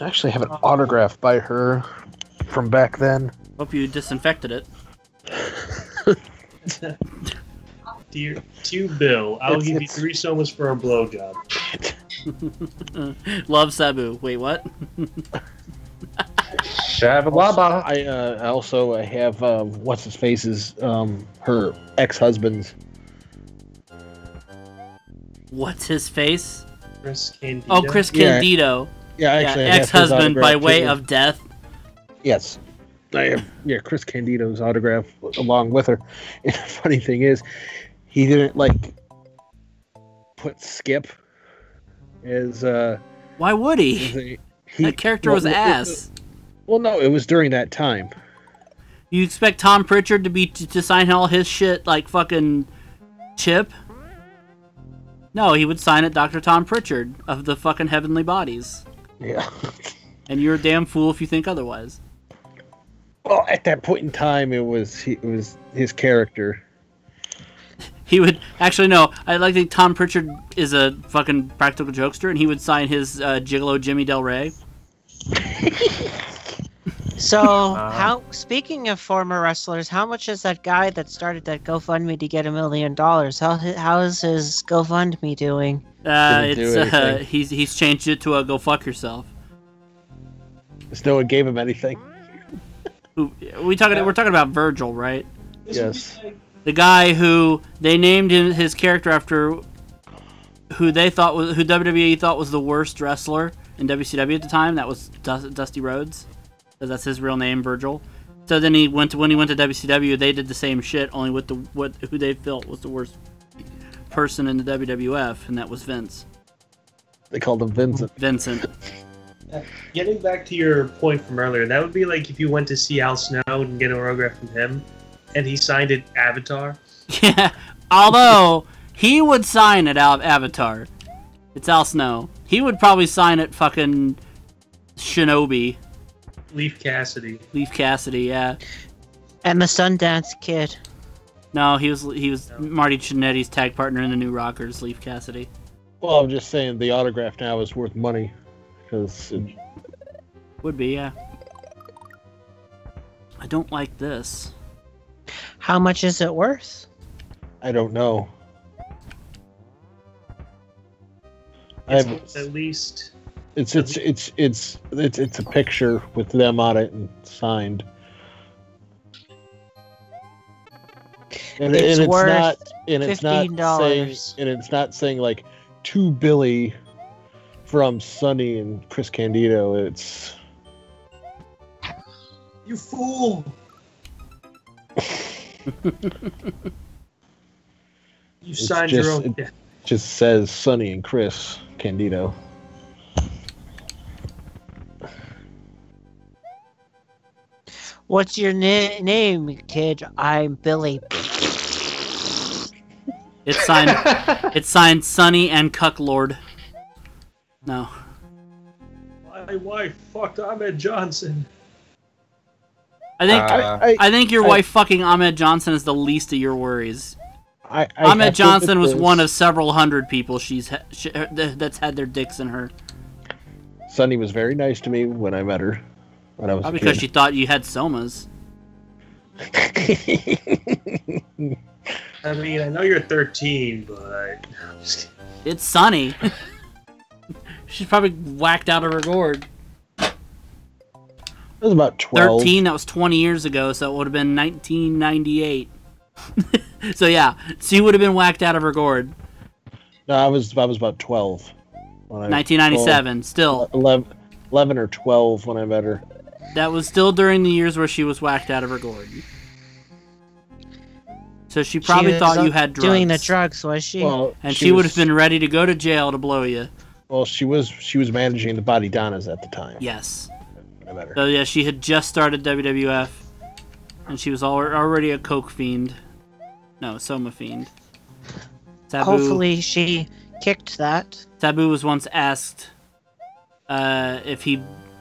actually have an autograph by her from back then. Hope you disinfected it. Dear Bill, I'll give you 3 somas for a blowjob. Love Sabu. Wait, what? Shabba-wabba. I also have what's his face's her ex-husband's. What's his face? Chris Candido. Oh, Chris Candido. Yeah, Yeah, actually, I have his ex-husband by autograph, way too. of death. Yes. I have, Chris Candido's autograph along with her. And the funny thing is, he didn't put Skip as Why would he? That character was ass. Well, no, it was during that time. You expect Tom Pritchard to sign all his shit like fucking Chip? No, he would sign it Dr. Tom Pritchard of the fucking Heavenly Bodies. Yeah. And you're a damn fool if you think otherwise. Well, at that point in time, it was his character. He would actually no. I like think Tom Pritchard is a fucking practical jokester, and he would sign his Gigolo Jimmy Del Rey. So, speaking of former wrestlers, how much is that guy that started that GoFundMe to get $1 million? How is his GoFundMe doing? Didn't do anything. He's changed it to a go fuck yourself. Because no one gave him anything. We're talking about Virgil, right? Yes. The guy who they named his character after, who WWE thought was the worst wrestler in WCW at the time. That was Dusty Rhodes, because that's his real name, Virgil. So then when he went to WCW, they did the same shit, only with who they felt was the worst person in the WWF, and that was Vince. They called him Vincent. Getting back to your point from earlier, that would be like if you went to see Al Snow and get an autograph from him, and he signed it Avatar. Yeah, although he would sign it out of Avatar. It's Al Snow. He would probably sign it fucking Shinobi. Leaf Cassidy, yeah. And the Sundance Kid. No, he was Marty Jannetty's tag partner in the New Rockers, Leaf Cassidy. Well, I'm just saying the autograph now is worth money. Because would be, yeah. I don't like this. How much is it worth? I don't know. it's at least it's a picture with them on it and signed. And it's worth it's $15. It's not saying like to Billy from Sonny and Chris Candido. It's you fool. You signed your own. It just says Sonny and Chris Candido. What's your name, kid? I'm Billy. It's signed Sonny and Cuck Lord. No. My wife fucked Ahmed Johnson. I think your wife fucking Ahmed Johnson is the least of your worries. Ahmed Johnson was one of several hundred people that's had their dicks in her. Sonny was very nice to me when I met her. When I was Probably because she thought you had somas. I mean, I know you're 13, but I'm just kidding. It's Sunny. She's probably whacked out of her gourd. It was about 12. 13, that was 20 years ago, so it would have been 1998. So yeah, she would have been whacked out of her gourd. No, I was about 12. 1997, still. 11 or 12 when I met her. That was still during the years where she was whacked out of her gourd. So she probably thought you had drugs. Doing the drugs, was she? Well, and she would have been ready to go to jail to blow you. Well, she was managing the Body Donnas at the time. Yes. I met her. So yeah, she had just started WWF, and she was already a coke fiend. No, soma fiend. Sabu, hopefully she kicked that. Sabu was once asked if he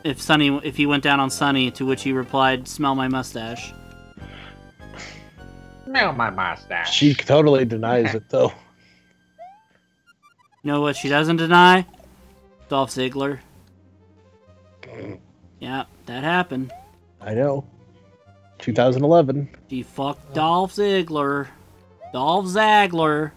went down on Sunny, to which he replied, "Smell my mustache." Smell my mustache. She totally denies it, though. You know what she doesn't deny? Dolph Ziggler. Yeah, that happened. I know. 2011. She fucked Dolph Ziggler. Dolph Ziggler.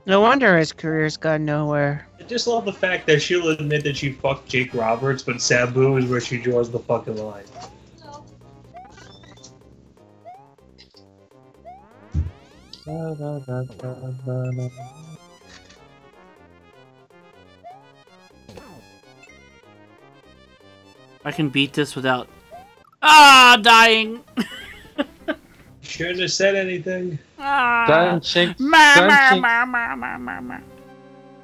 No wonder his career's gone nowhere. I just love the fact that she'll admit that she fucked Jake Roberts, but Sabu is where she draws the fucking line. I can beat this without... dying! Shouldn't have said anything. I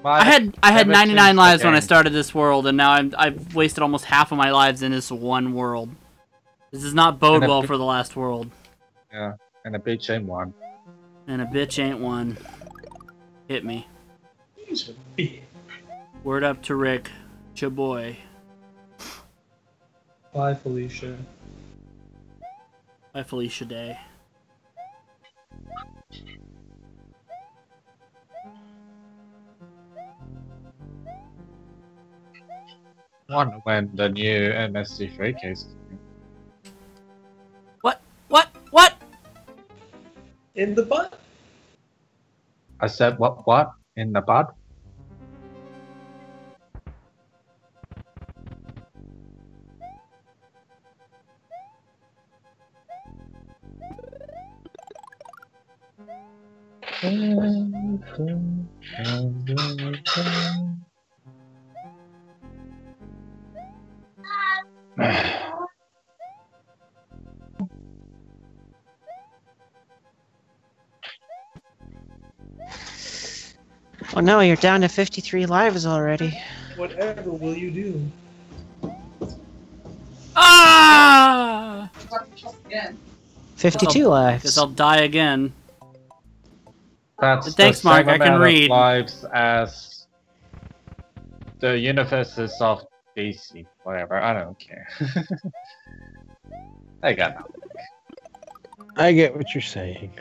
had 99 lives when I started this world, and now I've wasted almost half of my lives in this one world. This does not bode well for the last world. Yeah, and a bitch ain't one. And a bitch ain't one. Hit me. He's a bitch. Word up to Rick. Chaboy. Bye, Felicia. Bye, Felicia Day. Wonder when the new MSC3 case. What? In the butt? I said what? In the butt? Oh no, you're down to 53 lives already. Whatever will you do? 52 lives. Guess I'll die again. That's Thanks, the Mark, same I can amount of read. lives as the universes of DC. Whatever, I don't care. I got nothing. I get what you're saying.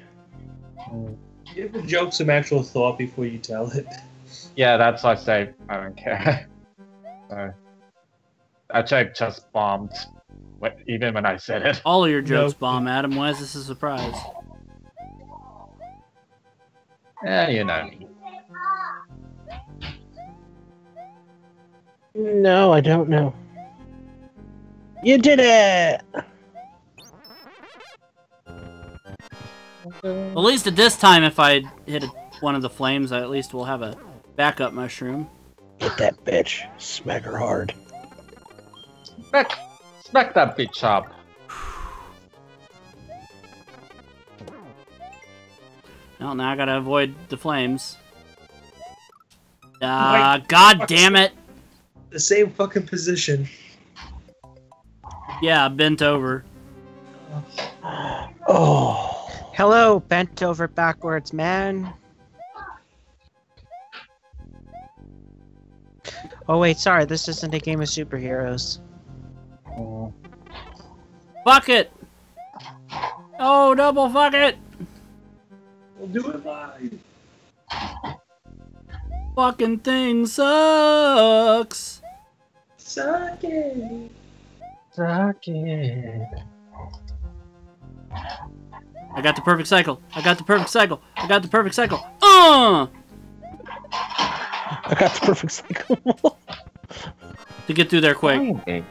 Give the joke some actual thought before you tell it. Yeah, that's why I say I don't care. I just bombed, even when I said it. All of your jokes bomb, Adam. Why is this a surprise? Yeah, you know me. No, I don't know. You did it! At least at this time, if I hit one of the flames, I at least will have a backup mushroom. Get that bitch. Smack her hard. Smack that bitch up. Well, now I gotta avoid the flames. God damn it! The same fucking position. Yeah, bent over. Oh. Hello, bent over backwards man. Oh wait, sorry, this isn't a game of superheroes. Fuck it! Oh, double fuck it! We'll do it live. Fucking thing sucks! Suck it. Suck it. I got the perfect cycle. I got the perfect cycle. I got the perfect cycle. I got the perfect cycle. To get through there quick. Okay.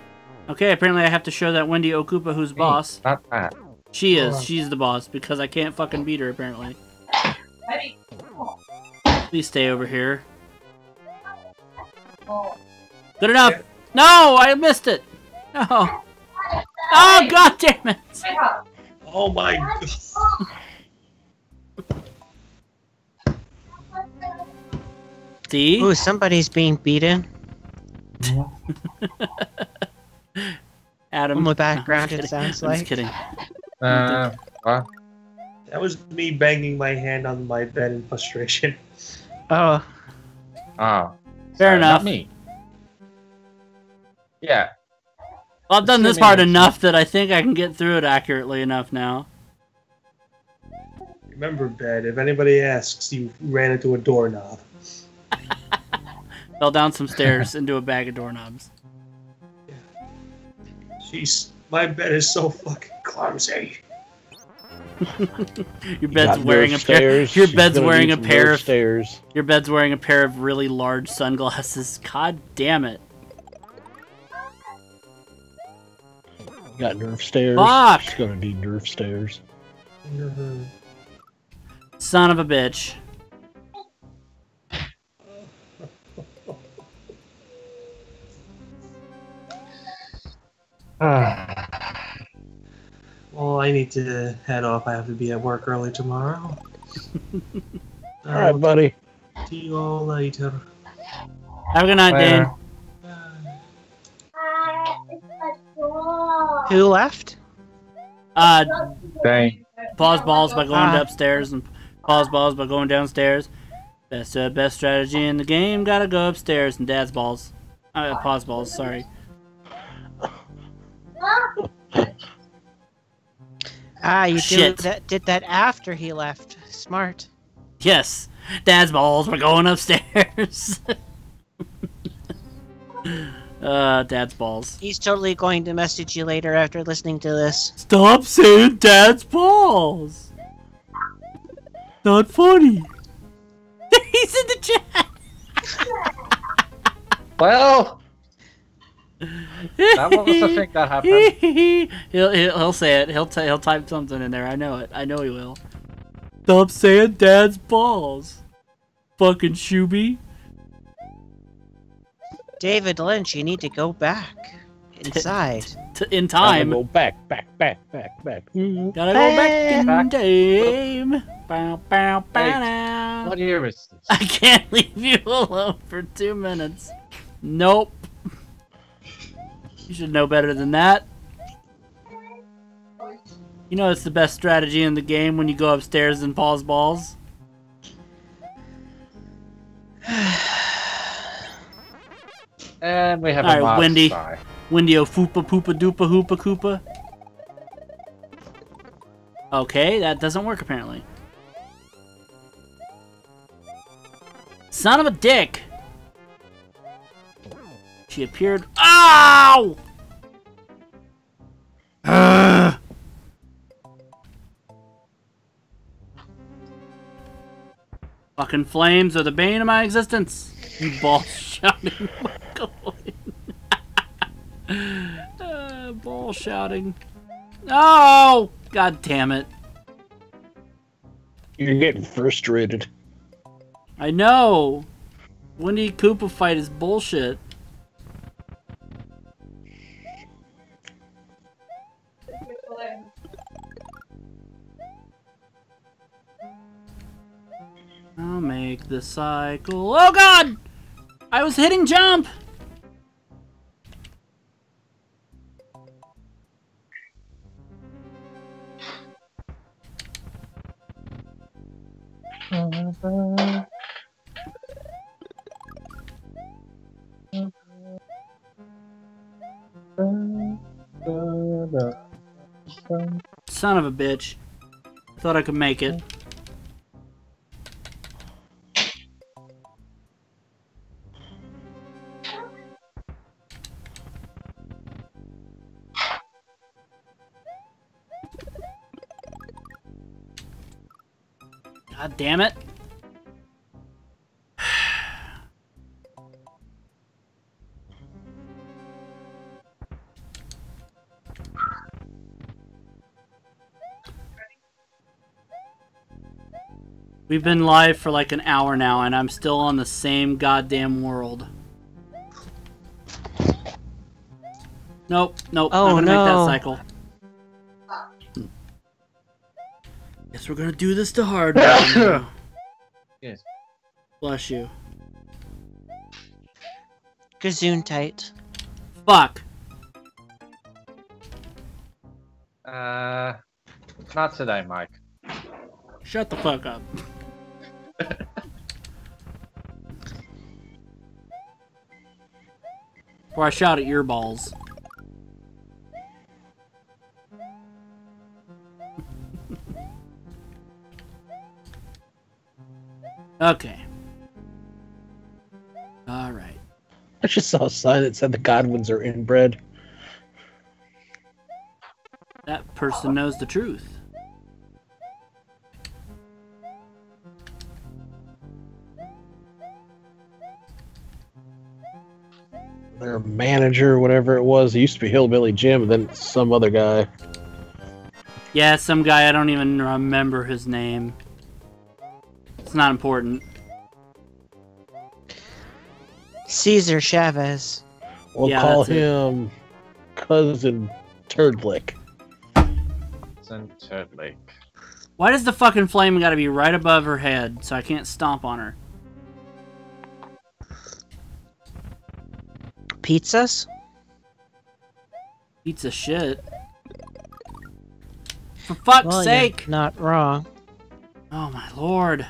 Okay, apparently I have to show that Wendy Okupa who's boss. Not bad. She is. She's the boss because I can't fucking beat her apparently. Please stay over here. Good enough. No, I missed it. No. Oh, god damn it. Oh my god. See? Ooh, somebody's being beaten. Adam. From the background, No, it sounds I'm like. just kidding. What? That was me banging my hand on my bed in frustration. Oh, Ah. Fair Sorry, enough. Not me. Yeah. Well, I've done this Assuming part it's- enough that I think I can get through it accurately enough now. Remember, bed, if anybody asks, you ran into a doorknob. Fell down some stairs into a bag of doorknobs. Jeez, my bed is so fucking clumsy. Your bed's wearing a pair. Your bed's wearing a pair of stairs. Your bed's wearing a pair of really large sunglasses. God damn it! Got Nerf stairs. Fuck! She's gonna need Nerf stairs. Son of a bitch. Well, I need to head off. I have to be at work early tomorrow. All right, buddy. See you all later. Have a good night, Dane. who left? Dang. Pause balls by going upstairs and pause balls by going downstairs. Best strategy in the game. Gotta go upstairs and dad's balls. Pause balls. Sorry. You Shit. did that after he left. Smart. Yes, dad's balls. We're going upstairs. Dad's balls. He's totally going to message you later after listening to this. Stop saying dad's balls. Not funny. He's in the chat. Well, that was the thing that happened. he'll say it. He'll type something in there. I know it. I know he will. Stop saying dad's balls. Fucking shooby. David Lynch, you need to go back inside. In time. Go back. Gotta go back in time. Bow, bow, bow, now. What year is this? I can't leave you alone for 2 minutes. Nope. You should know better than that. You know it's the best strategy in the game when you go upstairs and pause balls. And we have Alright, a mob Wendy. spy. Windio foopa poopa doopa hoopa koopa. Okay, that doesn't work apparently. Son of a dick! She appeared. Ow! Ugh. Fucking flames are the bane of my existence. You ball shouting. Ball shouting. No! God damn it. You're getting frustrated. I know. Windy Koopa fight is bullshit. I'll make the cycle. Oh god! I was hitting jump! Son of a bitch. Thought I could make it. God damn it. We've been live for like an hour now, and I'm still on the same goddamn world. Nope, nope, Oh, not gonna make that no. cycle. Guess we're gonna do this the hard way now. Yes. Bless you. Gazoon tight. Fuck. Not today, Mike. Shut the fuck up. Or I shout at your balls. Okay. Alright. I just saw a sign that said the Godwins are inbred. That person knows the truth. Their manager, or whatever it was, it used to be Hillbilly Jim, and then some other guy. Yeah, some guy, I don't even remember his name. It's not important. Cesar Chavez. We'll Yeah, call that's it. him Cousin Turdlick. Turd Lake. Why does the fucking flame gotta be right above her head so I can't stomp on her? Pizzas? Pizza shit. For fuck's Well, sake! you're not wrong. Oh my lord.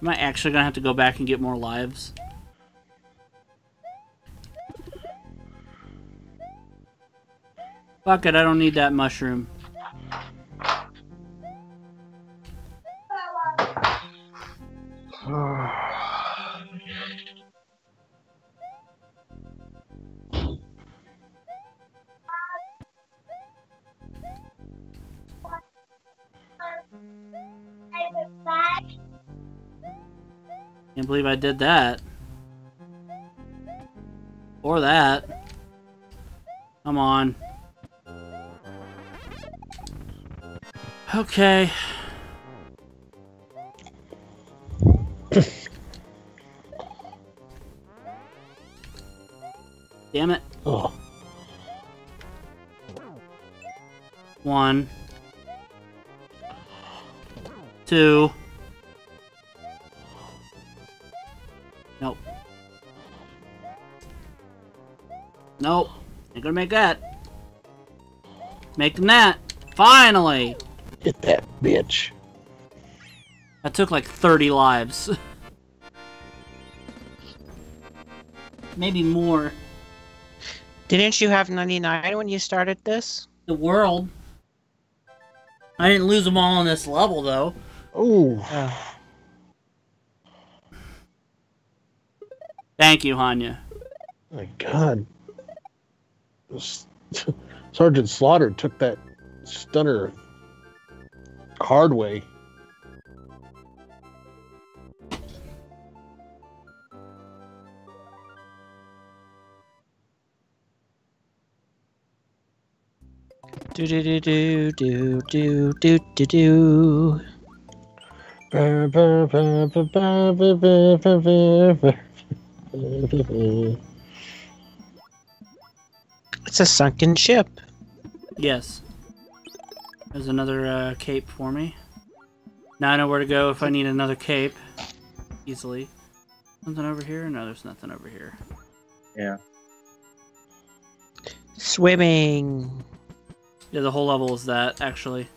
Am I actually gonna have to go back and get more lives? Fuck it, I don't need that mushroom. Can't believe I did that. Or that. Come on. Okay. Damn it. Oh, 1, 2. Nope. Nope. Ain't gonna make that. Making that. Finally! hit that bitch. That took like 30 lives. Maybe more. Didn't you have 99 when you started this? The world. I didn't lose them all on this level, though. Oh, Thank you, Hanya. my God. Sergeant Slaughter took that stunner hard way. Do do do do do do do do do. It's a sunken ship. Yes. There's another cape for me. Now I know where to go if I need another cape. Easily. Something over here? No, there's nothing over here. Yeah. Swimming. Yeah, the whole level is that, actually.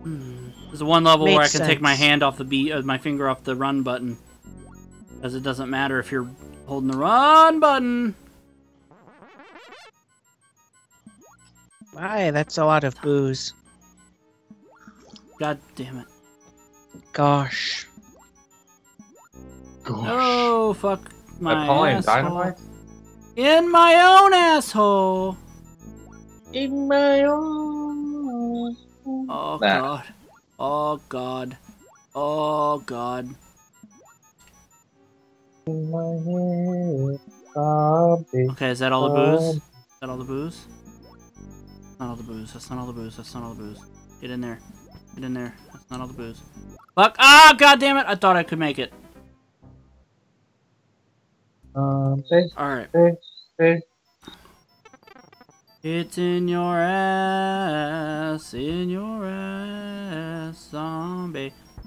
There's one level where I Makes can take my sense. hand off the my finger off the run button. Because it doesn't matter if you're holding the run button. Aye, that's a lot of booze. God damn it. Gosh. Gosh. Oh, fuck my Napoleon asshole. Dynamite? In my own asshole. In my own. Oh Nah. god. Oh god. Oh god. In my head, zombie. Okay, is that all the booze? Is that all the booze? Not all the booze. That's not all the booze. That's not all the booze. Get in there. Get in there. That's not all the booze. Fuck! Ah! God damn it! I thought I could make it. All right. It's in your ass, zombie,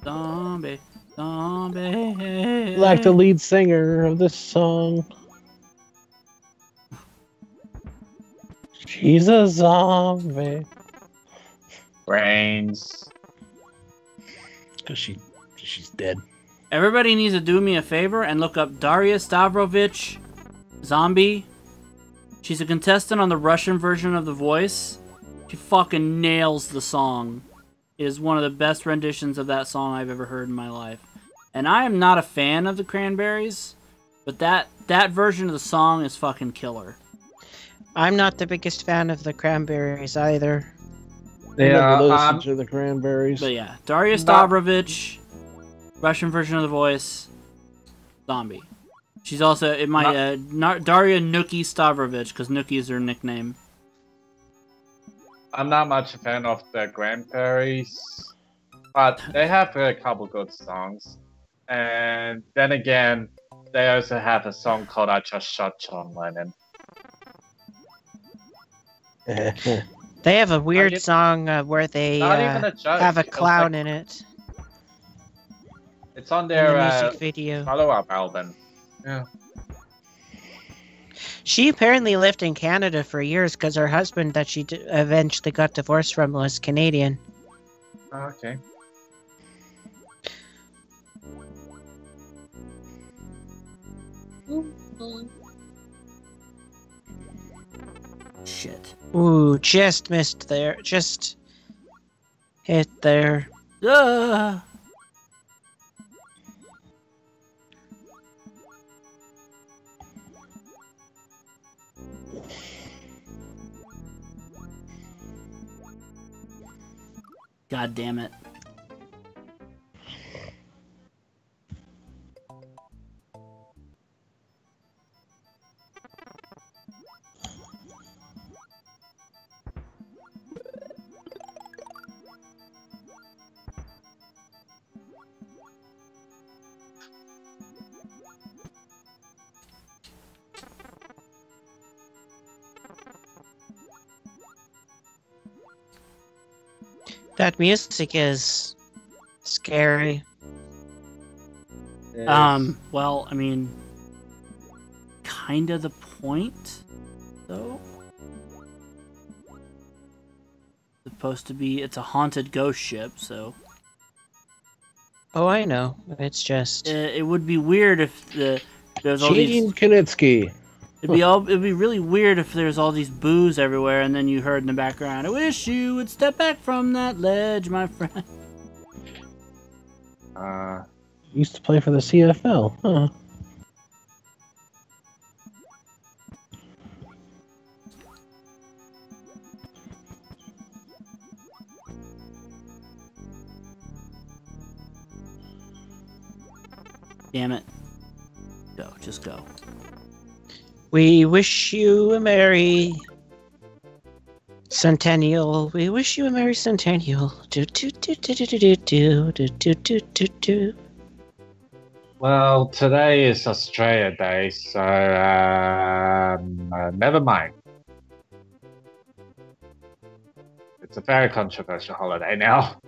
zombie, zombie. Like the lead singer of this song. She's a zombie. Brains. Because she's dead. Everybody needs to do me a favor and look up Daria Stavrovich, zombie. She's a contestant on the Russian version of The Voice. She fucking nails the song. It is one of the best renditions of that song I've ever heard in my life. And I am not a fan of the Cranberries, but that version of the song is fucking killer. I'm not the biggest fan of the Cranberries either. Never listened to the Cranberries. But yeah, Daria Stavrovich, Russian version of The Voice, zombie. She's also in my Daria Nookie Stavrovich, because Nookie is her nickname. I'm not much a fan of the Cranberries, but they have a couple good songs. And then again, they also have a song called I Just Shot John Lennon. They have a weird song where they have a clown in it. It's on In their the music video. follow-up album. Yeah. She apparently lived in Canada for years because her husband that she eventually got divorced from was Canadian. Okay. Shit. Ooh, just missed there. Just hit there. God damn it. That music is scary. Well, I mean, kind of the point, though. Supposed to be, it's a haunted ghost ship, so. Oh, I know. It's just. It would be weird if there's all these. Gene Kinitsky. It'd be really weird if there's all these boos everywhere, and then you heard in the background, "I wish you would step back from that ledge, my friend." Used to play for the CFL, huh? Damn it. Go, just go. We wish you a merry centennial. We wish you a merry centennial. Do do do do do do do do do do do do. Well, today is Australia Day, so never mind. It's a very controversial holiday now.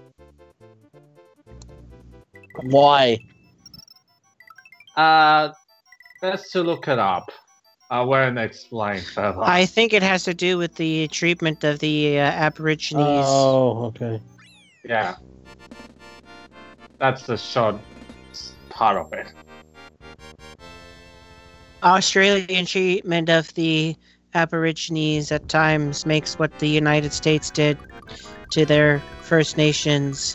Why? Best to look it up. I won't explain further. I think it has to do with the treatment of the Aborigines. Oh, okay. Yeah. That's the short part of it. Australian treatment of the Aborigines at times makes what the United States did to their First Nations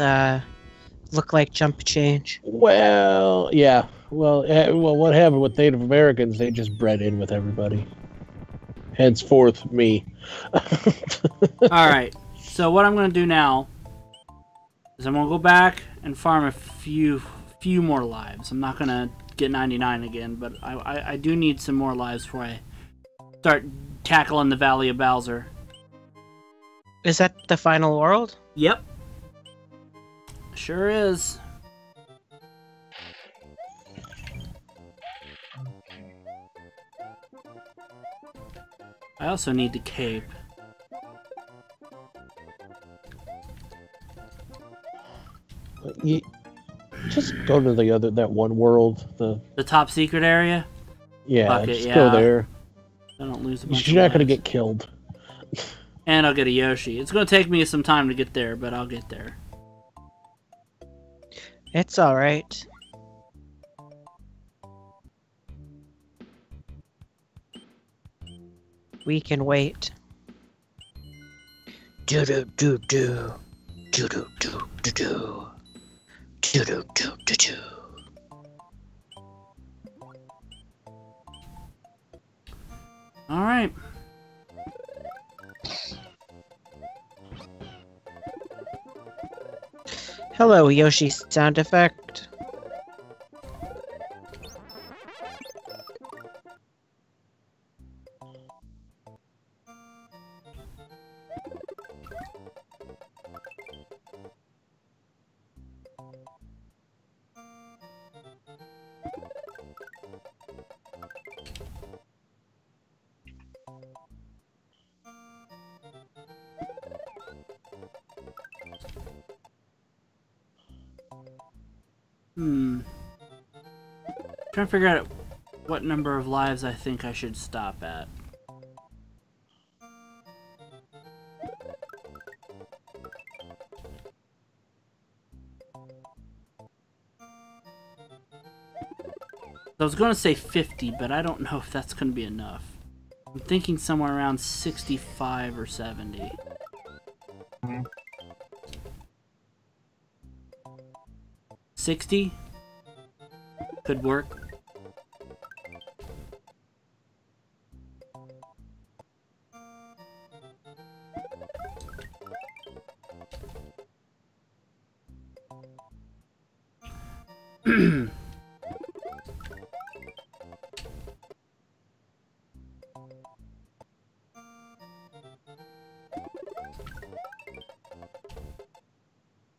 look like chump change. Well, yeah. Well, what happened with Native Americans? They just bred in with everybody. henceforth me. All right. So what I'm going to do now is I'm going to go back and farm a few more lives. I'm not going to get 99 again, but I do need some more lives before I start tackling the Valley of Bowser. Is that the final world? Yep. Sure is. I also need the cape. You just go to that one world. The top secret area? Yeah, Fuck it, just yeah. go there. I don't lose a bunch You're not of going to lives. get killed. And I'll get a Yoshi. It's going to take me some time to get there, but I'll get there. It's alright. We can wait. Do do do do. Do do do do do. Do do do do do. Alright. Hello, Yoshi sound effect. Trying to figure out what number of lives I think I should stop at. I was going to say 50, but I don't know if that's going to be enough. I'm thinking somewhere around 65 or 70. Mhm. 60 could work.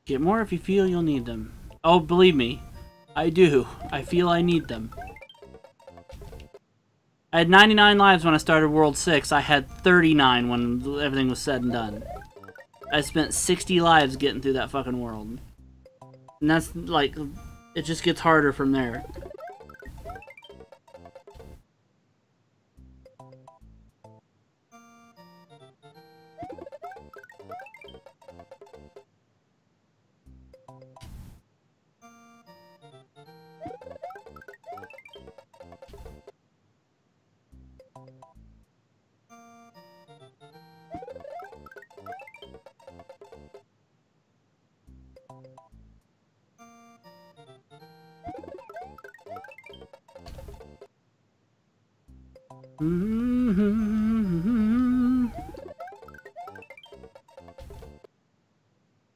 Get more if you feel you'll need them. Oh, believe me, I do. I feel I need them. I had 99 lives when I started World 6. I had 39 when everything was said and done. I spent 60 lives getting through that fucking world. And that's, like, it just gets harder from there.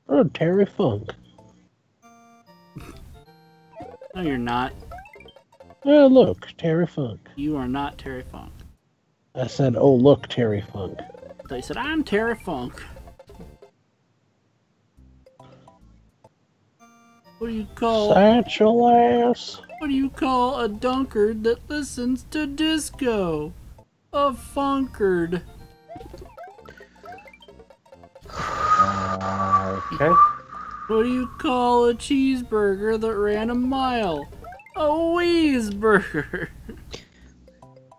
Oh, Terry Funk. No, you're not. Oh, look, Terry Funk. You are not Terry Funk. I said, oh, look, Terry Funk. They said, I'm Terry Funk. What do you call... Satchel ass. What do you call a dunkard that listens to disco? A funkard. Okay. What do you call a cheeseburger that ran a mile? A Wheezeburger.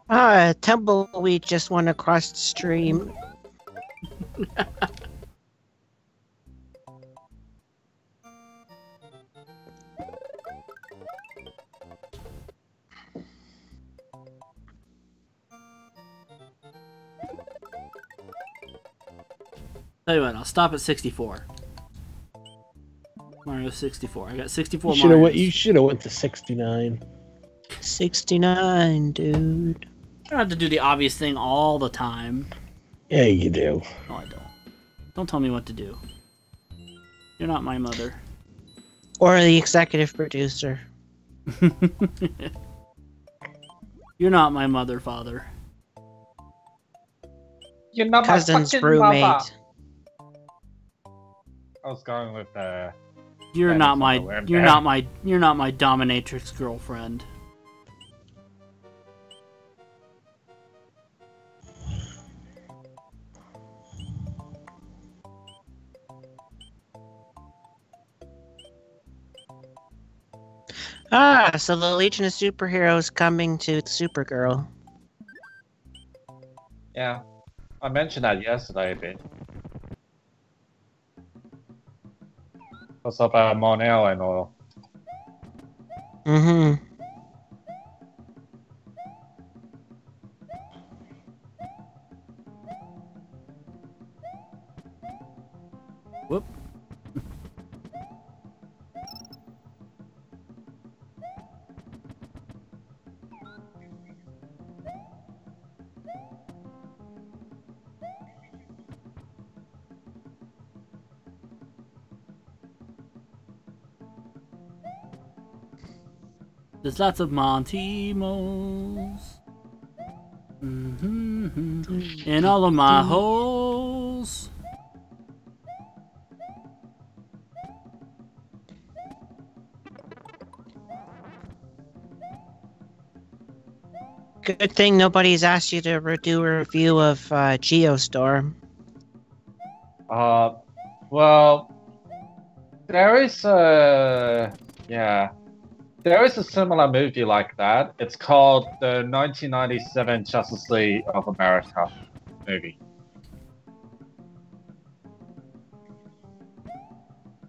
Ah, tumbleweed just went across the stream. Tell you what, I'll stop at 64. Mario 64. I got 64 You should have Marios. went. You should have went to 69. 69, dude. don't have to do the obvious thing all the time. Yeah, you do. No, I don't. Don't tell me what to do. You're not my mother. Or the executive producer. You're not my mother, father. You're not Cousin's my fucking roommate. mother. I was going with You're That not is my. not a word You're there. not my. You're not my dominatrix girlfriend. Ah, so the Legion of Superheroes coming to Supergirl. yeah. I mentioned that yesterday a bit. What's up, Monel and all? Mm-hmm. Whoop. There's lots of Montimos. In all of my holes. Good thing nobody's asked you to do a review of Geostorm. Well, there is a there is a similar movie like that. It's called the 1997 Justice League of America movie.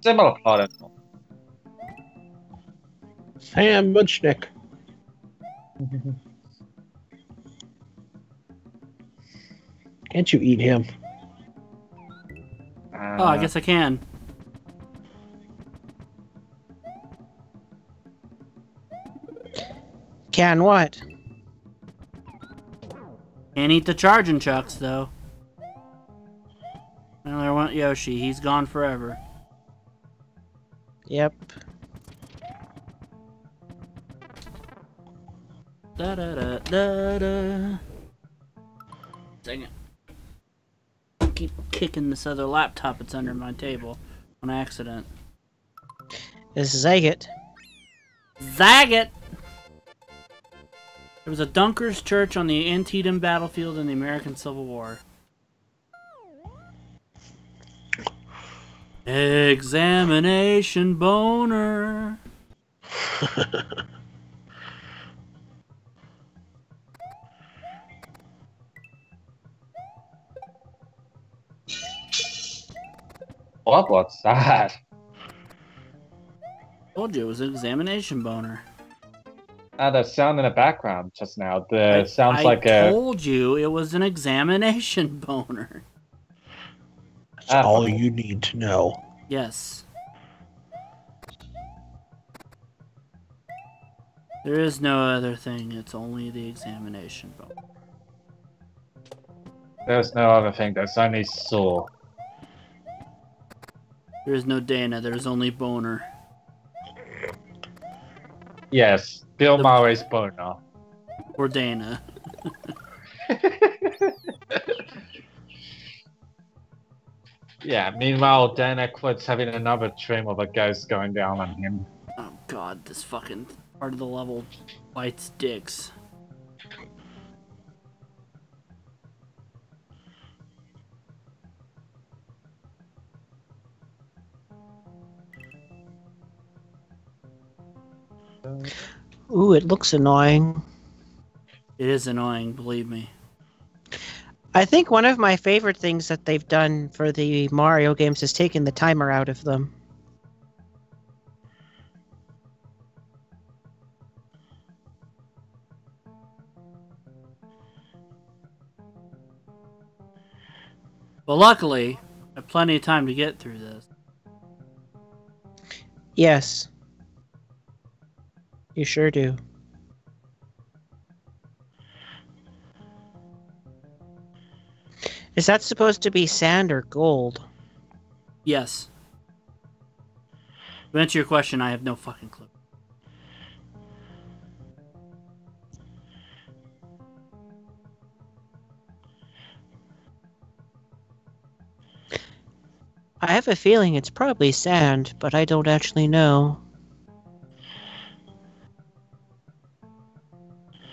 Similar plot as well. Sam Muchnick. Can't you eat him? Oh, I guess I can. Can what? Can't eat the charging chucks, though. Well, there went Yoshi. He's gone forever. Yep. Da da da da da. Dang it. I keep kicking this other laptop that's under my table on accident. This is Agate. Zag it! There was a Dunkers Church on the Antietam battlefield in the American Civil War. Examination boner. What's that? Told you it was an examination boner. The sound in the background just now. Sounds I like told you it was an examination boner. That's all you need to know. Yes. There is no other thing. It's only the examination boner. There's no other thing. There's only Saw. There is no Dana. There's only boner. Yes, Bill Murray's boner. Or Dana. Yeah, meanwhile, Dana quits having another dream of a ghost going down on him. Oh god, this fucking part of the level bites dicks. Ooh, it looks annoying. It is annoying, believe me. I think one of my favorite things that they've done for the Mario games is taking the timer out of them. But luckily, I have plenty of time to get through this. Yes. You sure do. Is that supposed to be sand or gold? Yes. To answer your question, I have no fucking clue. I have a feeling it's probably sand, but I don't actually know.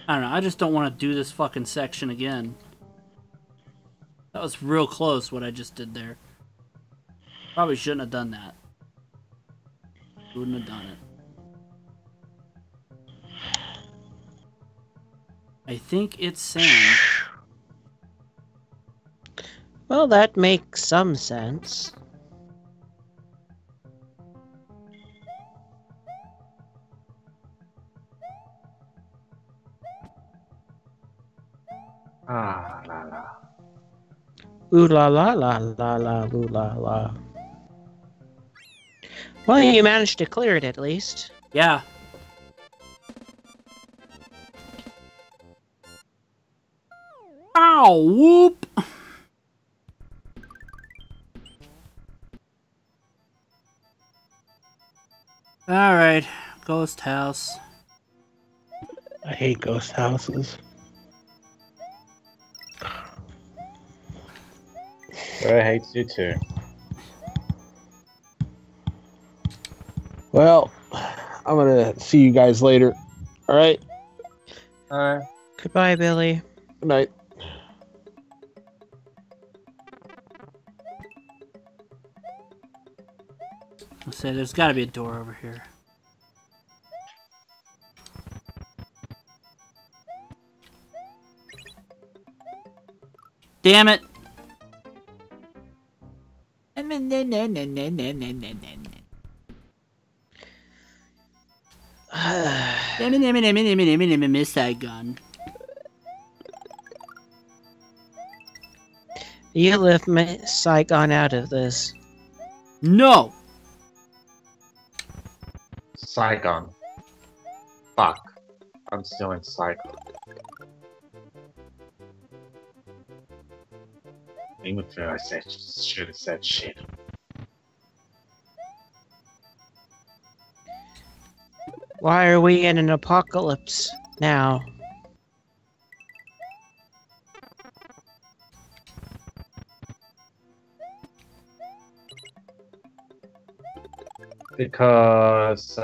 I don't know. I just don't want to do this fucking section again. That was real close what I just did there. Probably shouldn't have done that. Wouldn't have done it. I think it's sand. Well, that makes some sense. Ah, la la. Ooh la la la la la ooh la la. Well, you managed to clear it at least. Yeah. Ow! Whoop! Alright. Ghost house. I hate ghost houses. Bro hates you too. Well, I'm gonna see you guys later. All right. Alright. Goodbye, Billy. Good night. I'll say there's got to be a door over here. Damn it! Miss Saigon. You left Saigon out of this. No! Saigon. Fuck. I'm still in Saigon. Even though I should have said shit. Why are we in an apocalypse now? Because,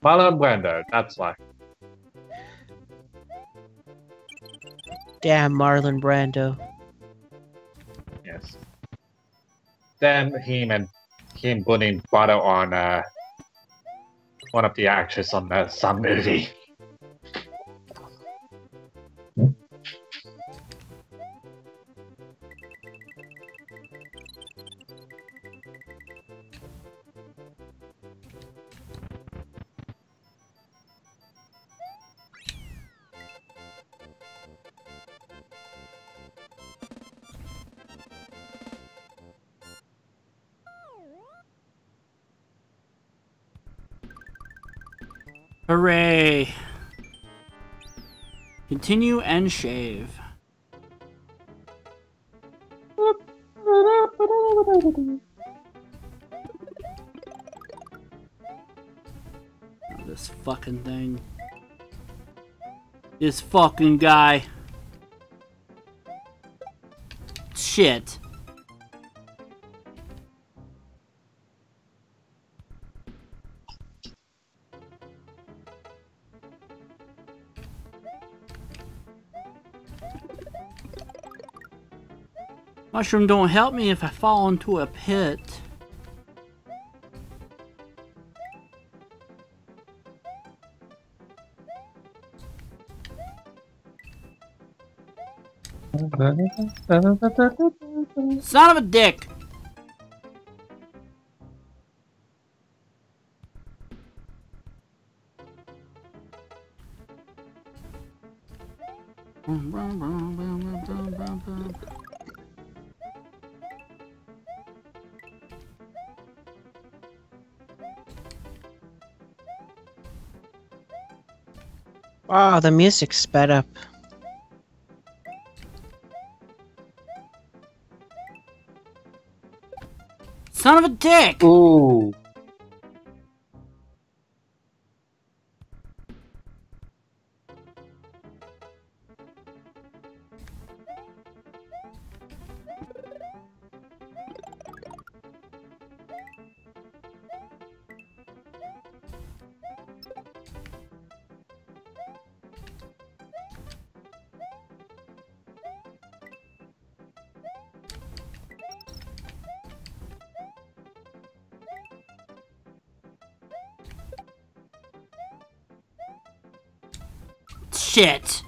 Marlon Brando, that's why. Damn Marlon Brando. Yes. Then him putting butter on, one of the actors on some movie. Hooray! Continue and shave. Oh, this fucking thing. This fucking guy. Shit. Mushroom don't help me if I fall into a pit. Son of a dick! Wow, the music sped up. Son of a dick! Ooh. Shit!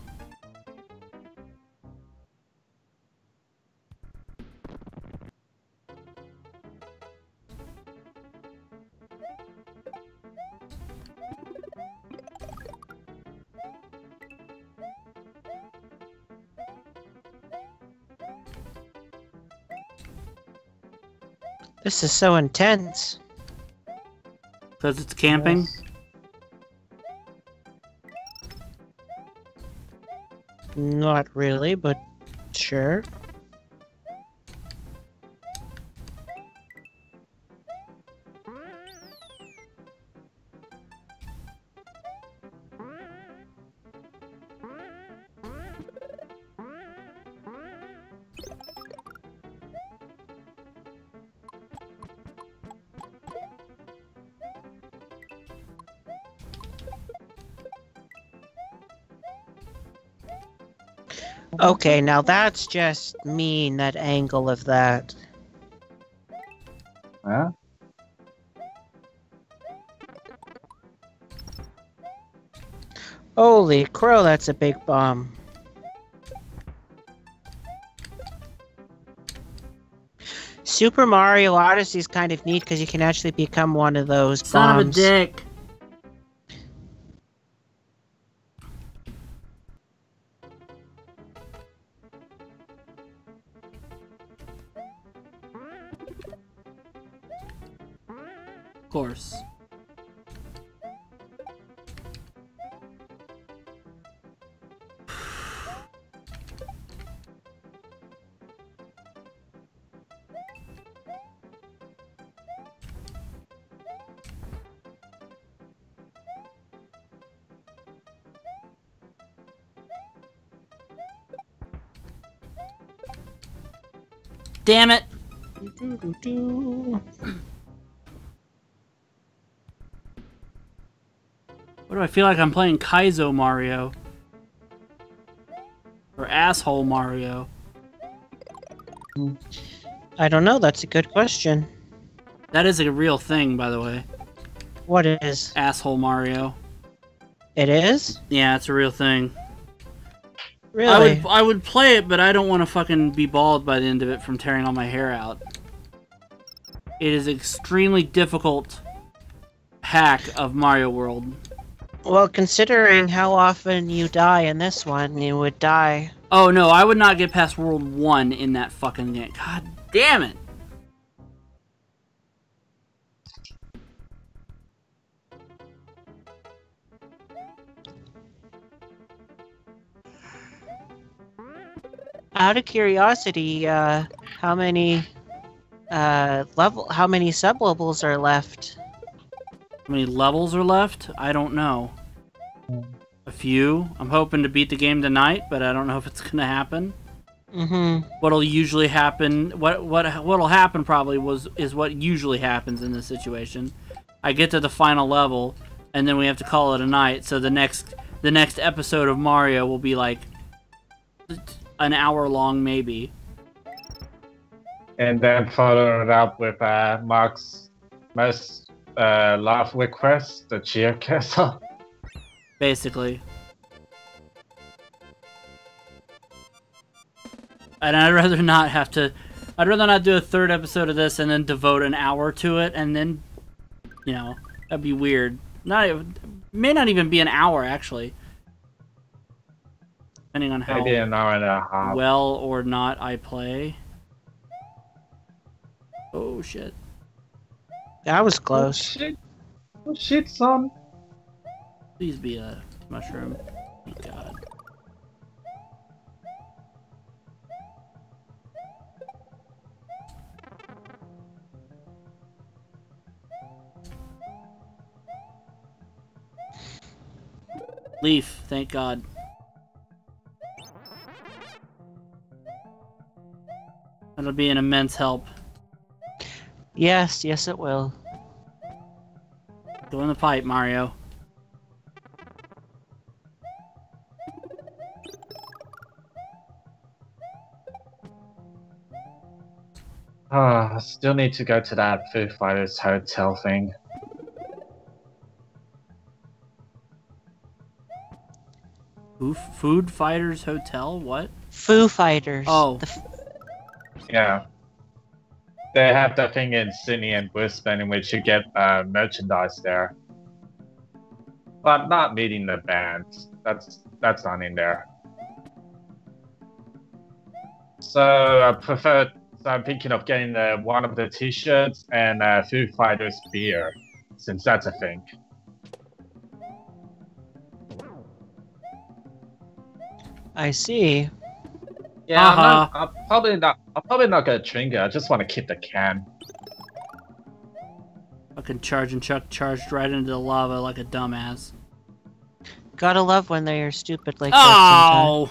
This is so intense. Because it's camping? Yes. Not really, but sure. Okay, now that's just mean, that angle of that. Huh? Holy crow, that's a big bomb. Super Mario Odyssey is kind of neat because you can actually become one of those Son bombs. of a dick! Of course. Damn it! What do I feel like I'm playing Kaizo Mario? Or Asshole Mario? I don't know, that's a good question. That is a real thing, by the way. What is? Asshole Mario. It is? Yeah, it's a real thing. Really? I would play it, but I don't want to fucking be bald by the end of it from tearing all my hair out. It is extremely difficult hack of Mario World. Well, considering how often you die in this one, you would die. Oh no, I would not get past World 1 in that fucking game. God damn it! Out of curiosity, how many sub-levels are left? How many levels are left? I don't know. A few. I'm hoping to beat the game tonight, but I don't know if it's gonna happen. What'll usually happen? What'll happen probably is what usually happens in this situation. I get to the final level, and then we have to call it a night. So the next episode of Mario will be like an hour long, maybe. And then follow it up with Mark's most love request, the cheer castle. Basically. And I'd rather not have to... I'd rather not do a third episode of this and then devote an hour to it, and then... You know, that'd be weird. May not even be an hour, actually. Depending on how Maybe an hour and a half. well or not I play. Oh, shit. That was Oh close. shit. Oh shit, son. Please be a mushroom. Thank God. Leaf, thank God. That'll be an immense help. Yes, yes it will. Go in the pipe, Mario. I still need to go to that Foo Fighters hotel thing. Food Fighters Hotel? What? Foo Fighters. Oh. Yeah. They have that thing in Sydney and Brisbane in which you get merchandise there. But not meeting the bands. That's not in there. So I'm thinking of getting one of the t-shirts and Foo Fighters beer, since that's a thing. I see. Yeah, I'm probably not gonna drink it. I just want to keep the can. Fucking Charge and Chuck charged right into the lava like a dumbass. Gotta love when they are stupid like that Oh!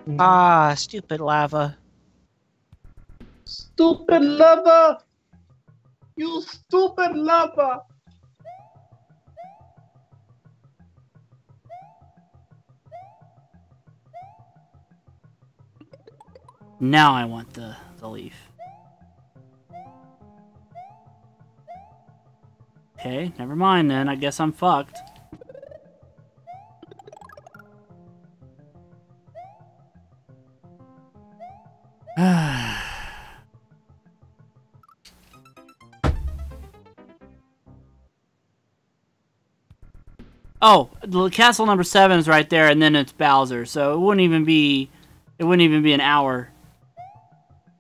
sometimes. Ah, stupid lava. Stupid lover! You stupid lover! Now I want the leaf. Okay, never mind then. I guess I'm fucked. Oh, the castle number 7 is right there, and then it's Bowser. So it wouldn't even be an hour,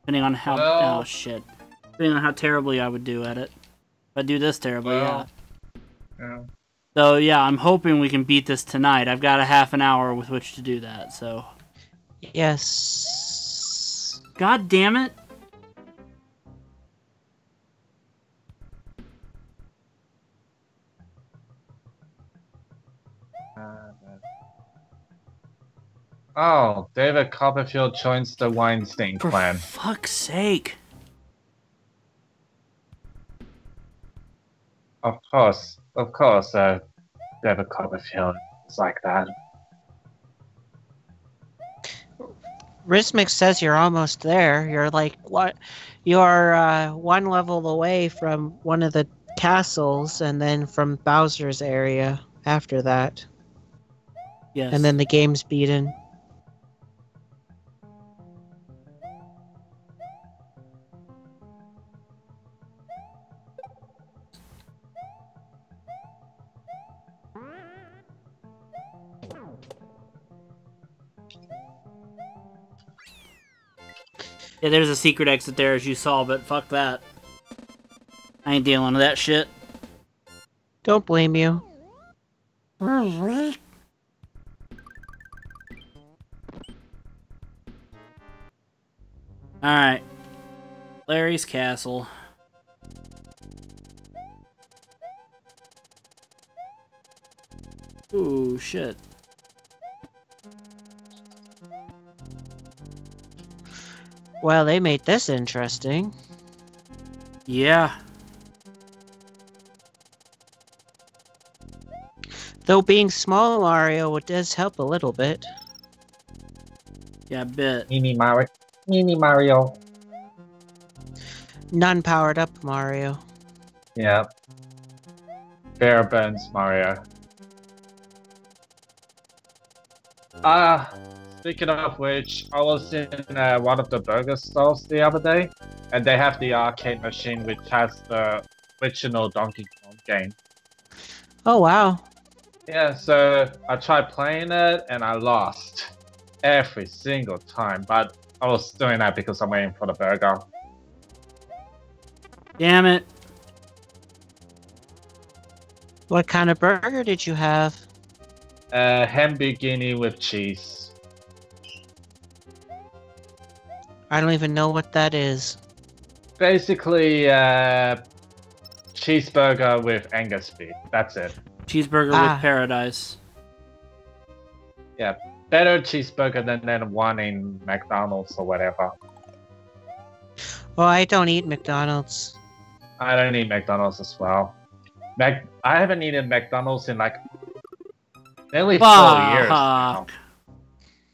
depending on how. Oh shit! Depending on how terribly I would do at it. If I do this terribly, yeah. So yeah, I'm hoping we can beat this tonight. I've got a half an hour with which to do that. So. Yes. God damn it! Oh, David Copperfield joins the Weinstein clan. For fuck's sake. Of course, David Copperfield is like that. Rhythmic says you're almost there. You're like, what? You're one level away from one of the castles, and then from Bowser's area after that. Yes. And then the game's beaten. Yeah, there's a secret exit there, as you saw, but fuck that. I ain't dealing with that shit. Don't blame you. Alright. Larry's castle. Ooh, shit. Well, they made this interesting. Yeah. Though being small, Mario, it does help a little bit. Yeah, a bit. Mini Mario. Non-powered up Mario. Yeah. Bare bones Mario. Speaking of which, I was in one of the burger stalls the other day, and they have the arcade machine which has the original Donkey Kong game. Oh, wow. Yeah, so I tried playing it, and I lost every single time, but I was doing that because I'm waiting for the burger. Damn it. What kind of burger did you have? MVGLive with cheese. I don't even know what that is. Basically, cheeseburger with Angus beef. That's it. Cheeseburger with paradise. Yeah, better cheeseburger than one in McDonald's or whatever. Well, I don't eat McDonald's. I don't eat McDonald's as well. I haven't eaten McDonald's in like nearly 4 years now.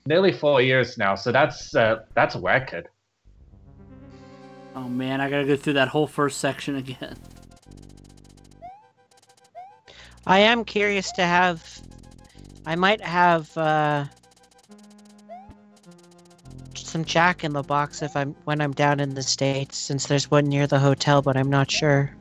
Nearly 4 years now, so that's a record. Oh man, I gotta go through that whole first section again. I am curious to have. I might have some Jack in the Box when I'm down in the States, since there's one near the hotel, but I'm not sure.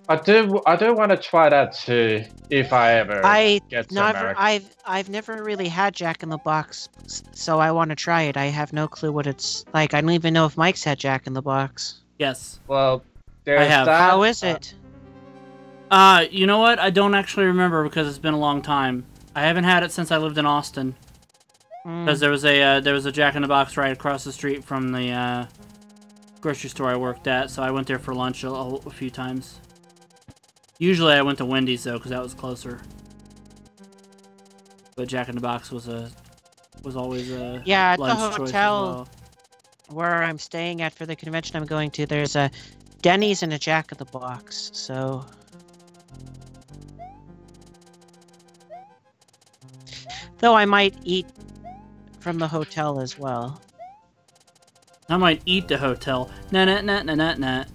I do want to try that too if I ever get to America. I've never really had Jack in the Box, so I want to try it. I have no clue what it's like. I don't even know if Mike's had Jack in the Box. Yes. Well, there's I have. that. How is it? You know what? I don't actually remember because it's been a long time. I haven't had it since I lived in Austin. Because there was a Jack in the Box right across the street from the grocery store I worked at, so I went there for lunch a few times. Usually I went to Wendy's though, because that was closer. But Jack in the Box was always a at the lunch choice as hotel well. where I'm staying at for the convention I'm going to. There's a Denny's and a Jack in the Box, so. Though I might eat from the hotel as well. I might eat the hotel. Nah.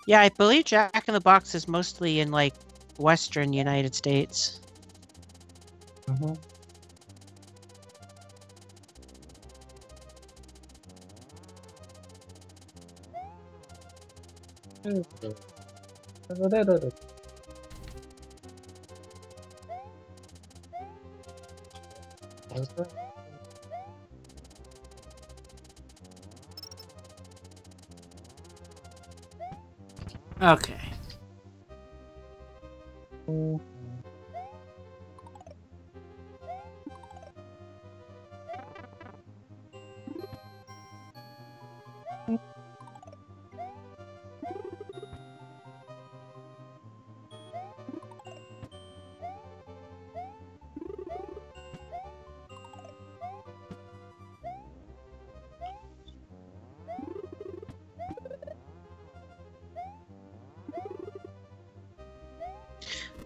Yeah, I believe Jack in the Box is mostly in, like, Western United States. Mm-hmm. Okay.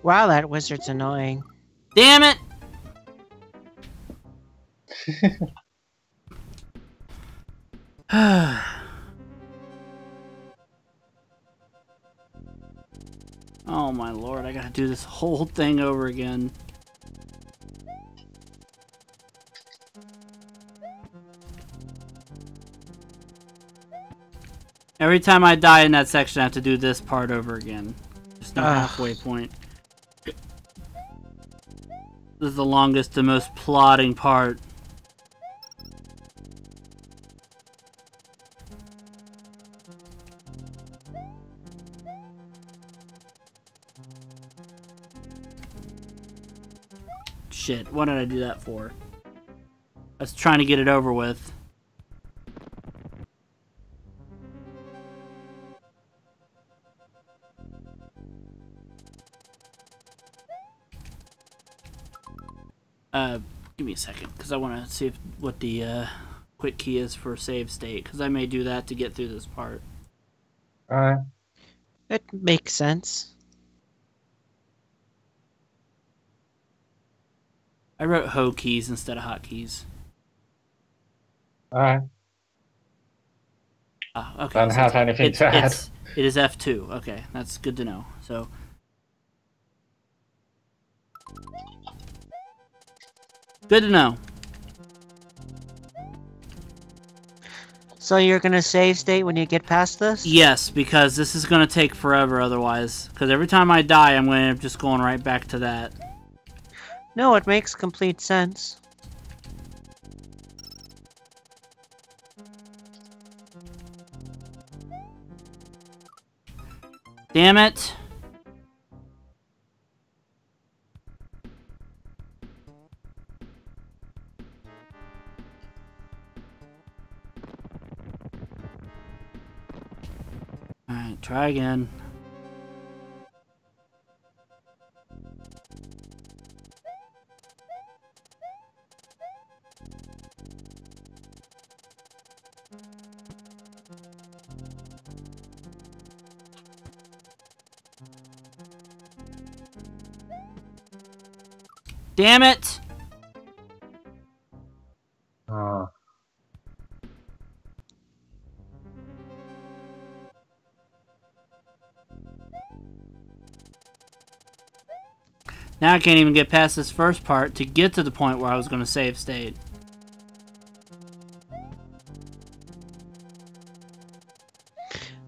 Wow, that wizard's annoying. Damn it! Oh my lord, I gotta do this whole thing over again. Every time I die in that section, I have to do this part over again. Just no halfway point. This is the longest and most plodding part. Shit, what did I do that for? I was trying to get it over with. Give me a second, because I want to see what the quick key is for save state, because I may do that to get through this part. Alright. It makes sense. I wrote ho keys instead of hot keys. Alright. Ah, okay. Don't have anything to add. It is F2. Okay, that's good to know. So. Good to know. So you're gonna save state when you get past this? Yes, because this is gonna take forever otherwise. Because every time I die, I'm gonna just going right back to that. No, it makes complete sense. Damn it. Alright, try again. Damn it! Now I can't even get past this first part to get to the point where I was going to save state.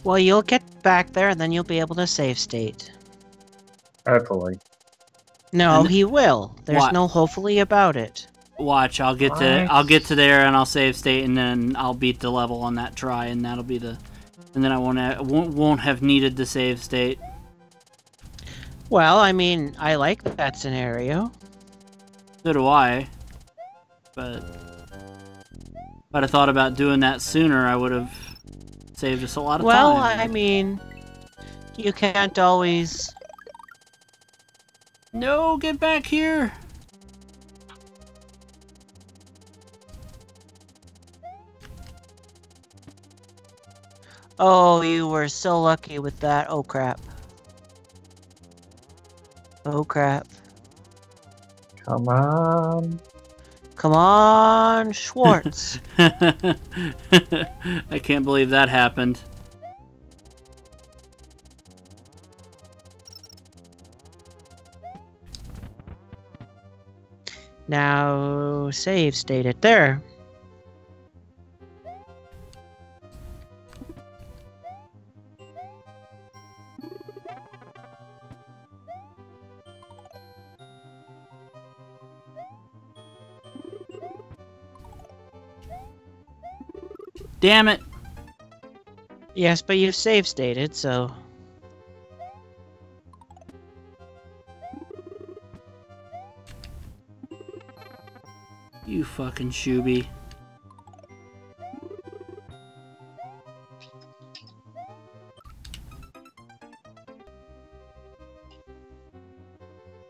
Well, you'll get back there and then you'll be able to save state. Hopefully. No, And he will. There's what? no hopefully about it. Watch, I'll get to there and I'll save state and then I'll beat the level on that try and that'll be the, and then I won't have needed the save state. Well, I mean, I like that scenario. So do I. But if I'd have thought about doing that sooner, I would have saved us a lot of time. Well, I mean, you can't always... No, get back here! Oh, you were so lucky with that. Oh, crap. Oh, crap. Come on. Come on, Schwartz. I can't believe that happened. Now, save state it there. Damn it! Yes, but you've save stated, so... You fucking shooby.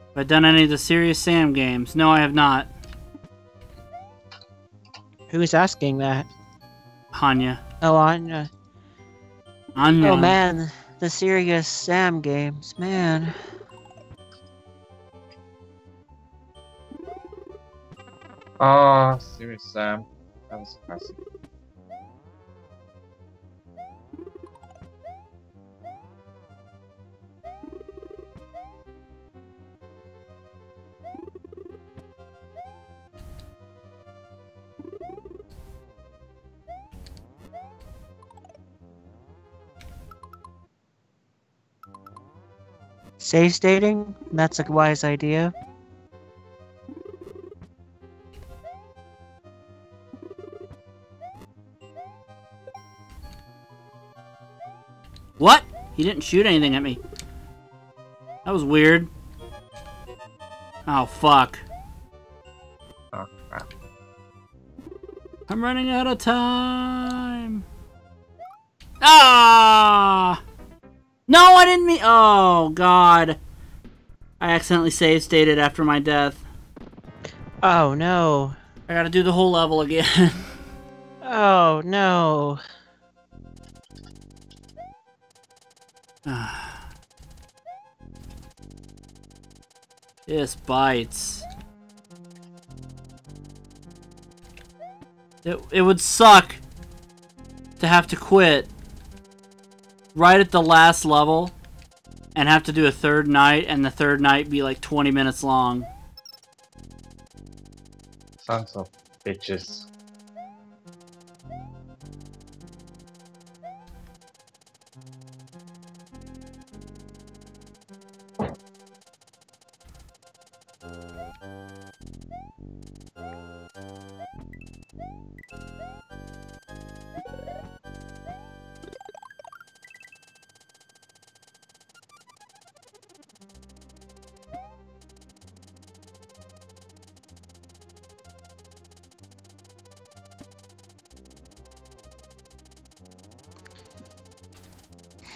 Have I done any of the Serious Sam games? No, I have not. Who's asking that? Hanya. Oh, Anya. Anya. Oh, man. The Serious Sam games. Man. Oh, serious Sam. That was classic. Save stating? That's a wise idea. What? He didn't shoot anything at me. That was weird. Oh, fuck. Oh, crap. I'm running out of time. Ah! No, I didn't mean... Oh, God. I accidentally save stated after my death. Oh, no. I gotta do the whole level again. Oh, no. This bites. It would suck to have to quit right at the last level and have to do a third night and the third night be like 20 minutes long. Sons of bitches.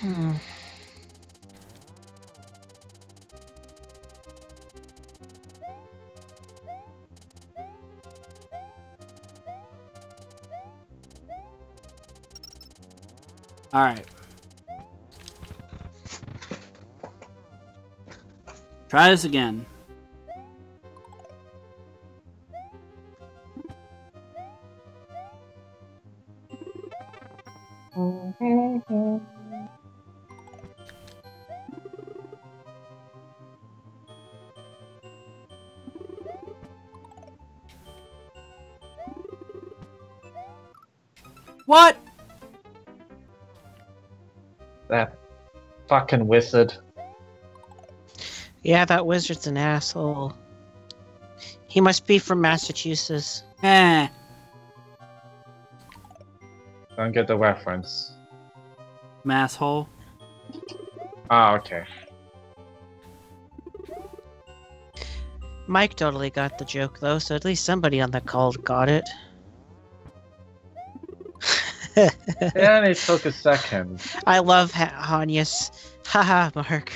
Hmm. All right. Try this again. What? That fucking wizard. Yeah, that wizard's an asshole. He must be from Massachusetts. Eh. Don't get the reference. Masshole. Ah, okay. Mike totally got the joke, though, so at least somebody on the call got it. And it took a second. I love Hanya's. Haha, Mark.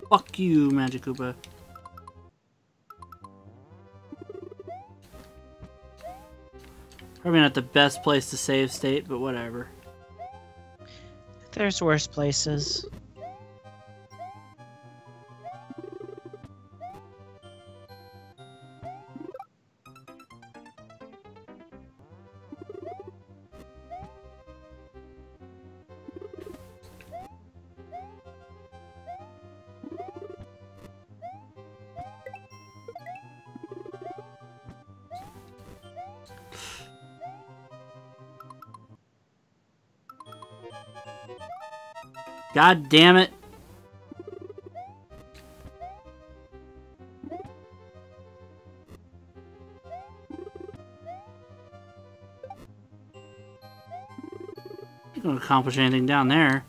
Fuck you, Magic Koopa. Probably not the best place to save state, but whatever. There's worse places. God damn it. Not gonna accomplish anything down there.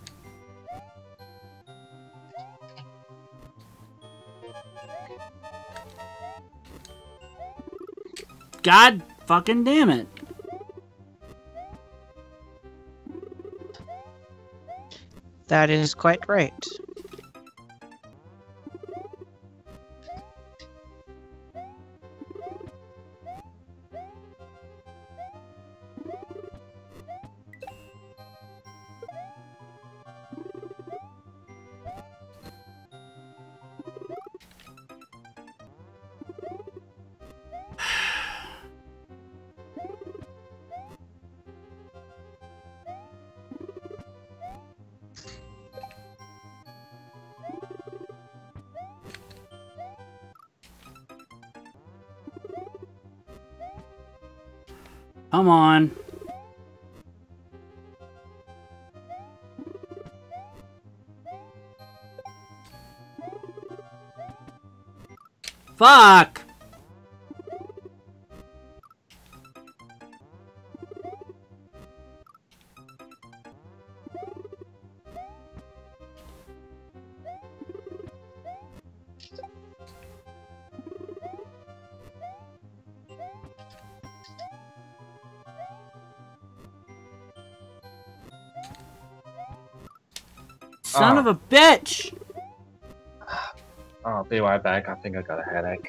God fucking damn it. That is quite right. Come on. Fuck! Son of a bitch! I'll be right back. I think I got a headache.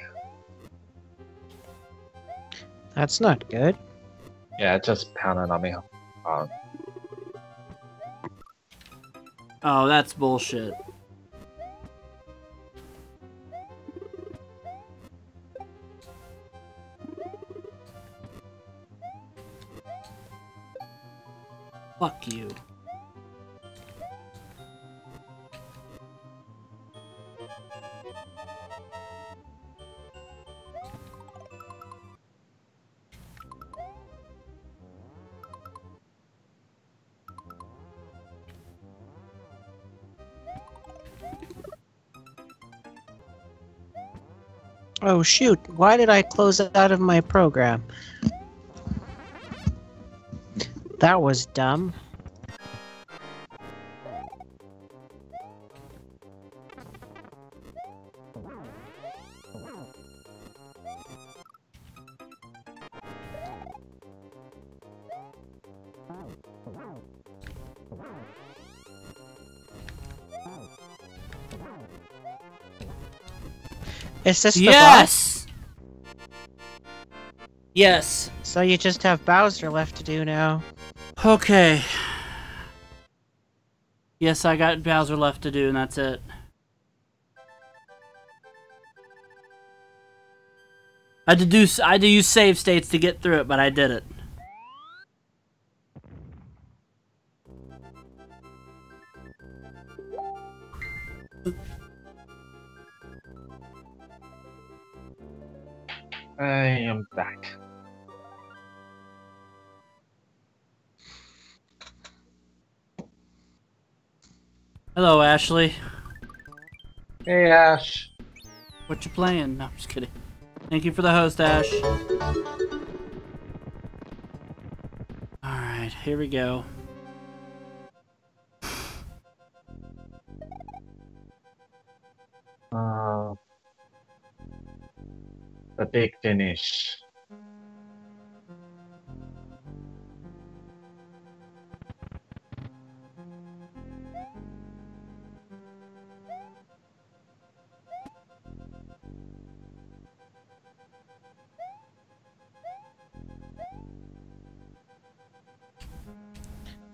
That's not good. Yeah, it just pounded on me. Oh, that's bullshit. Fuck you. Oh shoot, why did I close out of my program? That was dumb. Is this the boss? Yes! Yes. So you just have Bowser left to do now. Okay. Yes, I got Bowser left to do, and that's it. I had to use save states to get through it, but I did it. I am back. Hello, Ashley. Hey, Ash. What you playing? No, I'm just kidding. Thank you for the host, Ash. Alright, here we go. The big finish.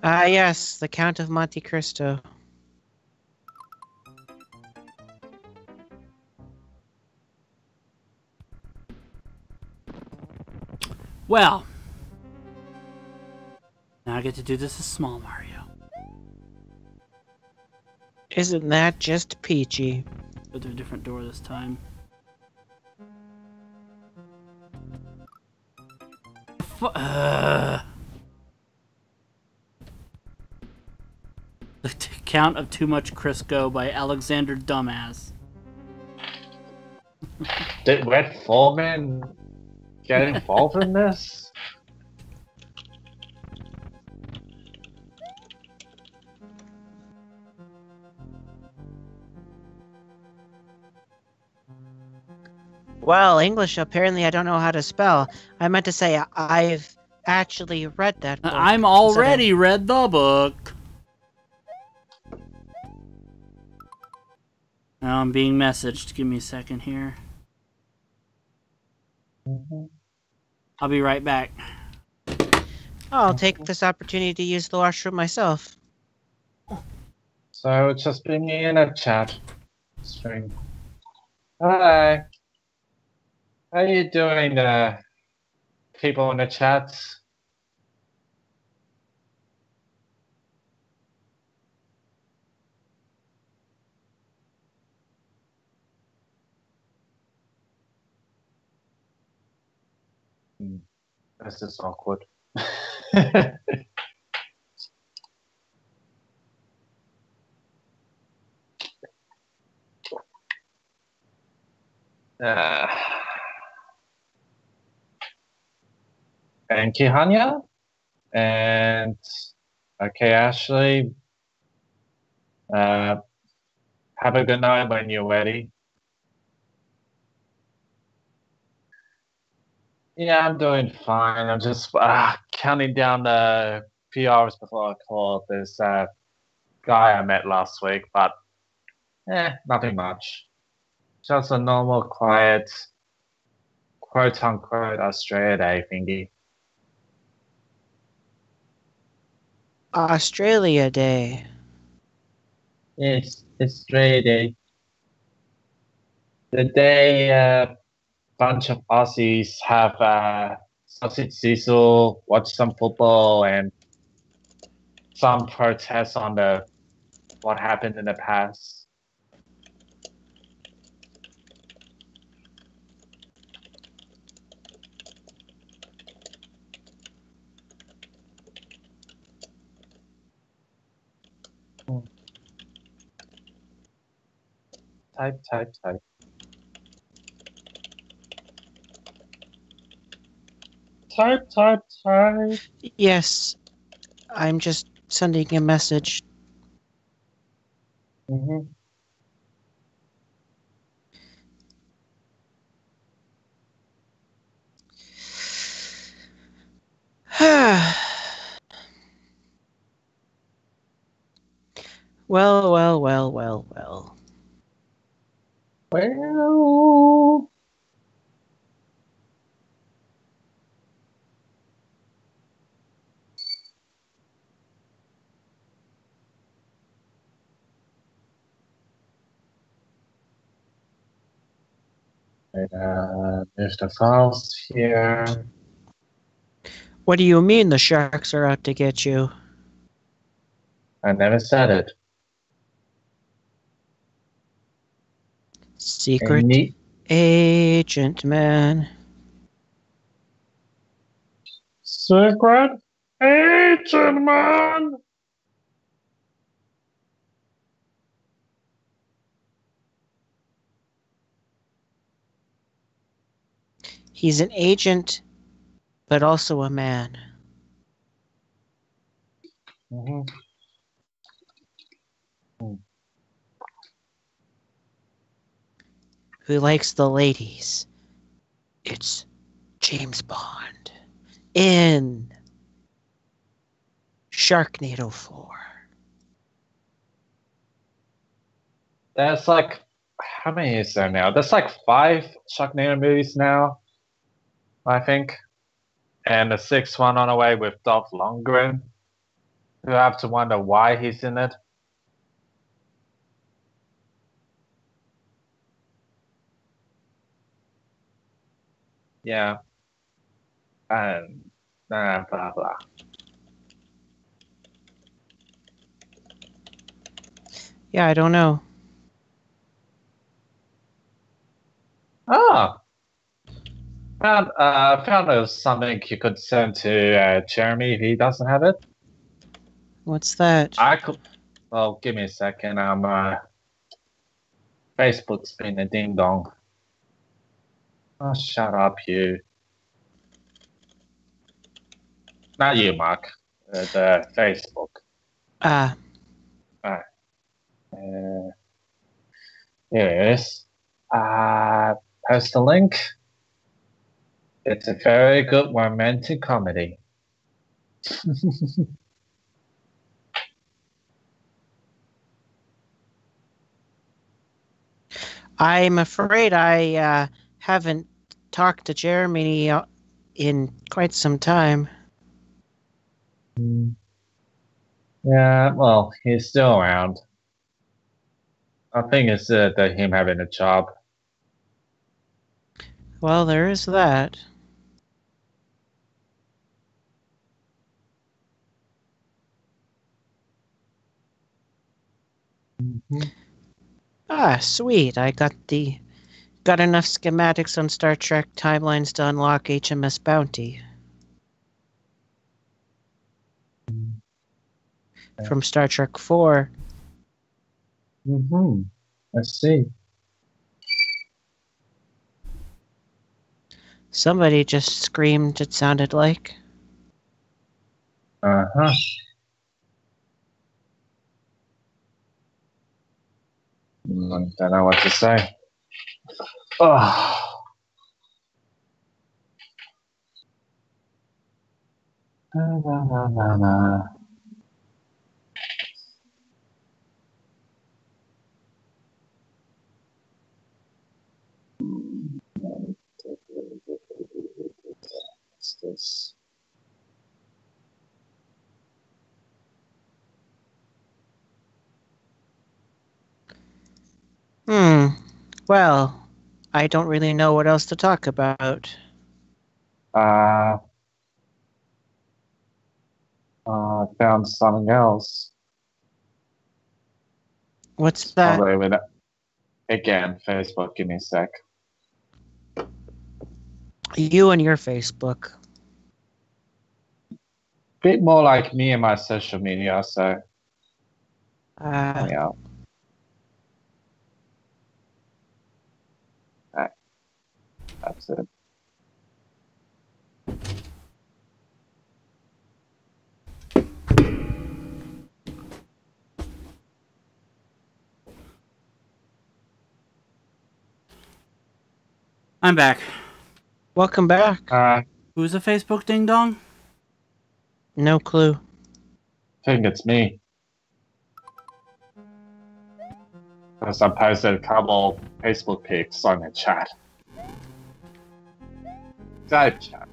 Ah, yes, the Count of Monte Cristo. Well. Now I get to do this as Small Mario. Isn't that just peachy? Go through a different door this time. The Count of Too Much Crisco by Alexander Dumbass. Did Red Foreman get involved in this? Well, English, apparently I don't know how to spell. I meant to say I've actually read that book. I'm already read the book. Now I'm being messaged. Give me a second here. I'll be right back. I'll take this opportunity to use the washroom myself. So just bring me in a chat string. Hi. How you doing, people in the chat? This is awkward. Thank you, Hanya. And okay, Ashley. Have a good night when you're ready. Yeah, I'm doing fine. I'm just counting down the few hours before I call this guy I met last week, but nothing much. Just a normal, quiet, quote-unquote Australia Day thingy. Australia Day. It's Australia Day. The day a bunch of Aussies have sausage sizzle, watch some football, and some protests on what happened in the past. Type. Type. Yes, I'm just sending a message. Mm-hmm. Well. Well. There's the files here. What do you mean the sharks are out to get you? I never said it. Secret Any agent, man. secret agent, man. He's an agent, but also a man. Mhm. Who likes the ladies. It's James Bond in Sharknado 4. There's like, how many is there now? There's like 5 Sharknado movies now, I think. And the 6th one on the way with Dolph Lundgren. You have to wonder why he's in it. Yeah. And blah, blah. Yeah, I don't know. Ah. Found something you could send to Jeremy if he doesn't have it. What's that? I could. Well, give me a second. Facebook's been a ding dong. Oh, shut up, you. Not you, Mark. The Facebook. Here it is. Post the link. It's a very good romantic comedy. I'm afraid I haven't talked to Jeremy in quite some time. Yeah, well, he's still around. I think it's him having a job. Well, there is that. Ah, sweet. I got enough schematics on Star Trek timelines to unlock HMS Bounty. From Star Trek 4. I see. Somebody just screamed, it sounded like. Uh-huh. Don't know what to say. Oh. What's this? Well, I don't really know what else to talk about. I found something else. What's that? Probably with it. Again, Facebook, give me a sec. You and your Facebook. Bit more like me and my social media, so yeah. Right. That's it. I'm back. Welcome back. Who's a Facebook ding dong? No clue. I think it's me. because I posted a couple Facebook pics on the chat. Skype chat.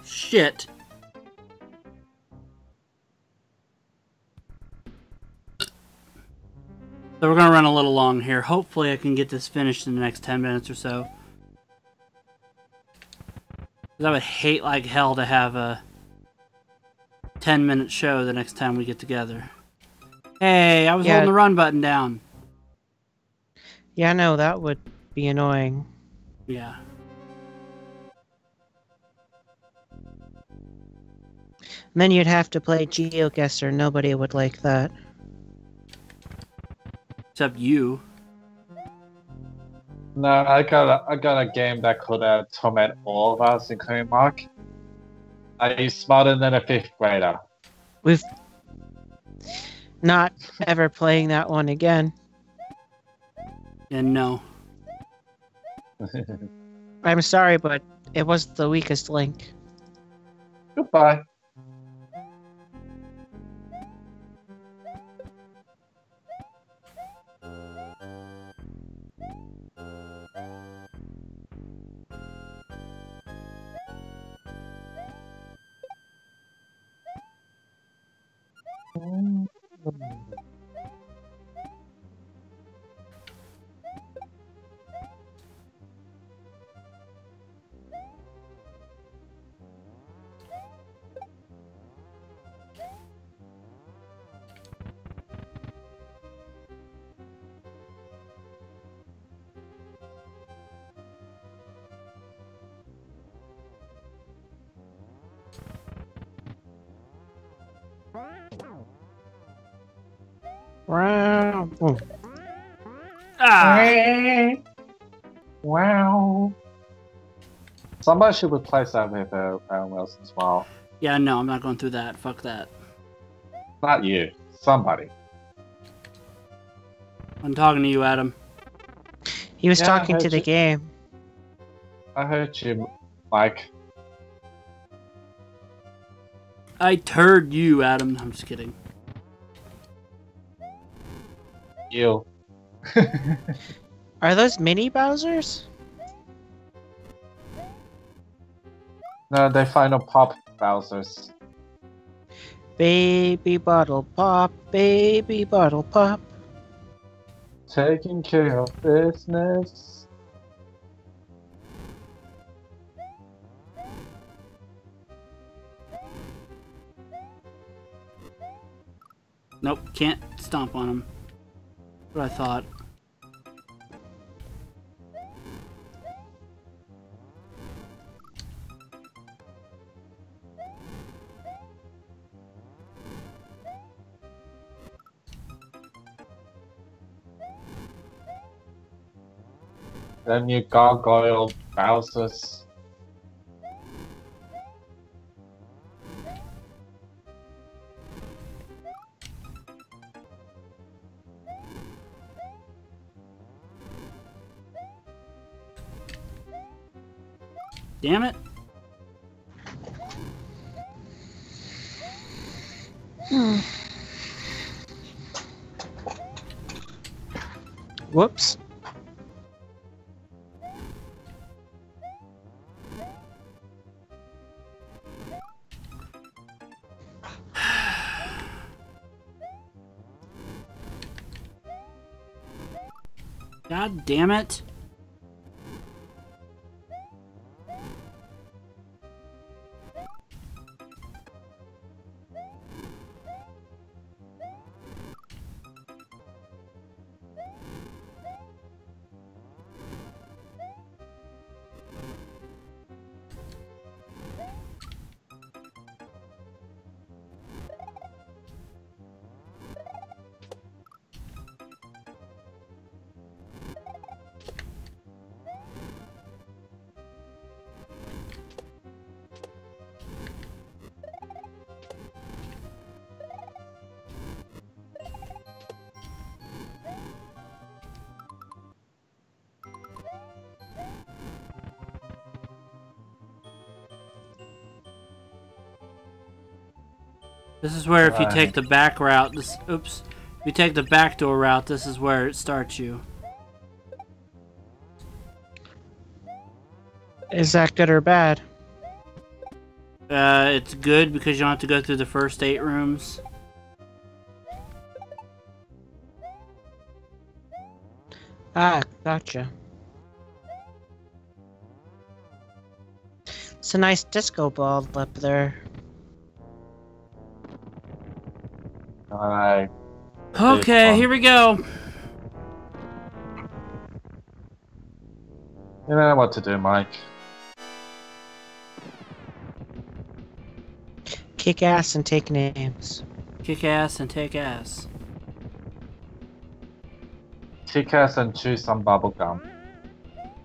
Shit. So we're gonna run a little long here. Hopefully I can get this finished in the next 10 minutes or so. 'Cause I would hate like hell to have a 10-minute show the next time we get together. Hey, I was holding the run button down. Yeah, no, that would be annoying. Yeah. And then you'd have to play GeoGuessr. Nobody would like that. Except you. No, I got a game that could torment all of us, including Mark. Are you smarter than a 5th grader? We've not ever playing that one again. And no. I'm sorry, but it was the weakest link. Goodbye. Wow. Oh. Ah! Wow. Somebody should replace that with Aaron Wilson as well. Yeah, no, I'm not going through that. Fuck that. Not you. Somebody. I'm talking to you, Adam. He was Yeah, talking I to heard the you. game. I heard you, Mike. I turd you, Adam. I'm just kidding. You. Are those mini Bowsers? No, they final pop Bowsers. Baby bottle pop, baby bottle pop. Taking care of business. Nope, can't stomp on him. What I thought. Then you gargoyle Bowsers. Damn it. Whoops. God damn it. This is where if you take the back route, if you take the back door route, this is where it starts you. Is that good or bad? It's good because you don't have to go through the first 8 rooms. Ah, gotcha. It's a nice disco ball up there. Alright. Okay, here we go. You know what to do, Mike. Kick ass and take names. Kick ass and take ass. Kick ass and chew some bubble gum.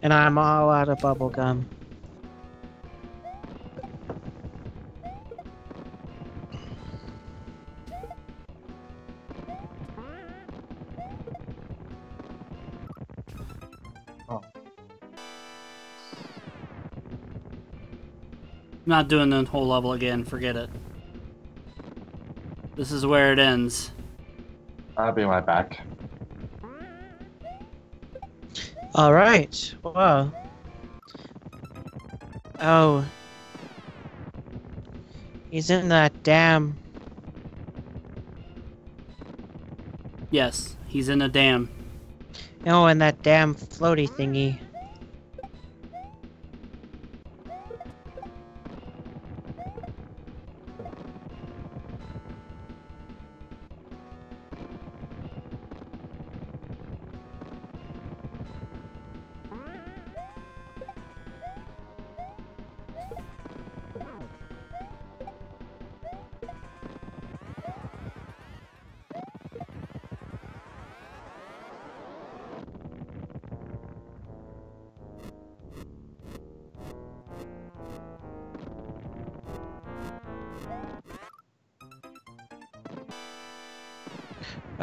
And I'm all out of bubble gum. I'm not doing the whole level again, forget it. This is where it ends. I'll be right back. Alright, wow. Oh. He's in that dam. Yes, he's in a dam. Oh, and that damn floaty thingy.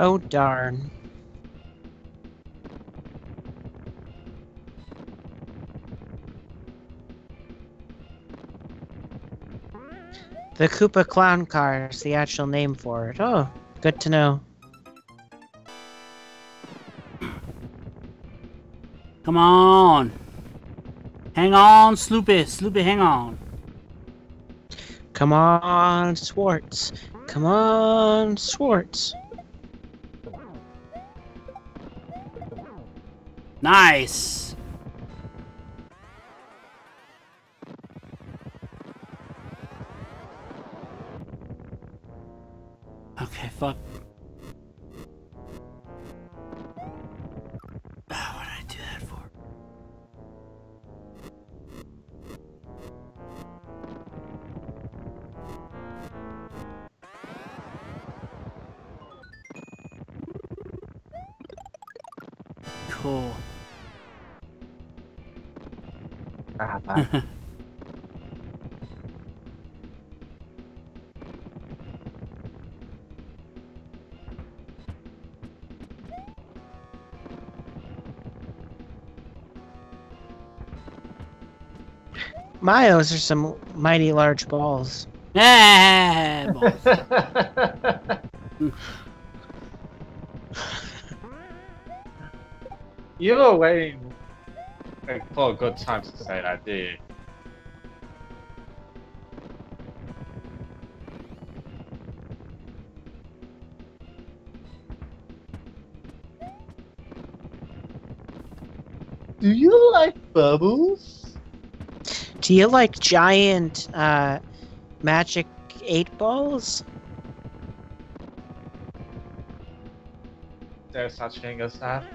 Oh, darn. The Koopa Clown Car is the actual name for it. Oh, good to know. Come on! Hang on, Sloopy! Sloopy, hang on! Come on, Swartz. Come on, Swartz. Nice! Okay, fuck. What did I do that for? Cool. Bye. My, those are some mighty large balls. Yeah, balls. You were waiting for a good time to say that, did you? Do you like bubbles? Do you like giant, magic 8 balls? There's such thing as that?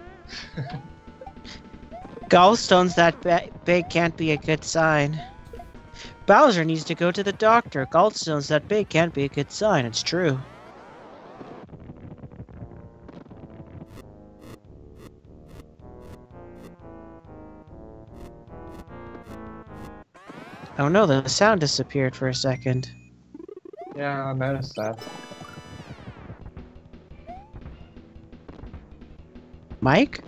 Gallstones that big can't be a good sign. Bowser needs to go to the doctor. Gallstones that big can't be a good sign. It's true. Oh no, the sound disappeared for a second. Yeah, I noticed that. Mike?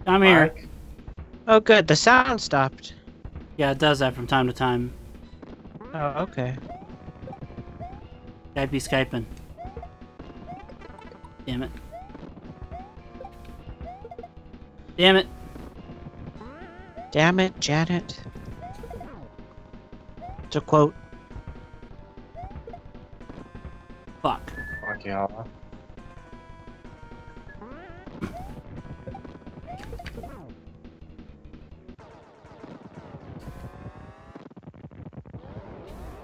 I'm here. Mike? Oh good, the sound stopped. Yeah, it does that from time to time. Oh, okay. I'd be Skyping. Damn it. Damn it. Damn it, Janet. To quote. Fuck. Fuck yeah.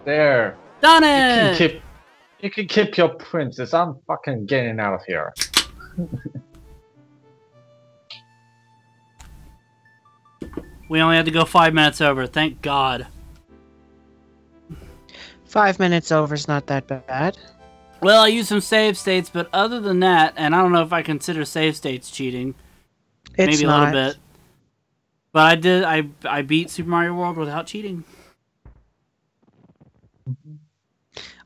There. Done You it! can keep your princess. I'm fucking getting out of here. We only had to go 5 minutes over. Thank God. 5 minutes over is not that bad. Well, I used some save states, but other than that, and I don't know if I consider save states cheating. It's Maybe not. a little bit. But I did. I beat Super Mario World without cheating.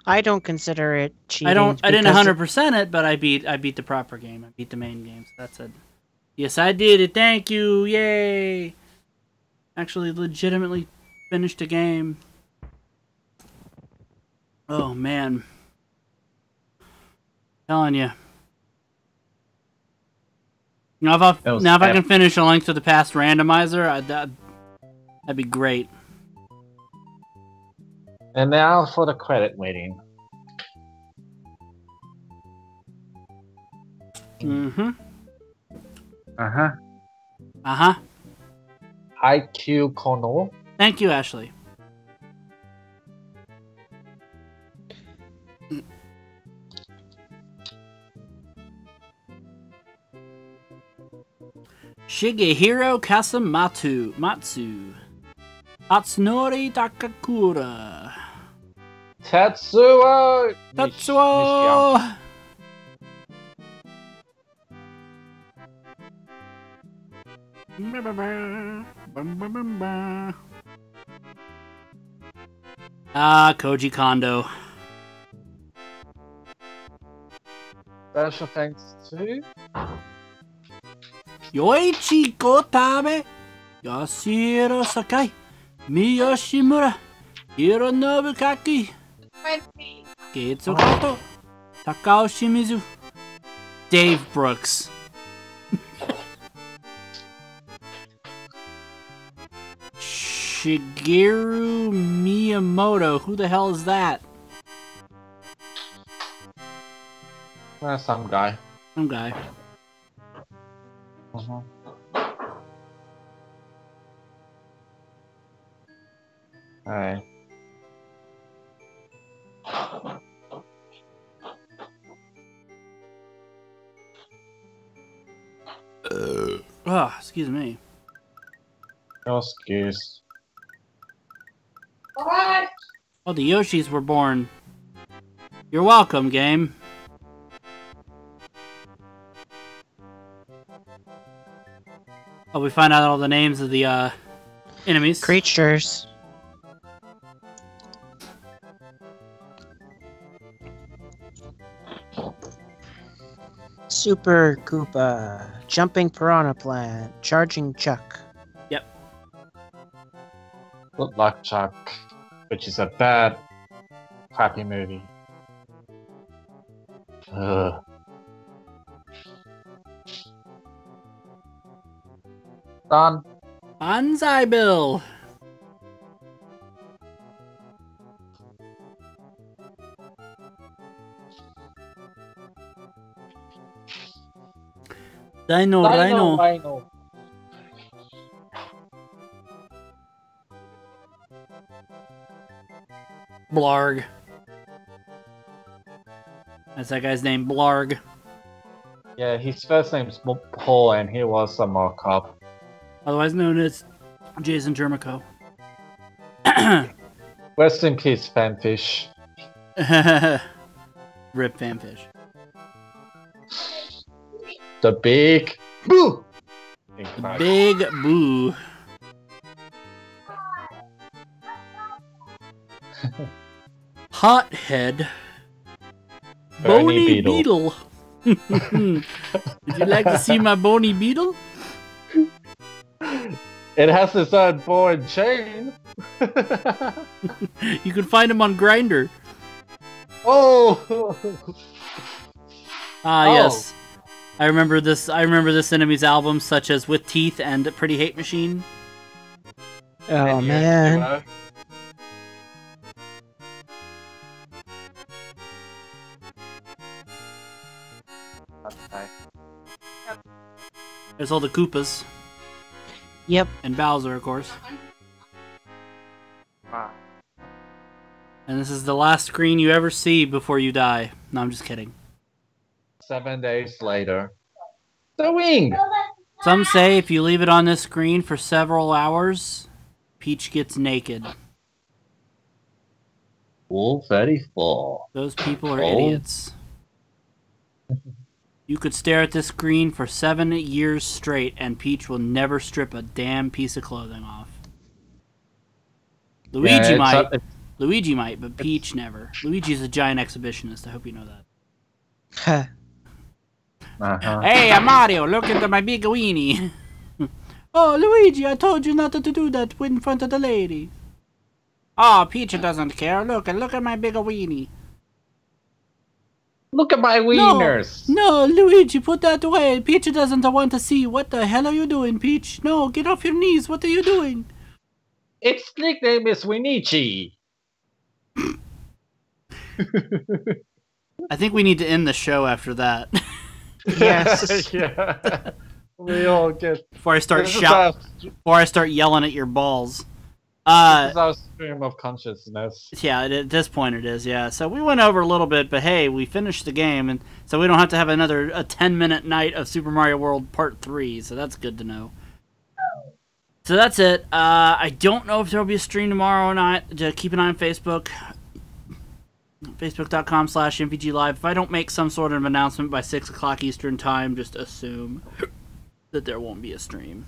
I don't consider it cheating. I didn't because 100% it, but I beat the proper game. I beat the main game. So that's it. Yes, I did it. Thank you. Yay! Actually, legitimately finished a game. Oh man. Telling you. Now if I can finish A Link to the Past randomizer, that'd be great. And now for the credit waiting. Mm-hmm. Uh-huh. Uh-huh. IQ Kono. Thank you, Ashley. Shigehiro Matsu. Atsunori Takakura. Tetsuo! Tetsuo! Koji Kondo. Special thanks to Yoichi Kotabe, Yasuhiro Sakai, Miyoshimura, Hironobu Kaki, Geitsu Kato, Takao Shimizu, Dave Brooks. Shigeru Miyamoto. Who the hell is that? some guy. Some guy. Uh-huh. Alright. Excuse me. No excuse. Oh, the Yoshis were born. You're welcome, game. Oh, we find out all the names of the enemies. Creatures. Super Koopa. Jumping Piranha Plant. Charging Chuck. Yep. Good Luck Chuck, which is a bad, crappy movie. Ugh. Done. Banzai Bill. Dino Rhino. Blarg. That's that guy's name, Blarg. Yeah, his first name's Paul, and he was a mock-up. Otherwise known as Jason Jermico. Rest in peace, Fanfish. Rip Fanfish. The Big Boo! Big Boo. Hothead. Bony Beetle. Would you like to see my bony beetle? It has its own ball and chain. You can find him on Grindr. Oh! Ah, Oh. yes. I remember this enemy's albums, such as With Teeth and Pretty Hate Machine. Oh, Years man. ago. Okay. There's all the Koopas. Yep. And Bowser, of course. Ah. And this is the last screen you ever see before you die. No, I'm just kidding. 7 days later. The wing! Some say if you leave it on this screen for several hours, Peach gets naked. Rule 34. Those people are Oh. idiots. You could stare at this screen for 7 years straight, and Peach will never strip a damn piece of clothing off. Luigi might. Luigi might, but Peach never. Luigi's a giant exhibitionist. I hope you know that. Uh-huh. Hey, Mario, look at my big weenie. Oh, Luigi, I told you not to do that in front of the lady. Oh, Peach doesn't care. Look at my big weenie. Look at my wieners! No, Luigi, put that away. Peach doesn't want to see. What the hell are you doing, Peach? No, get off your knees. What are you doing? Its nickname is Winichi. I think we need to end the show after that. Yes. Yeah. We all get. Before I start This is before I start yelling at your balls. This is our stream of consciousness. Yeah, at this point it is, yeah. So we went over a little bit, but hey, we finished the game, and so we don't have to have a 10-minute night of Super Mario World Part 3, so that's good to know. So that's it. I don't know if there will be a stream tomorrow or not. Just keep an eye on Facebook. Facebook.com/MVGLive. If I don't make some sort of announcement by 6 o'clock Eastern Time, just assume that there won't be a stream.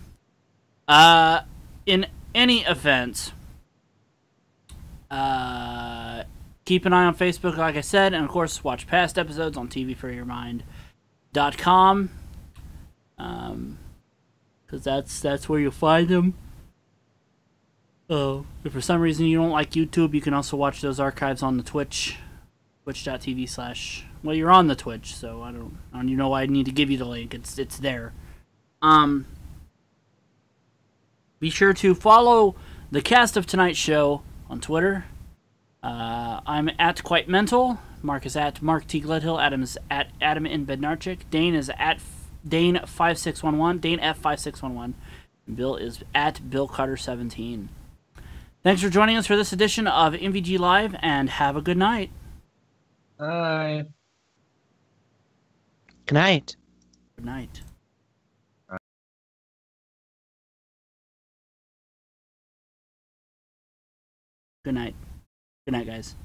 In any event, keep an eye on Facebook, like I said, and of course, watch past episodes on tvforyourmind.com. Because that's where you'll find them. Oh, if for some reason you don't like YouTube, you can also watch those archives on the Twitch. Twitch.tv/ well, you're on the Twitch, so I don't even know why I need to give you the link. It's there. Be sure to follow the cast of tonight's show on Twitter. I'm at Quite Mental. Mark is at Mark T. Gledhill. Adam is at Adam in Bednarczyk. Dane is at Dane5611. Dane F5611. And Bill is at BillCarter17. Thanks for joining us for this edition of MVG Live, and have a good night. Bye. Good night. Good night. Good night. Good night, guys.